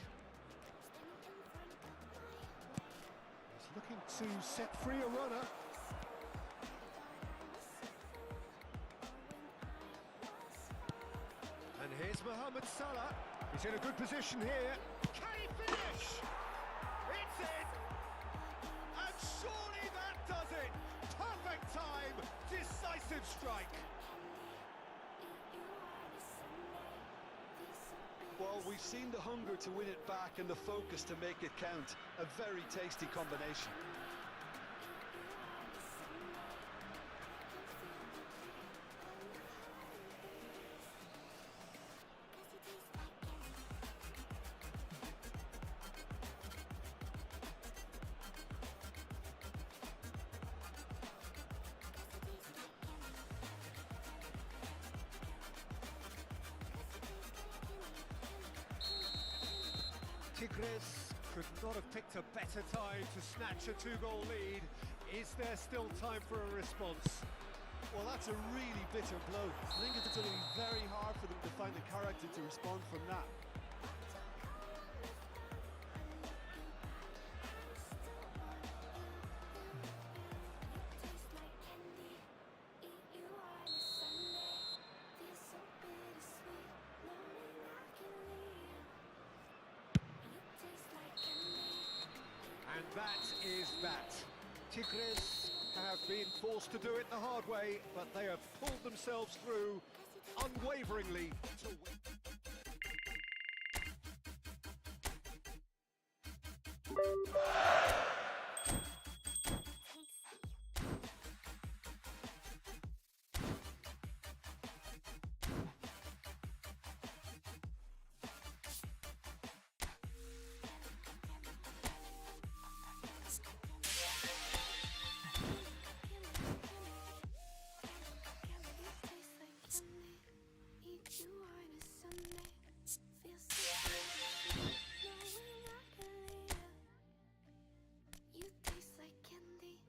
He's looking to set free a runner. And here's Mohamed Salah. He's in a good position here. Can he finish? It's in! And surely that does it! Perfect time! Decisive strike! Well, we've seen the hunger to win it back and the focus to make it count. A very tasty combination. Tigres could not have picked a better time to snatch a two-goal lead. Is there still time for a response? Well, that's a really bitter blow. I think it's going to be very hard for them to find the character to respond from that. And that is that. Tigres have been forced to do it the hard way, but they have pulled themselves through unwaveringly to win. It tastes like candy.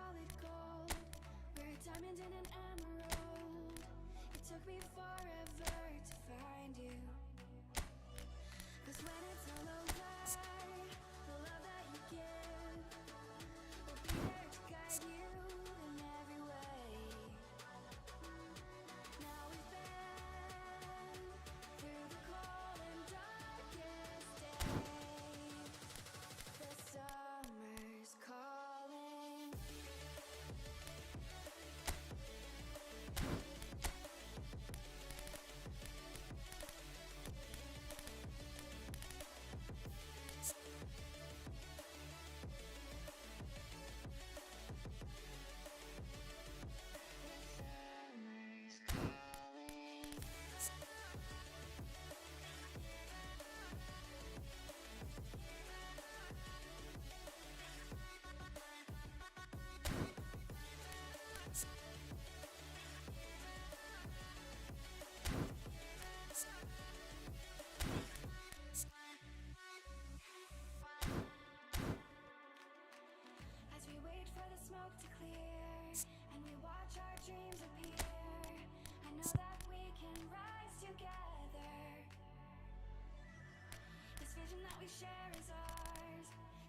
solid gold. We're a diamond and an emerald. It took me forever to find you. 'Cause when it's all over, the love that you give will be there to guide you in every way. Now we've been through the cold and darkest days. The summer's calling. As we wait for the smoke to clear and we watch our dreams appear, I know that we can rise together. This vision that we share is ours.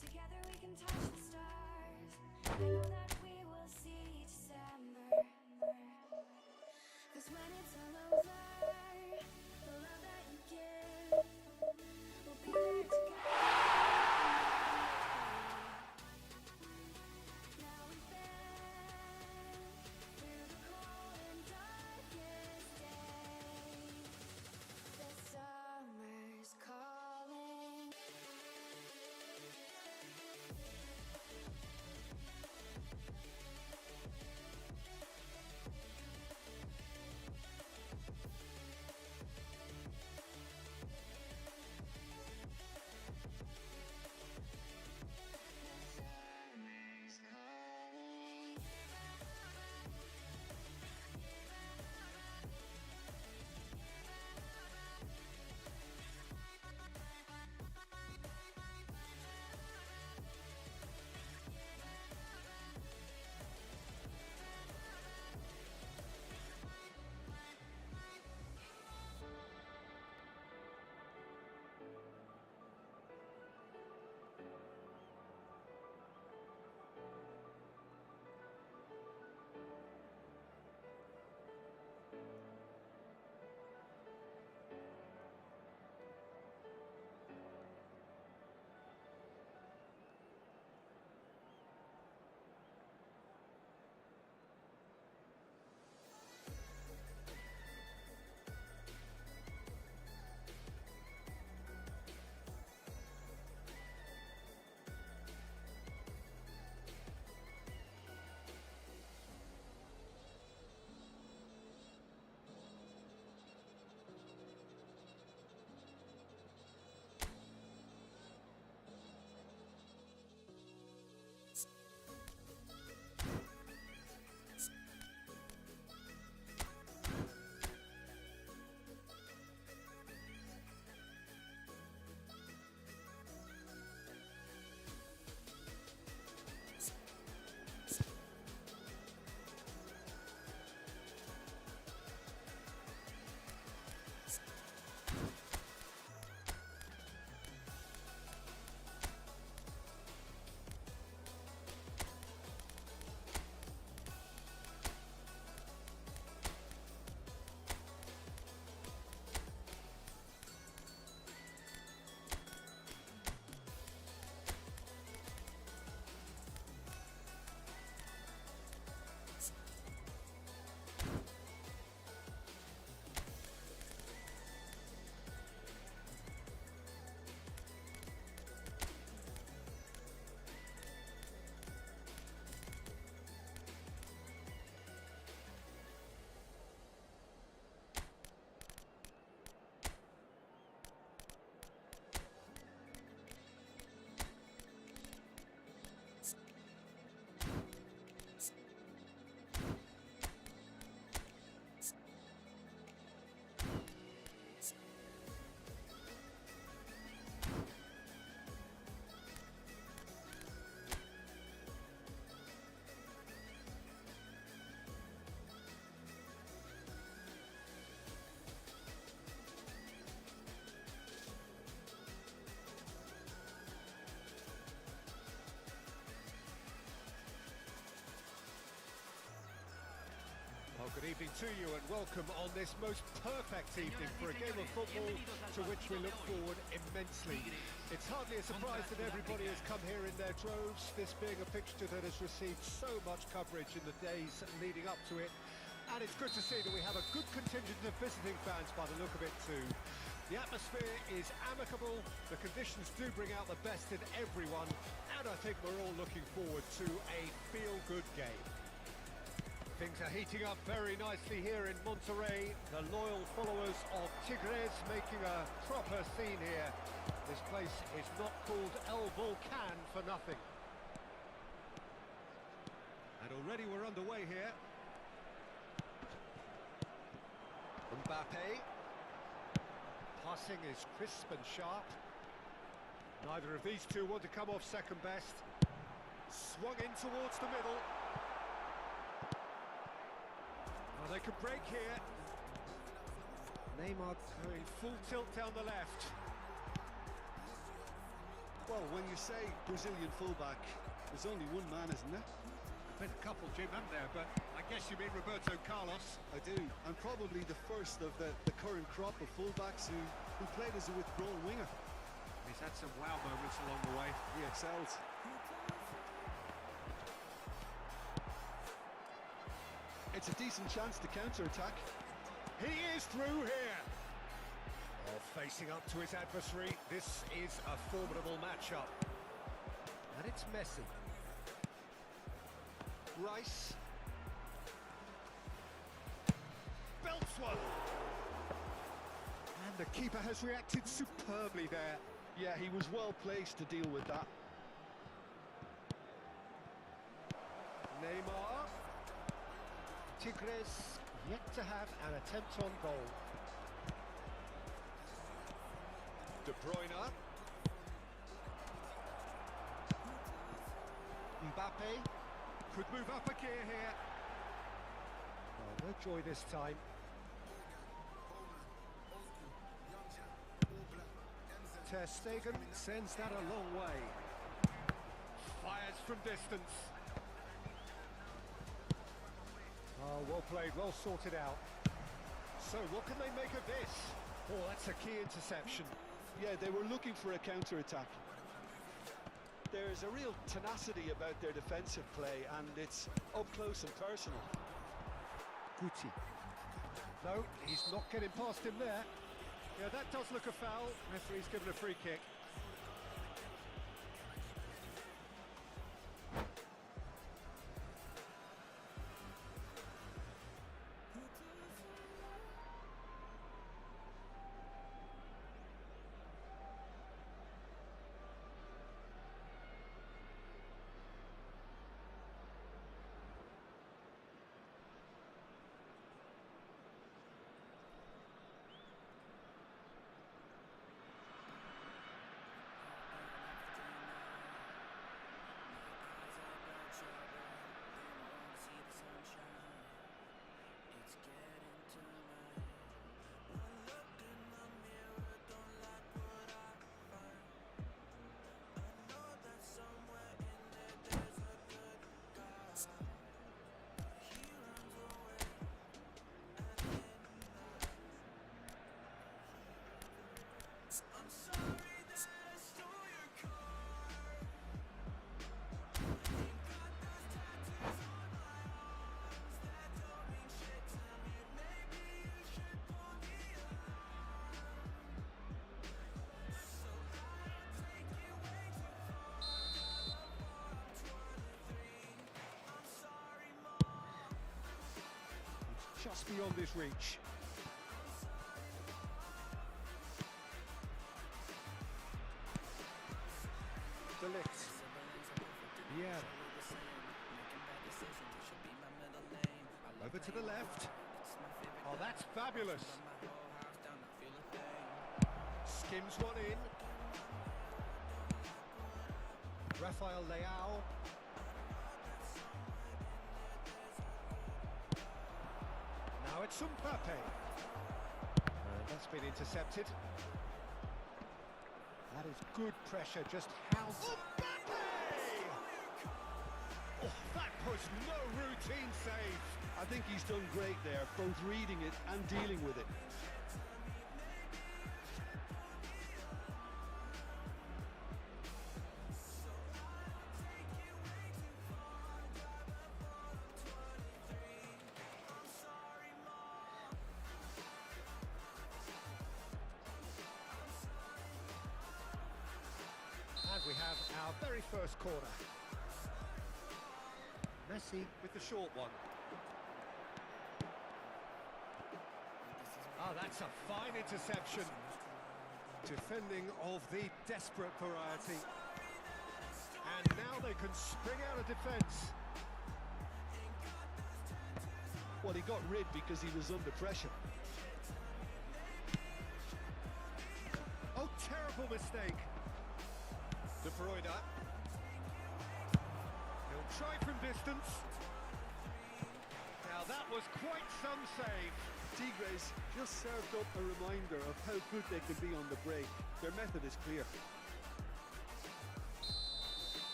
Together we can touch the stars. I know that we will see December. 'Cause when it's all over, the love that you give will be there to guide you. Now we've been through the cold and darkest days. The summer's calling. Well, good evening to you and welcome on this most perfect evening for a game of football to which we look forward immensely. It's hardly a surprise that everybody has come here in their droves, this being a fixture that has received so much coverage in the days leading up to it. And it's good to see that we have a good contingent of visiting fans by the look of it too. The atmosphere is amicable, the conditions do bring out the best in everyone, and I think we're all looking forward to a feel-good game. Things are heating up very nicely here in Monterrey. The loyal followers of Tigres making a proper scene here. This place is not called El Volcan for nothing. And already we're underway here. Mbappe. Passing is crisp and sharp. Neither of these two want to come off second best. Swung in towards the middle. Oh, they could break here. Neymar going full tilt down the left. Well, when you say Brazilian fullback, there's only one man, isn't there? Been a couple, Jim, haven't there? But I guess you mean Roberto Carlos. I do, and probably the first of the current crop of fullbacks who played as a withdrawn winger. He's had some wow moments along the way. He excels. It's a decent chance to counter-attack. He is through here. Oh, facing up to his adversary. This is a formidable matchup. And it's Messi. Rice. Belts one. And the keeper has reacted superbly there. Yeah, he was well placed to deal with that. Neymar. Tigres yet to have an attempt on goal. De Bruyne. Mbappe. Could move up a gear here. Oh, no joy this time. Ter Stegen sends that a long way. Fires from distance. Oh, well played, well sorted out. So, what can they make of this? Oh, that's a key interception. Yeah, they were looking for a counter-attack. There's a real tenacity about their defensive play, and it's up close and personal. Guti. No, he's not getting past him there. Yeah, that does look a foul. Referee's given a free kick. Just beyond his reach. De Ligt. Yeah. Over to the left. Oh, that's fabulous. Skims one in. Rafael Leao. Now it's Mbappe. And that's been intercepted. That is good pressure, just how... Mbappe! Oh, that push It's no routine save. I think he's done great there, both reading it and dealing with it. And we have our very first corner. Messi with the short one. Oh, that's a fine interception. Defending of the desperate variety. And now they can spring out of defence. Well, he got rid because he was under pressure. Oh, terrible mistake. De Bruyne. He'll try from distance. Now that was quite some save. Tigres just served up a reminder of how good they can be on the break. Their method is clear.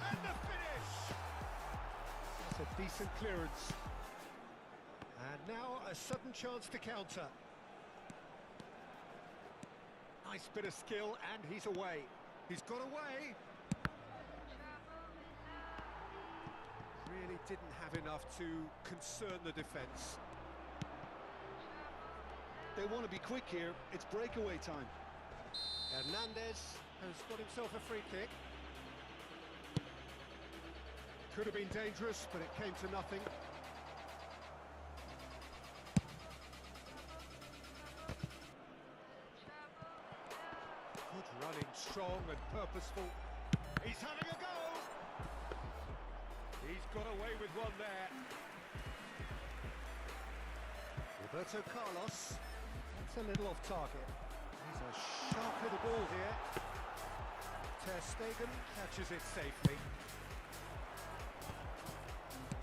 And the finish! That's a decent clearance. And now a sudden chance to counter. Nice bit of skill, and he's away. He's got away. Really didn't have enough to concern the defence. They want to be quick here. It's breakaway time. Hernandez has got himself a free kick. Could have been dangerous, but it came to nothing. Good running, strong and purposeful. He's having a go! He's got away with one there. Roberto Carlos. That's a little off target. He's a sharp little ball here. Ter Stegen catches it safely.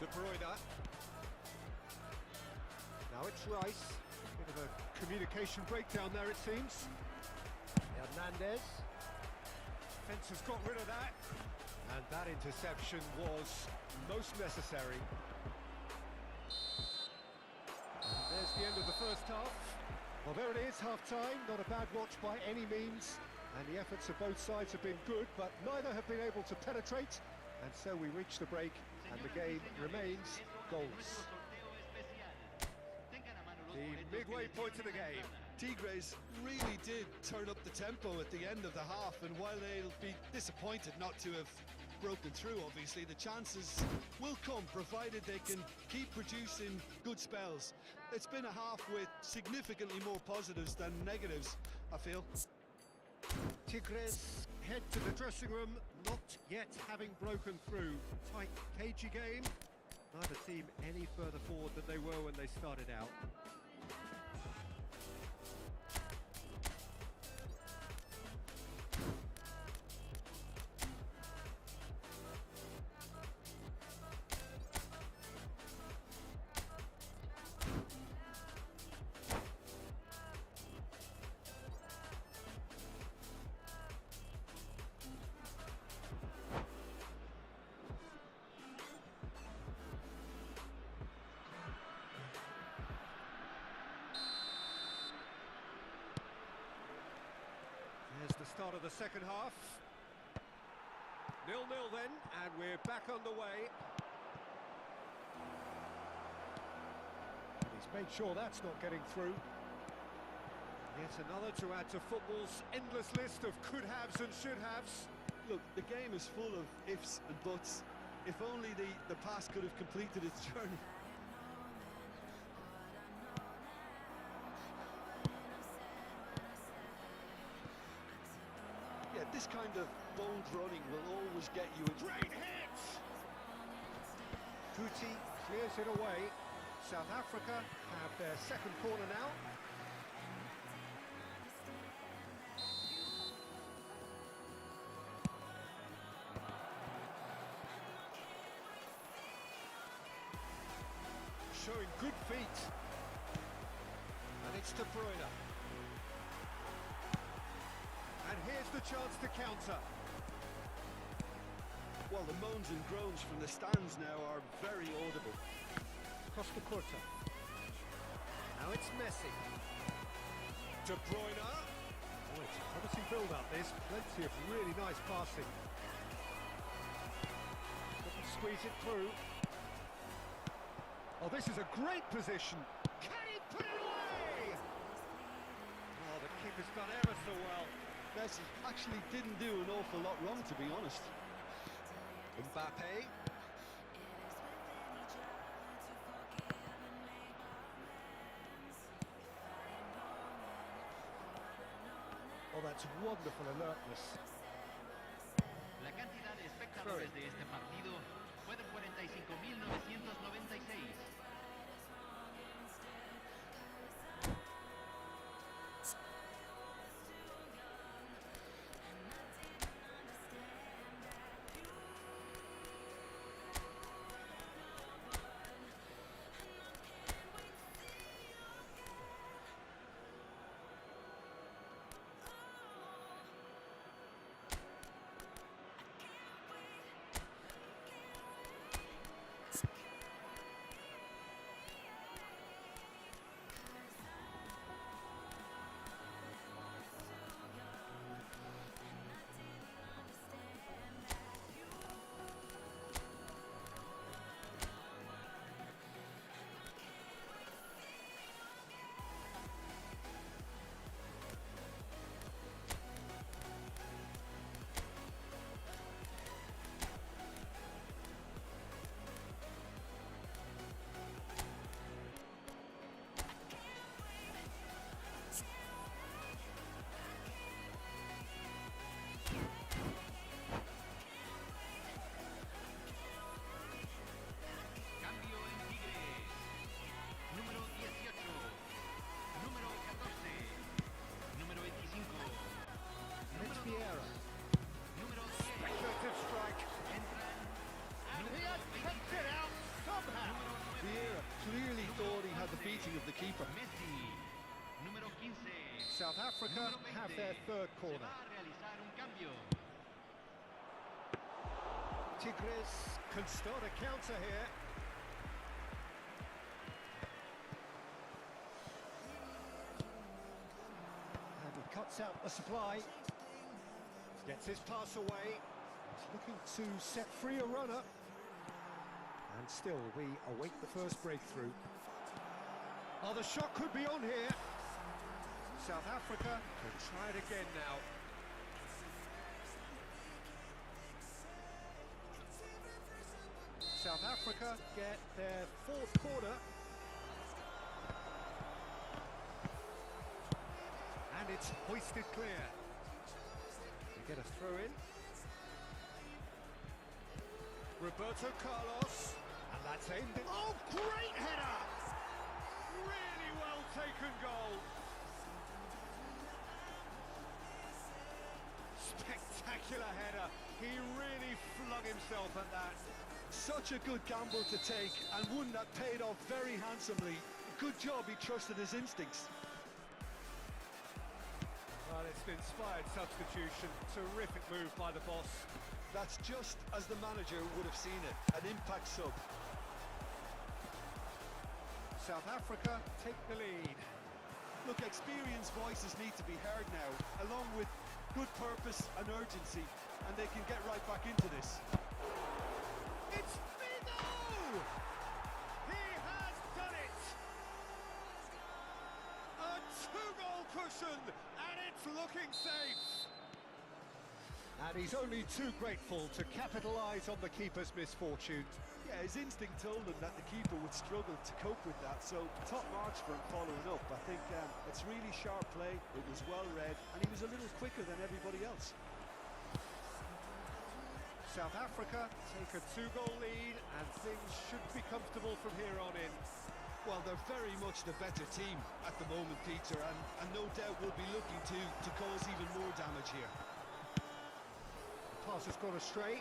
De Bruyne. Now it's Rice. Bit of a communication breakdown there, it seems. Hernandez. Fence has got rid of that. And that interception was most necessary. And there's the end of the first half. Well, there it is, half-time. Not a bad watch by any means. And the efforts of both sides have been good, but neither have been able to penetrate. And so we reach the break, and the game remains goalless. The midway point of the game. Tigres really did turn up the tempo at the end of the half, and while they'll be disappointed not to have broken through, obviously, the chances will come, provided they can keep producing good spells. It's been a half with significantly more positives than negatives, I feel. Tigres head to the dressing room, not yet having broken through. Tight, cagey game. Neither team any further forward than they were when they started out. There's the start of the second half. 0-0 then, and we're back underway. And he's made sure that's not getting through. Yet another to add to football's endless list of could-haves and should-haves. Look, the game is full of ifs and buts. If only the pass could have completed its journey. Yeah, this kind of bold running will always get you a Great hit! Kuti clears it away. South Africa have their second corner now. Showing good feet. And it's De Bruyne. And here's the chance to counter. Well, the moans and groans from the stands now are very audible. Costa Curta. Now it's Messi. De Bruyne. Oh, it's a promising build-up this. Plenty of really nice passing. Couldn't squeeze it through. Oh, this is a great position. Can he put it away? Oh, the keeper's done ever so well. Messi actually didn't do an awful lot wrong, to be honest. Mbappe. Oh, that's wonderful alertness. La cantidad de espectadores de este partido fue de 45.996. Beating of the keeper. Messi, número 15. South Africa have their third Se corner. va a realizar un cambio. Tigres can start a counter here. And he cuts out the supply. Gets his pass away. He's looking to set free a runner. And still, we await the first breakthrough. Oh, the shot could be on here. South Africa can try it again now. South Africa get their fourth corner. And it's hoisted clear. They get a throw in. Roberto Carlos. And that's aimed. Oh, great header! Really well taken goal. Spectacular header. He really flung himself at that. Such a good gamble to take, and one that paid off very handsomely. Good job he trusted his instincts. Well, it's an inspired substitution. Terrific move by the boss. That's just as the manager would have seen it, an impact sub. South Africa take the lead. Look, experienced voices need to be heard now, along with good purpose and urgency, and they can get right back into this. It's Figo! He has done it! A two-goal cushion, and it's looking safe. And he's only too grateful to capitalise on the keeper's misfortune. Yeah, his instinct told him that the keeper would struggle to cope with that, so top marks for him following up. I think it's really sharp play, it was well read, and he was a little quicker than everybody else. South Africa take a two-goal lead, and things should be comfortable from here on in. Well, they're very much the better team at the moment, Peter, and no doubt will be looking to cause even more damage here. Pass has gone astray.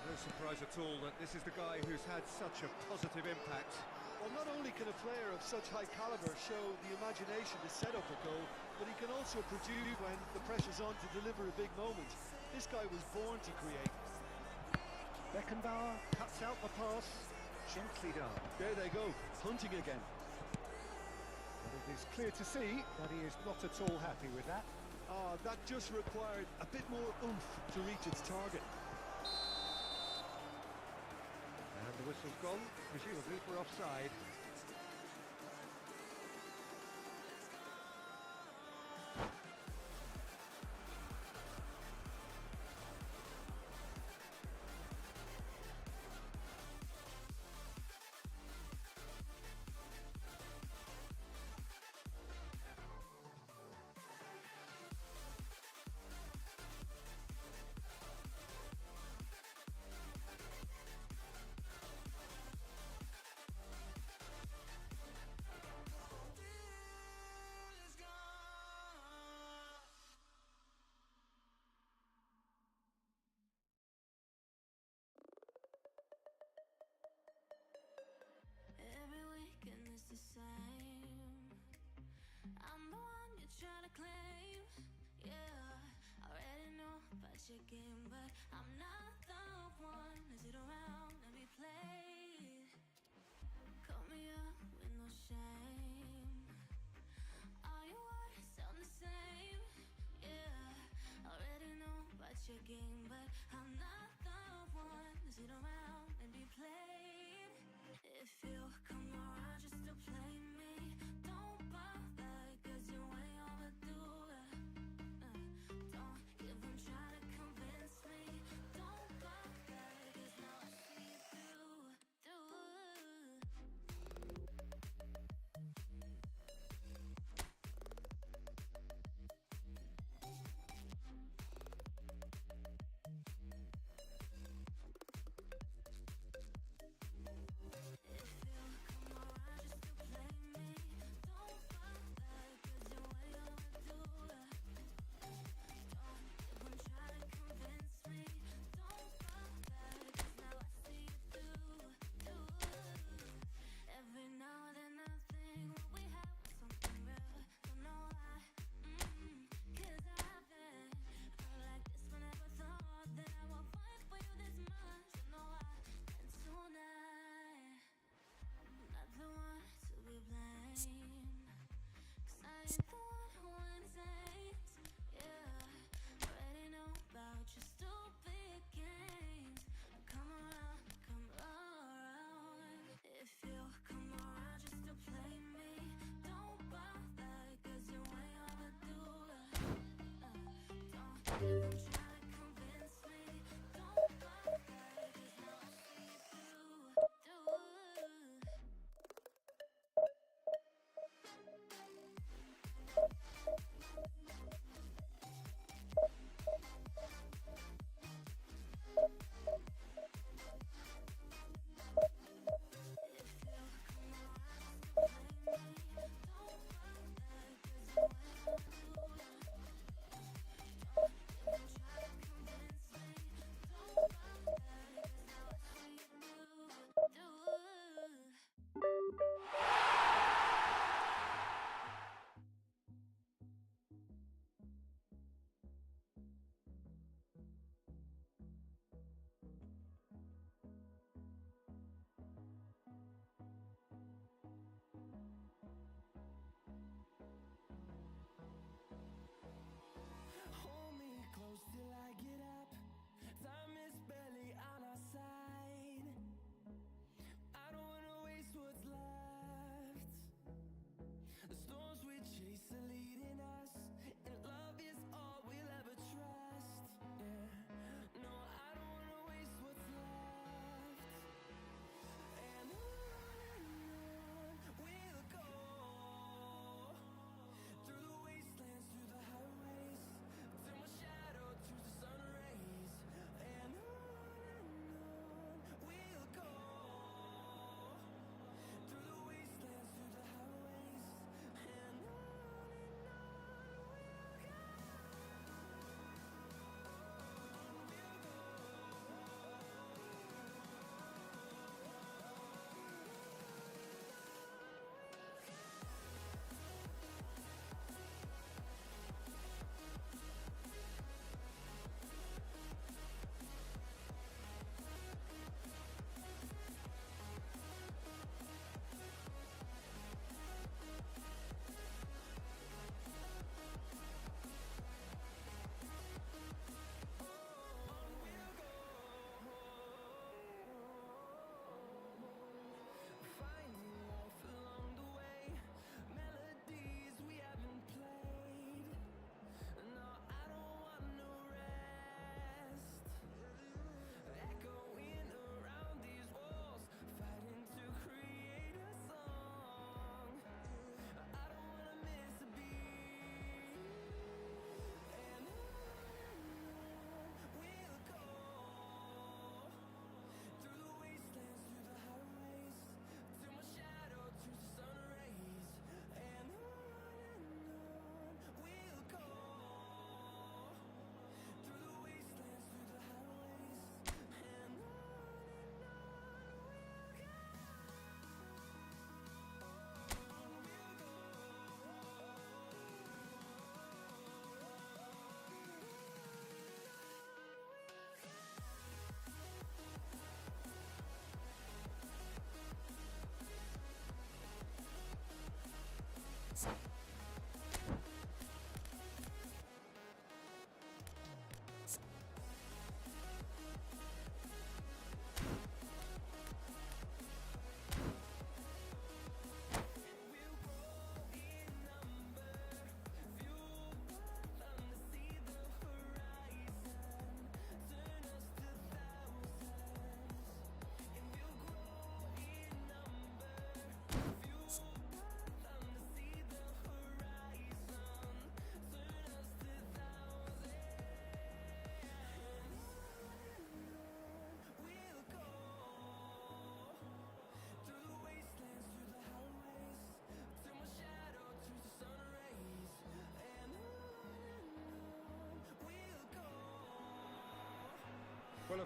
No surprise at all that this is the guy who's had such a positive impact. Well, not only can a player of such high caliber show the imagination to set up a goal, but he can also produce when the pressure's on to deliver a big moment. This guy was born to create. Beckenbauer cuts out the pass, gently done. There they go, hunting again. But it is clear to see that he is not at all happy with that. Ah, that just required a bit more oomph to reach its target. And the whistle's gone, presumably for offside.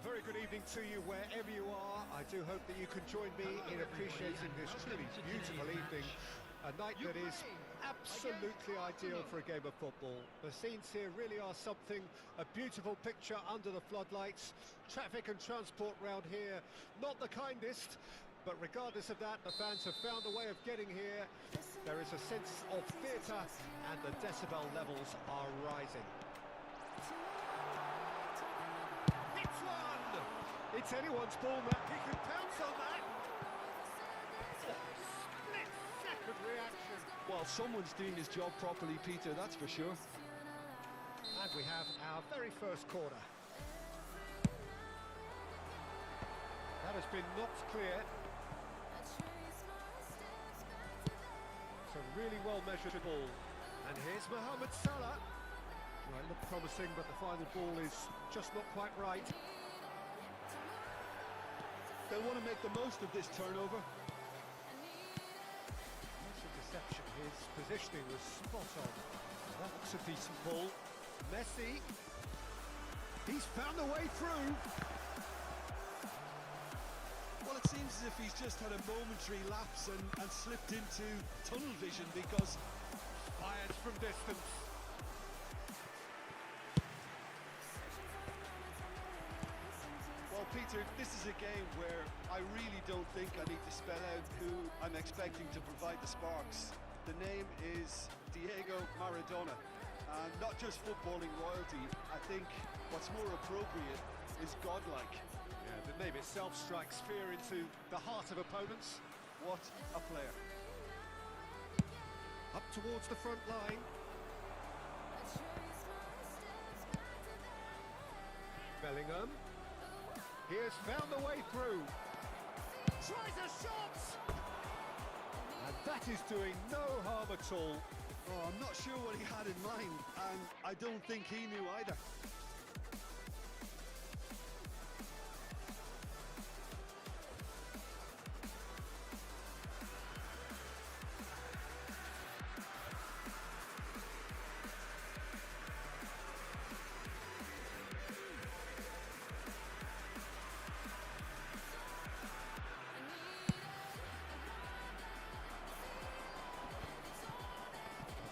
very good evening to you wherever you are. I do hope that you can join me in appreciating this truly beautiful evening. A night that is absolutely ideal for a game of football. The scenes here really are something, a beautiful picture under the floodlights. Traffic and transport round here, not the kindest, but regardless of that, the fans have found a way of getting here. There is a sense of theatre and the decibel levels are rising. It's one! It's anyone's ball now. He can pounce on that. Split-second reaction. Well, someone's doing his job properly, Peter, that's for sure. And we have our very first corner. That has been knocked clear. It's a really well-measured ball. And here's Mohamed Salah. Well, it looked promising, but the final ball is just not quite right. They'll want to make the most of this turnover. That's a deception. His positioning was spot on. That looks a decent ball. Messi. He's found a way through. Well, it seems as if he's just had a momentary lapse and slipped into tunnel vision because... Fired from distance. Well, Peter, this is a game where I really don't think I need to spell out who I'm expecting to provide the sparks. The name is Diego Maradona. And not just footballing royalty, I think what's more appropriate is godlike. Yeah, the name itself strikes fear into the heart of opponents. What a player. Up towards the front line. Bellingham. He has found a way through. Tries a shot! And that is doing no harm at all. Oh, I'm not sure what he had in mind, and I don't think he knew either.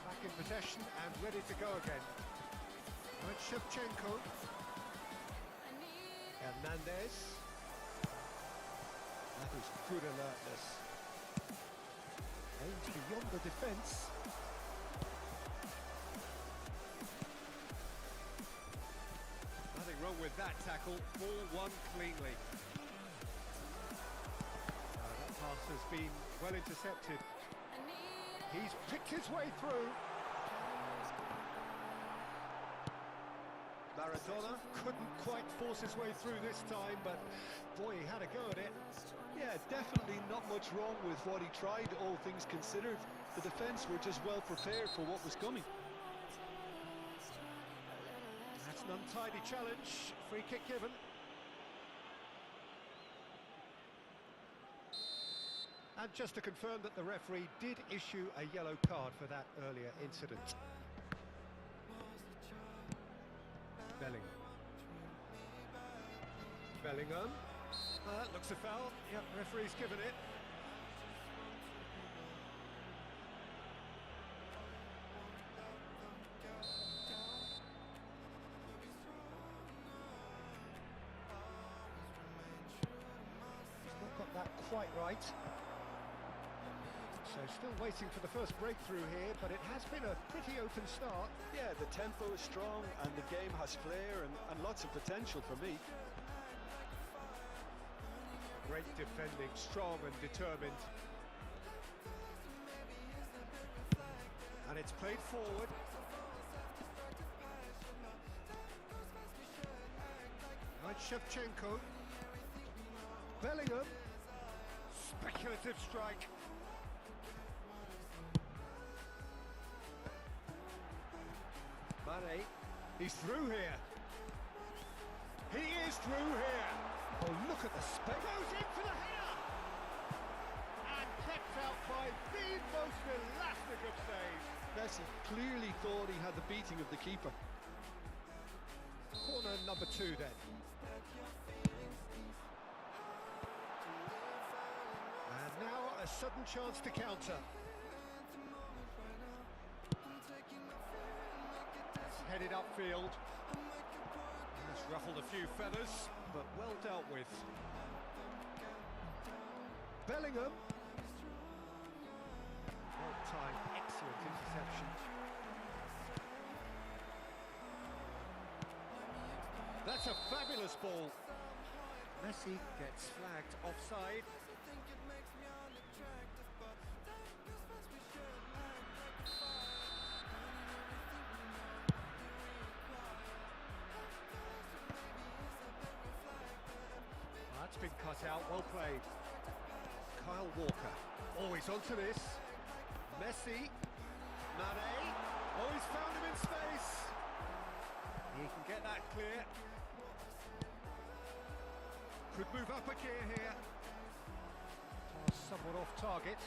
Back in possession and ready to go again. Right, Shevchenko. Hernandez. That is good alertness. Aims beyond the defence. Nothing wrong with that tackle. Ball won cleanly. That pass has been well intercepted. He's picked his way through. Maradona couldn't quite force his way through this time, but boy, he had a go at it. Yeah, definitely not much wrong with what he tried, all things considered. The defence were just well prepared for what was coming. That's an untidy challenge. Free kick given. And just to confirm that the referee did issue a yellow card for that earlier incident. Bellingham. That looks a foul. Yep, referee's given it. He's not got that quite right. So still waiting for the first breakthrough here, but it has been a pretty open start. Yeah, the tempo is strong and the game has flair and lots of potential for me. Great defending, strong and determined. And it's played forward. Right, Shevchenko. Bellingham. Speculative strike. Mane. He's through here. He is through here. Oh, look at the spec. Goes in for the header. And kept out by the most elastic of saves. Messi clearly thought he had the beating of the keeper. Corner number number 2 then. And now a sudden chance to counter. It's headed upfield. It's ruffled a few feathers, but well dealt with. Bellingham. Well-timed, excellent interception. That's a fabulous ball. Messi gets flagged offside. That's been cut out, well played. Kyle Walker. Oh, he's onto this. Messi. Mane. Oh, he's found him in space. He can get that clear. Could move up a gear here. Pass somewhat off target.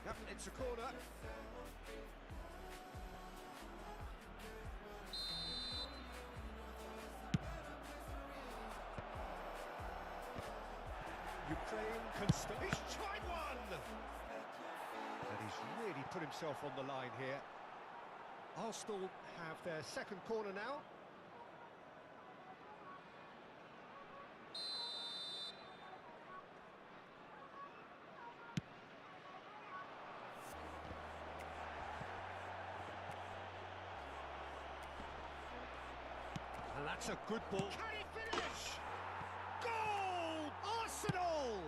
Yep, it's a corner. Ukraine can stop. He's tried one! And he's really put himself on the line here. Arsenal have their second corner now. And that's a good ball. Can he finish? Goal! Arsenal!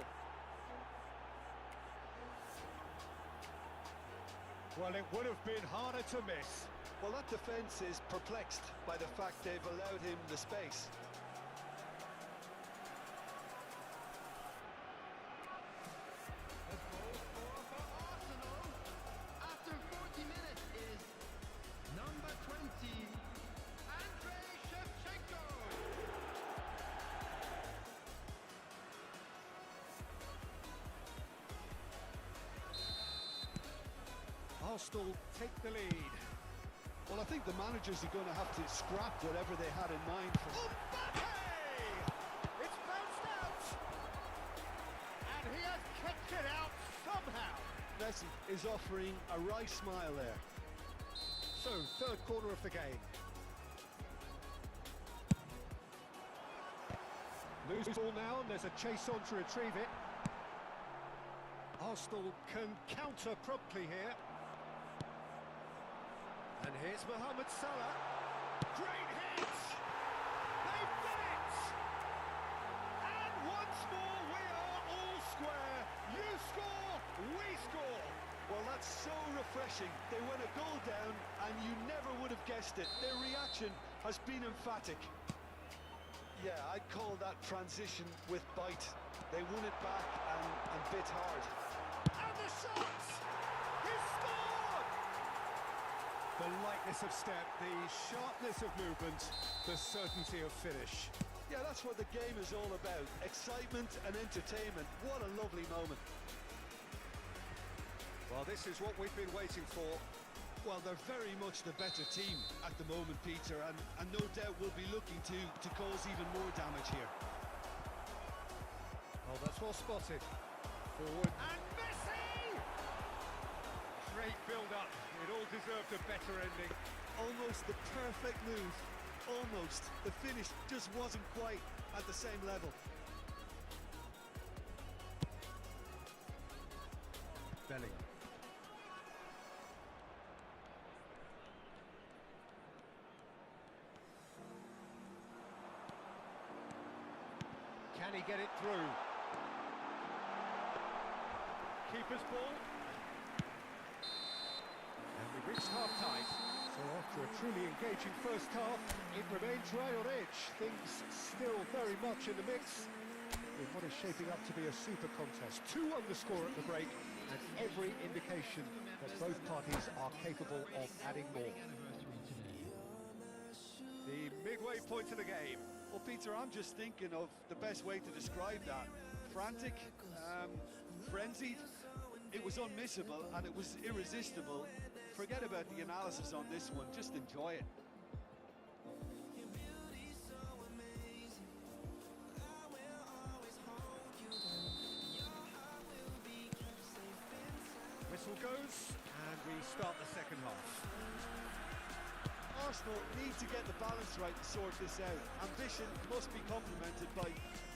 Well, it would have been harder to miss. Well, that defence is perplexed by the fact they've allowed him the space. The goal scorer for Arsenal after 40 minutes is number 20, Andrei Shevchenko. Arsenal take the lead. Well, I think the managers are going to have to scrap whatever they had in mind for... It's bounced out! And he has kicked it out somehow. Messi is offering a wry smile there. So, third corner of the game. Loose ball now, and there's a chase on to retrieve it. Arsenal can counter promptly here. And here's Mohamed Salah. Great hit! They've done it! And once more we are all square. You score, we score. Well, that's so refreshing. They went a goal down and you never would have guessed it. Their reaction has been emphatic. Yeah, I'd call that transition with bite. They won it back and bit hard. And the shot! He scored! The lightness of step, the sharpness of movement, the certainty of finish. Yeah, that's what the game is all about. Excitement and entertainment. What a lovely moment. Well, this is what we've been waiting for. Well, they're very much the better team at the moment, Peter, and no doubt will be looking to cause even more damage here. Oh, that's well spotted. Forward. And Messi! Great build-up. It all deserved a better ending. Almost the perfect move. Almost. The finish just wasn't quite at the same level. Bellingham. Can he get it through? Keeper's ball. And we've reached half-time. So after a truly engaging first half, it remains right on edge. Things still very much in the mix in what is shaping up to be a super contest. 2 on the score at the break, and every indication that both parties are capable of adding more. The midway point of the game. Well, Peter, I'm just thinking of the best way to describe that. Frantic, frenzied. It was unmissable and it was irresistible. Forget about the analysis on this one, just enjoy it. whistle goes, and we start the second half. Arsenal need to get the balance right to sort this out. Ambition must be complemented by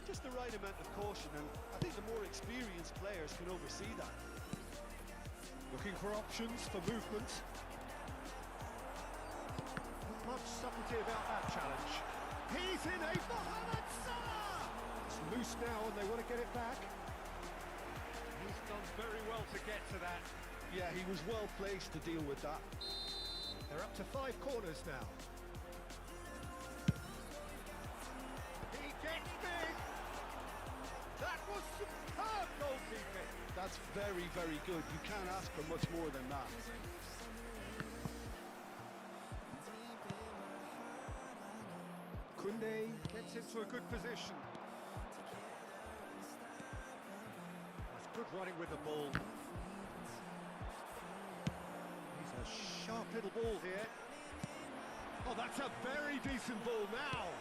just the right amount of caution, and I think the more experienced players can oversee that. Looking for options for movement. Not much subtlety about that challenge. He's in a Mohamed Salah! It's loose now and they want to get it back. He's done very well to get to that. Yeah, he was well placed to deal with that. They're up to 5 corners now. He gets big! That was superb goalkeeping! That's very, very good. You can't ask for much more than that. Koundé gets into a good position. That's good running with the ball. He's a sharp little ball here. Oh, that's a very decent ball now.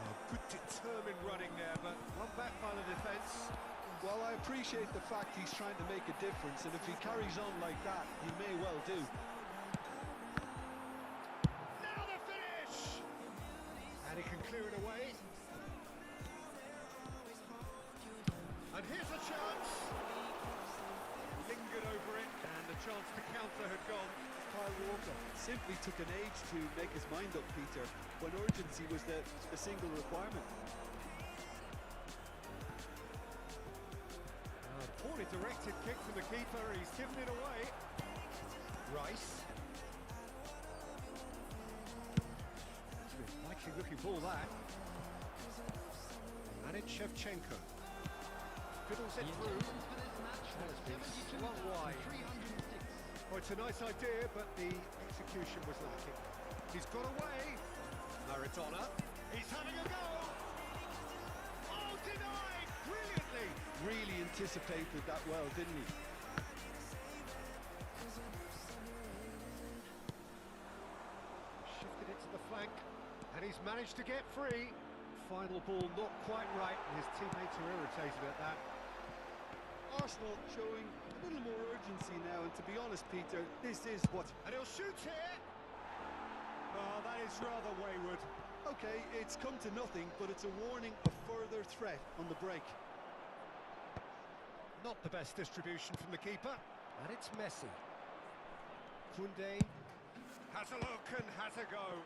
Oh, good determined running there, but one back by the defence. Well, I appreciate the fact he's trying to make a difference, and if he carries on like that, he may well do. Now the finish! And he can clear it away. And here's a chance. Lingered over it, and the chance to counter had gone. Kyle Walker simply took an age to make his mind up, Peter, when urgency was the single requirement. Poorly directed kick from the keeper, he's given it away. Rice. Likely looking ball that. And it's Shevchenko. Fiddles it through. Has been slung wide. Oh, it's a nice idea, but the execution was lacking. He's got away. Maradona. He's having a go. Oh, denied! Brilliantly! Really anticipated that well, didn't he? Shifted it to the flank, and he's managed to get free. Final ball not quite right, and his teammates are irritated at that. Arsenal showing a little more urgency now, and to be honest, Peter, this is what... And he'll shoot here! Oh, that is rather wayward. Okay, it's come to nothing, but it's a warning of further threat on the break. Not the best distribution from the keeper, and it's Messi. Koundé has a look and has a go.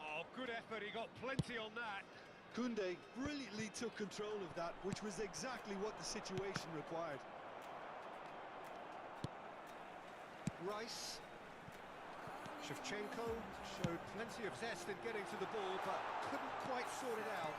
Oh, good effort, he got plenty on that. Koundé brilliantly took control of that, which was exactly what the situation required. Rice. Shevchenko showed plenty of zest in getting to the ball, but couldn't quite sort it out.